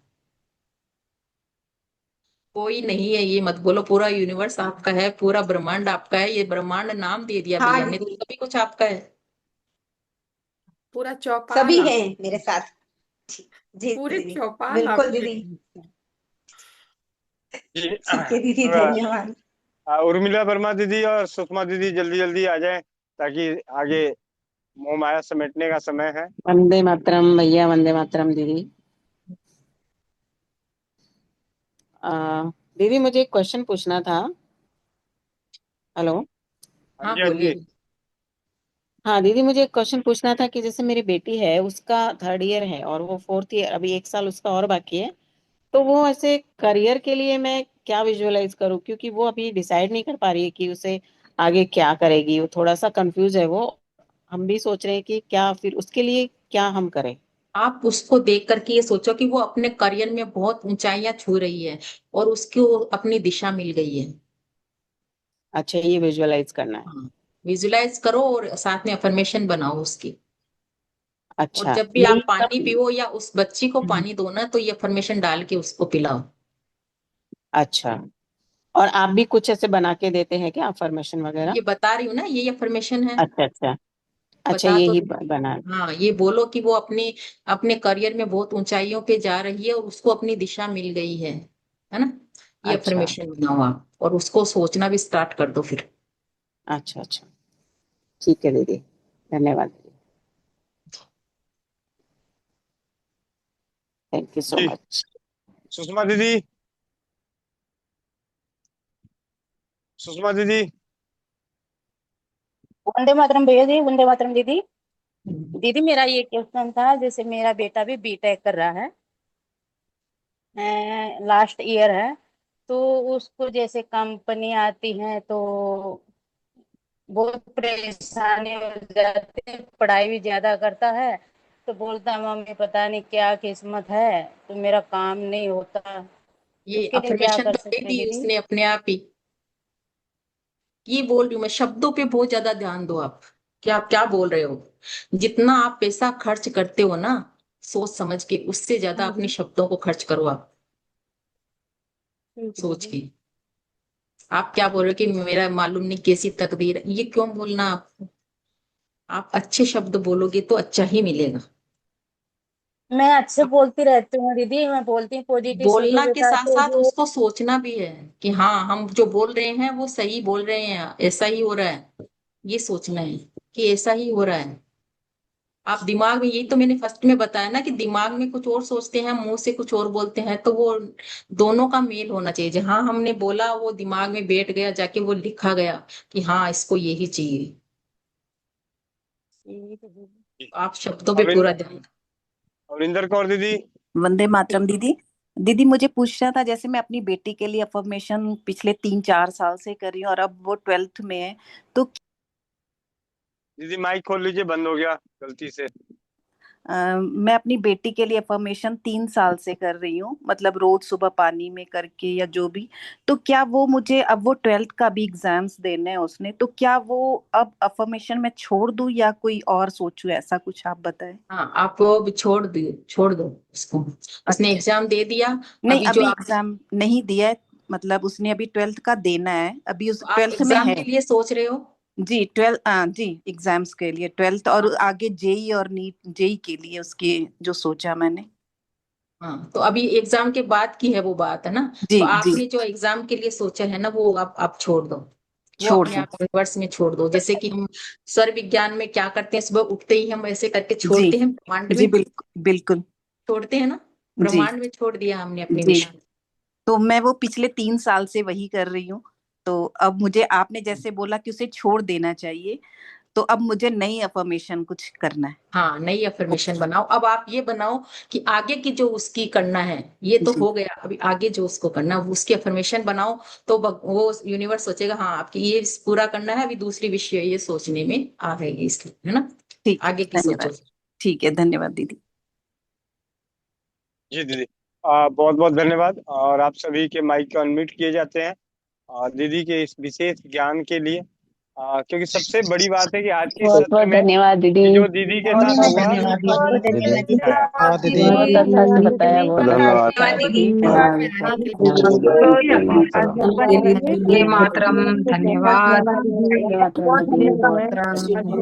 कोई नहीं है ये मत बोलो, पूरा यूनिवर्स आपका है, पूरा ब्रह्मांड आपका है। ये ब्रह्मांड नाम दे दिया हाँ भैया ने, तो दीदी सभी कुछ आपका है। पूरा चौपाल सभी हैं आपका। मेरे साथ। जी पूरे दीदी चौपाल बिल्कुल आपके दीदी। हैं। जी ठीक है दीदी धन्यवाद। उर्मिला वर्मा दीदी और सुषमा दीदी जल्दी जल्दी आ जाएं, ताकि आगे मोह माया समेटने का समय है। वंदे मातरम भैया, वंदे मातरम दीदी। दीदी मुझे एक क्वेश्चन पूछना था। हेलो। हाँ हाँ जी हाँ जी। बोलिए। हाँ दीदी मुझे एक क्वेश्चन पूछना था कि जैसे मेरी बेटी है, उसका 3rd ईयर है और वो 4th ईयर, अभी 1 साल उसका और बाकी है। तो वो ऐसे करियर के लिए मैं क्या विजुअलाइज करूँ, क्योंकि वो अभी डिसाइड नहीं कर पा रही है कि उसे आगे क्या करेगी, वो थोड़ा सा कंफ्यूज है वो। हम भी सोच रहे हैं कि क्या फिर उसके लिए क्या हम करें। आप उसको देख करके ये सोचो कि वो अपने करियर में बहुत ऊंचाइयां छू रही है और उसको अपनी दिशा मिल गई है। अच्छा, ये विजुअलाइज करना है। हाँ, विजुलाइज करो और साथ में अफर्मेशन बनाओ उसकी। और अच्छा जब भी यही आप पानी सब। पियो या उस बच्ची को हम्म, पानी दो ना, तो ये अफर्मेशन डाल के उसको पिलाओ। अच्छा। और आप भी कुछ ऐसे बना के देते हैं क्या, अफर्मेशन वगैरह। ये बता रही हूँ ना, ये अफर्मेशन है। अच्छा अच्छा। अच्छा, बता यही दो। बना। हाँ, ये बोलो कि वो अपनी अपने करियर में बहुत ऊंचाइयों पे जा रही है और उसको अपनी दिशा मिल गई है ना। ये अच्छा अफर्मेशन बनाओ आप और उसको सोचना भी स्टार्ट कर दो फिर। अच्छा अच्छा, ठीक है दीदी, धन्यवाद, thank you so ji much. Sushma दीदी, सुषमा दीदी। वंदे मातरम भैया जी, वंदे मातरम दीदी। दीदी मेरा ये क्वेश्चन था, जैसे मेरा बेटा भी बीटेक कर रहा है, लास्ट ईयर है, तो उसको जैसे कंपनी आती है तो बहुत परेशानी हो जाती है, पढ़ाई भी ज्यादा करता है, तो बोलता है मम्मी पता नहीं क्या किस्मत है, तो मेरा काम नहीं होता, ये उसके लिए क्या अफर्मेशन कर तो दे सकते हैं दी दीदी? उसने अपने आप ही। ये बोल रही हूँ मैं, शब्दों पे बहुत ज्यादा ध्यान दो आप। क्या आप क्या बोल रहे हो? जितना आप पैसा खर्च करते हो ना, सोच समझ के, उससे ज्यादा अपने शब्दों को खर्च करो आप, ठीक है सोच दीदी। के। आप क्या बोल रहे हो कि मेरा मालूम नहीं कैसी तकदीर है, ये क्यों बोलना आपको? आप अच्छे शब्द बोलोगे तो अच्छा ही मिलेगा। मैं अच्छे बोलती रहती हूँ दीदी, मैं बोलती हूँ पॉजिटिव सोचो बोलना के बेटा, साथ तो साथ वो उसको सोचना भी है कि हाँ, हम जो बोल रहे हैं वो सही बोल रहे हैं, ऐसा ही हो रहा है। ये सोचना है कि ऐसा ही हो रहा है। आप दिमाग में, यही तो मैंने फर्स्ट में बताया ना कि दिमाग में कुछ और सोचते हैं, मुंह से कुछ और बोलते हैं, तो वो दोनों का मेल होना चाहिए। जहां हमने बोला वो दिमाग में बैठ गया, जाके वो लिखा गया कि हाँ इसको यही चाहिए। ठीक है दीदी। आप शब्दों पे पूरा ध्यान। अविंदर कौर दीदी। वंदे मातरम दीदी। दीदी मुझे पूछना था, जैसे मैं अपनी बेटी के लिए अफर्मेशन पिछले 3-4 साल से कर रही हूँ और अब वो 12th में है, तो दीदी माइक खोल लीजिए, बंद हो गया गलती से। मैं अपनी बेटी के लिए अफर्मेशन 3 साल से कर रही हूँ, मतलब रोज सुबह पानी में करके या जो भी, तो क्या वो मुझे, अब वो 12th का भी एग्जाम्स देने हैं उसने, तो क्या वो अब अफर्मेशन में छोड़ दूं या कोई और सोचूं, ऐसा कुछ आप बताएं। हाँ, आप वो भी छोड़ दो उसको। उसने अच्छा, एग्जाम दे दिया। नहीं अभी जो अभी आप एग्जाम नहीं दिया है, मतलब उसने अभी 12th का देना है, अभी उस आप 12th में एग्जाम है। के लिए सोच रहे हो? जी 12, जी एग्जाम्स के लिए 12th, और आगे जेई और नीट जेई के लिए उसकी जो सोचा मैंने। हाँ, तो अभी एग्जाम के बाद की है वो बात, है ना। जी तो जी, आपने जो एग्जाम के लिए सोचा है ना, वो आप छोड़ दो। वो छोड़ अपने दूं। आप यूनिवर्स में छोड़ दो। जैसे कि हम स्वर विज्ञान में क्या करते हैं, सुबह उठते ही हम ऐसे करके जी छोड़ते हैं ब्रह्मांड जी, में, बिल्कुल बिल्कुल। छोड़ते हैं ना। जी ब्रह्मांड में छोड़ दिया हमने अपनी जी, विश। तो मैं वो पिछले 3 साल से वही कर रही हूँ, तो अब मुझे आपने जैसे बोला कि उसे छोड़ देना चाहिए, तो अब मुझे नई अफर्मेशन कुछ करना है। हाँ, नई अफर्मेशन बनाओ। अब आप ये बनाओ कि आगे की जो उसकी करना है, ये तो जी हो गया, अभी आगे जो उसको करना है वो उसकी अफर्मेशन बनाओ। तो वो यूनिवर्स सोचेगा हाँ आपकी ये पूरा करना है, अभी दूसरी विषय ये सोचने में आ गई इसलिए, है ना। ठीक है, आगे की सोचो। धन्यवाद। ठीक है, धन्यवाद दीदी। जी दीदी, बहुत बहुत धन्यवाद। और आप सभी के माइक को अनम्यूट किए जाते हैं दीदी के इस विशेष ज्ञान के लिए। क्योंकि सबसे बड़ी बात है कि आज के बहुत सत्र बहुत में धन्यवाद दीदी। कि जो दीदी के बहुत साथ बहुत हुआ धन्यवाद वो दीदी। कितनी अच्छा है। धन्यवाद दीदी। बहुत अच्छा से बताया, बहुत अच्छा से धन्यवाद। बताया दीदी। धन्यवाद। वंदे मातरम। धन्यवाद। वंदे मातरम दीदी।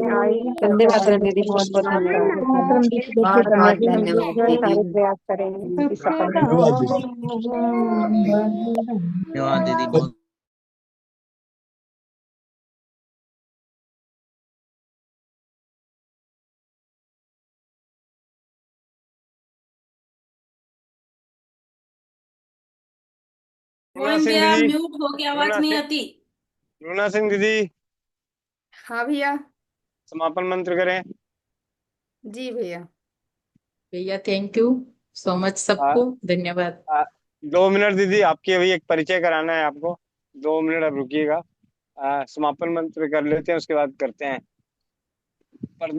वंदे मातरम दीदी, बहुत बहुत धन्यवाद। बहुत बहुत धन्यवाद धन्यवाद दीदी। दीदी। धन्यवाद दीदी, बहुत रुना वही सिंह भैया दीदी। म्यूट हो के आवाज रुना नहीं सिंह, आती। रुना सिंह दीदी, हाँ भैया। समापन मंत्र करें। जी भैया। भैया थैंक यू सो मच, आ, सबको धन्यवाद। 2 मिनट दीदी, आपकी अभी एक परिचय कराना है आपको। 2 मिनट अब रुकिएगा। समापन मंत्र कर लेते हैं, उसके बाद करते हैं। पर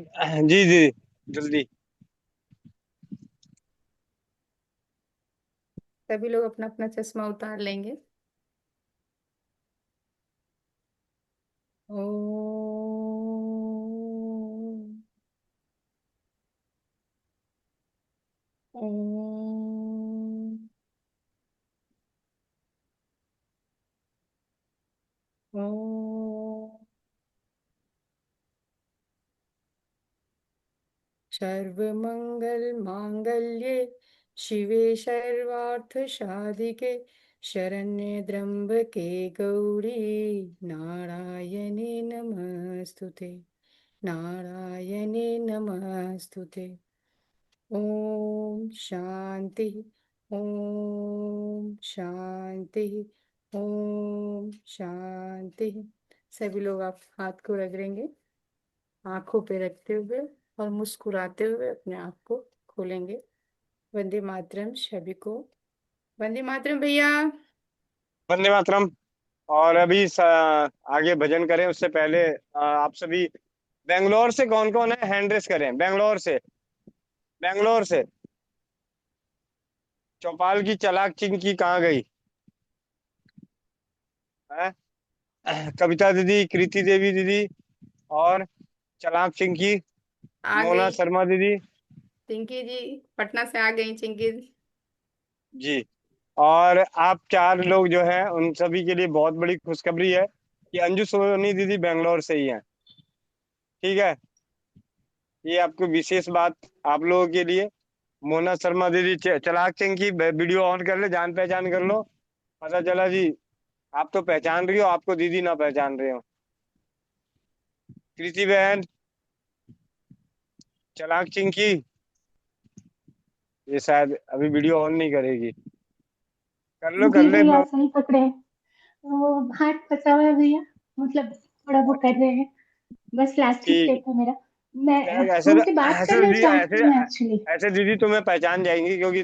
जी जी, जल्दी। सभी लोग अपना अपना चश्मा उतार लेंगे। ओम। ओम। ओम। सर्वमंगल मांगल्ये शिवे सर्वार्थ साधिके शरण्ये त्र्यंबके गौरी नारायणे नमस्तुते नारायणे नमस्तुते। ओम शांति ओम शांति ओम शांति। सभी लोग आप हाथ को रगड़ेंगे, आंखों पे रखते हुए और मुस्कुराते हुए अपने आप को खोलेंगे। वंदे मातरम सभी को। वंदे मातरम भैया। वंदे मातरम। और अभी आगे भजन करें उससे पहले आप सभी बेंगलोर से कौन कौन है हैंड रेस करें। बेंगलोर से चौपाल की चलाक चिंकी कहाँ गई है? कविता दीदी, कृति देवी दीदी और चलाक चिंकी, आ मोना गई शर्मा दीदी चिंकी जी, पटना से आ गई चिंकी जी। और आप चार लोग जो हैं उन सभी के लिए बहुत बड़ी खुशखबरी है कि अंजू सोनी दीदी बेंगलोर से ही हैं। ठीक है, ये आपको विशेष बात आप लोगों के लिए। मोना शर्मा दीदी, चलाक चिंकी वीडियो ऑन कर ले, जान पहचान कर लो। पता चला जी आप तो पहचान रही हो, आपको दीदी ना पहचान रहे हो। कृति बहन, चलाक चिंकी, ये शायद अभी वीडियो ऑन नहीं करेगी। कर जी ले भैया सही पकड़े हैं। वो हाथ फंसा हुआ है भैया, मतलब थोड़ा वो कर रहे हैं, बस लास्ट ठीक स्टेप है मेरा। मैं ऐसे उनसे बात ऐसे करना दीदी चाहती हूँ एक्चुअली। ऐसे दीदी तुम्हें पहचान जाएंगी क्योंकि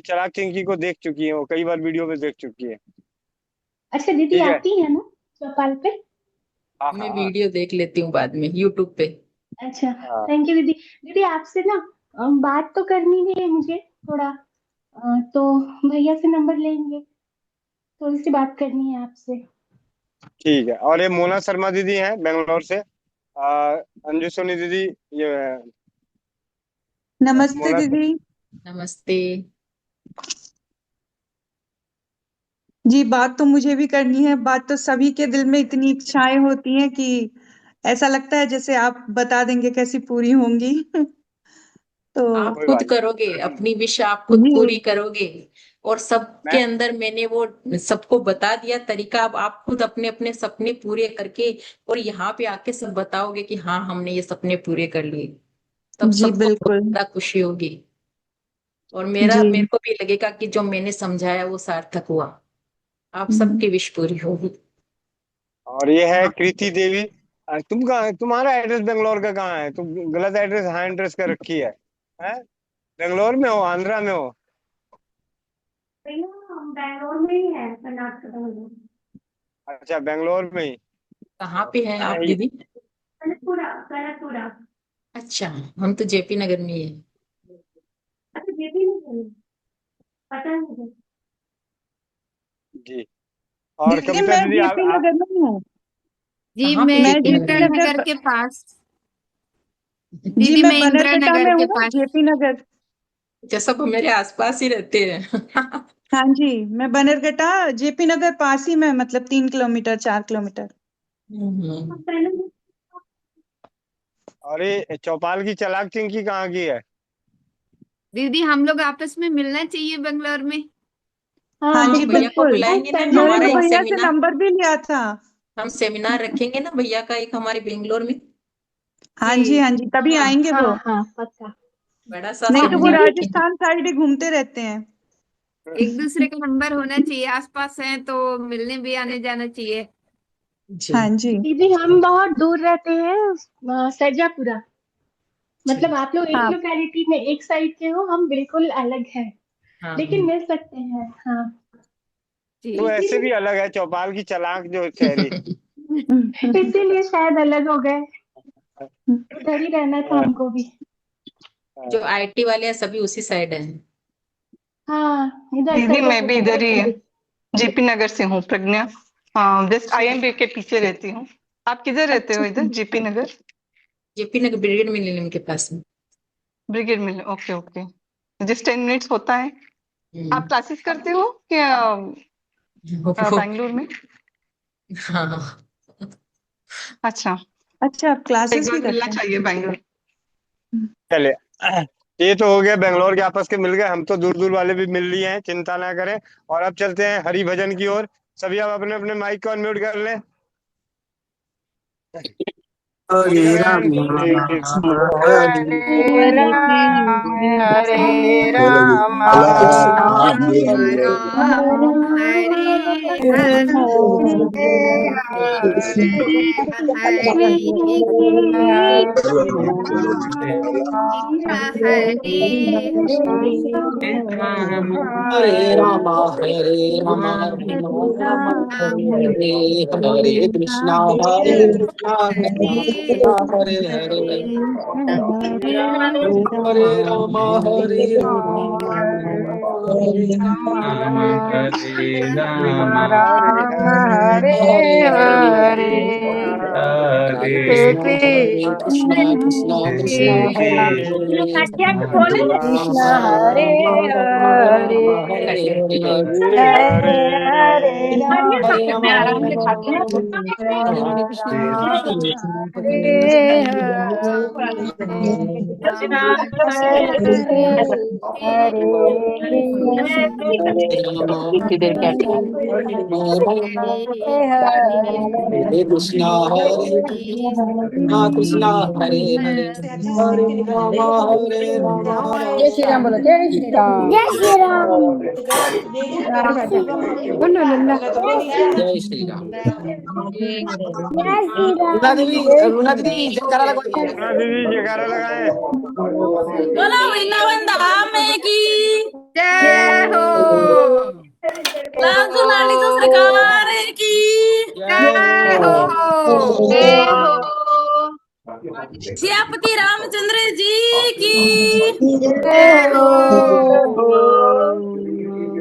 चलाक चिंकी को देख चुकी है, वो कई बार वीडियो में देख चुकी है। अच्छा दीदी ठीक है, आती है ना चौपाल पे? मैं वीडियो देख लेती हूँ बाद में यूट्यूब पे। अच्छा हाँ। थैंक यू दीदी। दीदी आपसे ना बात तो करनी भी है मुझे थोड़ा, तो भैया से नंबर लेंगे, थोड़ी सी बात करनी है आपसे। ठीक है। और ये मोना शर्मा दीदी हैं बेंगलोर से। अंजू सोनी दीदी, ये नमस्ते मोना दीदी। नमस्ते। जी बात तो मुझे भी करनी है, बात तो सभी के दिल में इतनी इच्छाएं होती हैं कि ऐसा लगता है जैसे आप बता देंगे कैसी पूरी होंगी। तो आप कोई खुद बात करोगे अपनी विश, आप खुद जी पूरी करोगे। और सबके मैं अंदर मैंने वो सबको बता दिया तरीका। अब आप खुद अपने अपने सपने पूरे करके और यहाँ पे आके सब बताओगे कि हाँ हमने ये सपने पूरे कर लिए, तब जी सबको बहुत बिल्कुल। ज्यादा खुशी होगी। और जी मेरे को भी लगेगा कि जो मैंने समझाया वो सार्थक हुआ। आप हम्म, सबकी विश पूरी होगी। और ये है कृति देवी। तुम कहाँ, तुम्हारा एड्रेस बेंगलोर का कहाँ है? तुम गलत एड्रेस हाँ एड्रेस कर रखी है? बेंगलोर में हो, आंध्रा में हो? भैया हम बैंगलोर में ही है, कर्नाटक में। अच्छा, बेंगलोर में ही। कहाँ पे हैं आप ये- दीदी? कनकपुरा। अच्छा, हम तो जेपी नगर में ही है। अच्छा दीदी नहीं पता है मुझे। जी। और दीदी कविता मैं दीदी, जेपी नगर में हूँ। जी कहाँ पे मैं मैं जेपी नगर जेपी इंदिरा में? नगर नगर के पास। जी दीदी मैं मैं इंदिरा बनरघटा नगर में के हूँ, पास। जेपी नगर। अच्छा, सब मेरे आसपास ही रहते हैं। हाँ जी, मैं बनरघटा जेपी नगर पास ही में, मतलब 3 किलोमीटर 4 किलोमीटर। हम्म। और ये चौपाल की चलाक चिंकी कहाँ की है? दीदी हम लोग आपस में मिलना चाहिए बेंगलोर में। हाँ हाँ जी भैया को बिल्कुल, बुलाएंगे ना मैंने हमारा तो एक भैया से सेमिनार। नंबर भी लिया था। हम सेमिनार रखेंगे ना भैया का एक हमारे बेंगलोर में। हाँ जी जी हाँ जी, तभी हाँ आएंगे हाँ वो। हाँ पक्का। बड़ा सा नहीं तो वो सेमिनार दीदी रखेंगे। राजस्थान साइड ही घूमते रहते हैं। एक दूसरे का नंबर होना चाहिए, आसपास है तो मिलने भी आने जाना चाहिए। जी। हाँ जी दीदी हम बहुत दूर रहते हैं, सरजापुरा। मतलब आप लोग एक हाँ लोकेलिटी में एक साइड के हो, हम बिल्कुल अलग हैं, हाँ लेकिन मिल सकते हैं। हाँ तो जी ऐसे भी इसीलिए अलग है चौपाल की चलाक जो शहरी। इसीलिए शायद अलग हो गए, उधर ही रहना था हमको भी। जो आईटी वाले हैं सभी उसी साइड है। हाँ इधर दीदी मैं भी सरजापुरा। इधर ही जेपी नगर से हूँ, प्रज्ञा। हाँ जस्ट आईएमबी के पीछे रहती हूँ। आप किधर रहते हो? अच्छा इधर जेपी नगर, जेपी नगर ब्रिगेड मिलेनियम के पास में। ब्रिगेड मिल। ओके ओके, जस्ट 10 मिनट्स होता है। हम्म। आप क्लासेस करते हो क्या वो- बैंगलोर में? हाँ। अच्छा अच्छा, आप क्लासेस भी एक बार मिलना करते हैं। चाहिए बैंगलोर। चले, ये तो हो गया, बेंगलोर के आपस के मिल गए, हम तो दूर दूर वाले भी मिल लिए हैं, चिंता ना करें। और अब चलते हैं हरि भजन की ओर। सभी आप अपने अपने माइक को अनम्यूट कर लें। हरे राम हरे राम हरे राम हरे राम हरे हरे राम हरे कृष्णा कृष्णा हरे हरे हरे राम हरे हरे कृष्णा कृष्णा कृष्णा हरे कृष्ण हरे हरे हरे हरे राम हरे कृष्णा कृष्णा हरे हरे हरे राम जय श्री राम बोलो जय श्री राम जय श्री राम। बोलो लल्ला जय श्री राम। जय श्री रुना राम। देवी रुना दीदी जयकारा लगवाइए। रुना दीदी जयकारा लगाए। बोला वृंदावन धाम की जय हो। लाल दुलारी तो सरकार की जय हो। जय हो। सियापति रामचंद्र जी की जय हो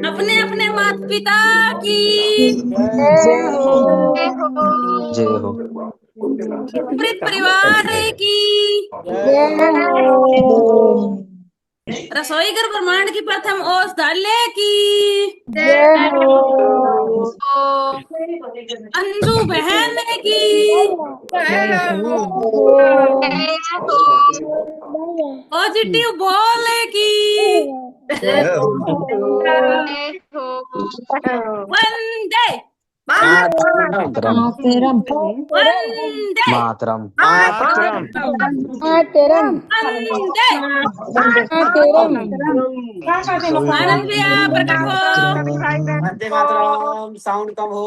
अपने अपने माता पिता की जय हो जय हो। अमृत परिवार की जय हो रसोई घर ब्रह्मांड की प्रथम ओस डाले की जय हो अंजू बहन की जय हो पॉजिटिव बोल की जय वंदे मातरम वंदे मातरम मातरम मातरम वंदे मातरम आनंद भैया प्रकट हो वंदे मातरम। साउंड कम हो।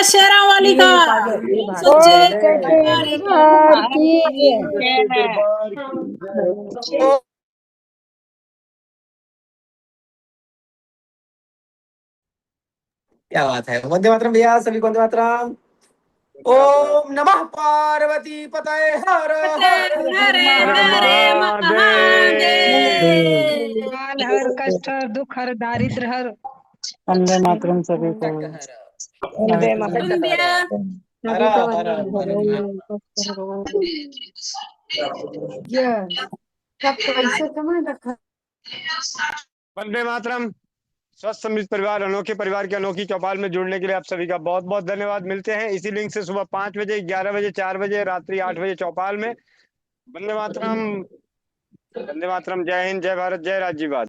शेरा वाली का सच्चे बोल सच्चे दरबार की क्या बात है। वंदे मातरम भैया, सभी को वंदे मातरम। ओम नमः पार्वती पतये हर हर हरे हरे महादेव हर कष्ट हर दुख हर दारिद्र हर वंदे मातरम सभी को। वंदे मातरम तुम भैया हर हर सब पैसे कमा रखा। वंदे मातरम। स्वस्थ समृद्ध परिवार, अनोखे परिवार के अनोखी चौपाल में जुड़ने के लिए आप सभी का बहुत बहुत धन्यवाद। मिलते हैं इसी लिंक से सुबह 5 बजे, 11 बजे, 4 बजे, रात्रि 8 बजे चौपाल में। वंदे मातरम। वंदे मातरम। जय हिंद, जय भारत, जय राज्यवाद।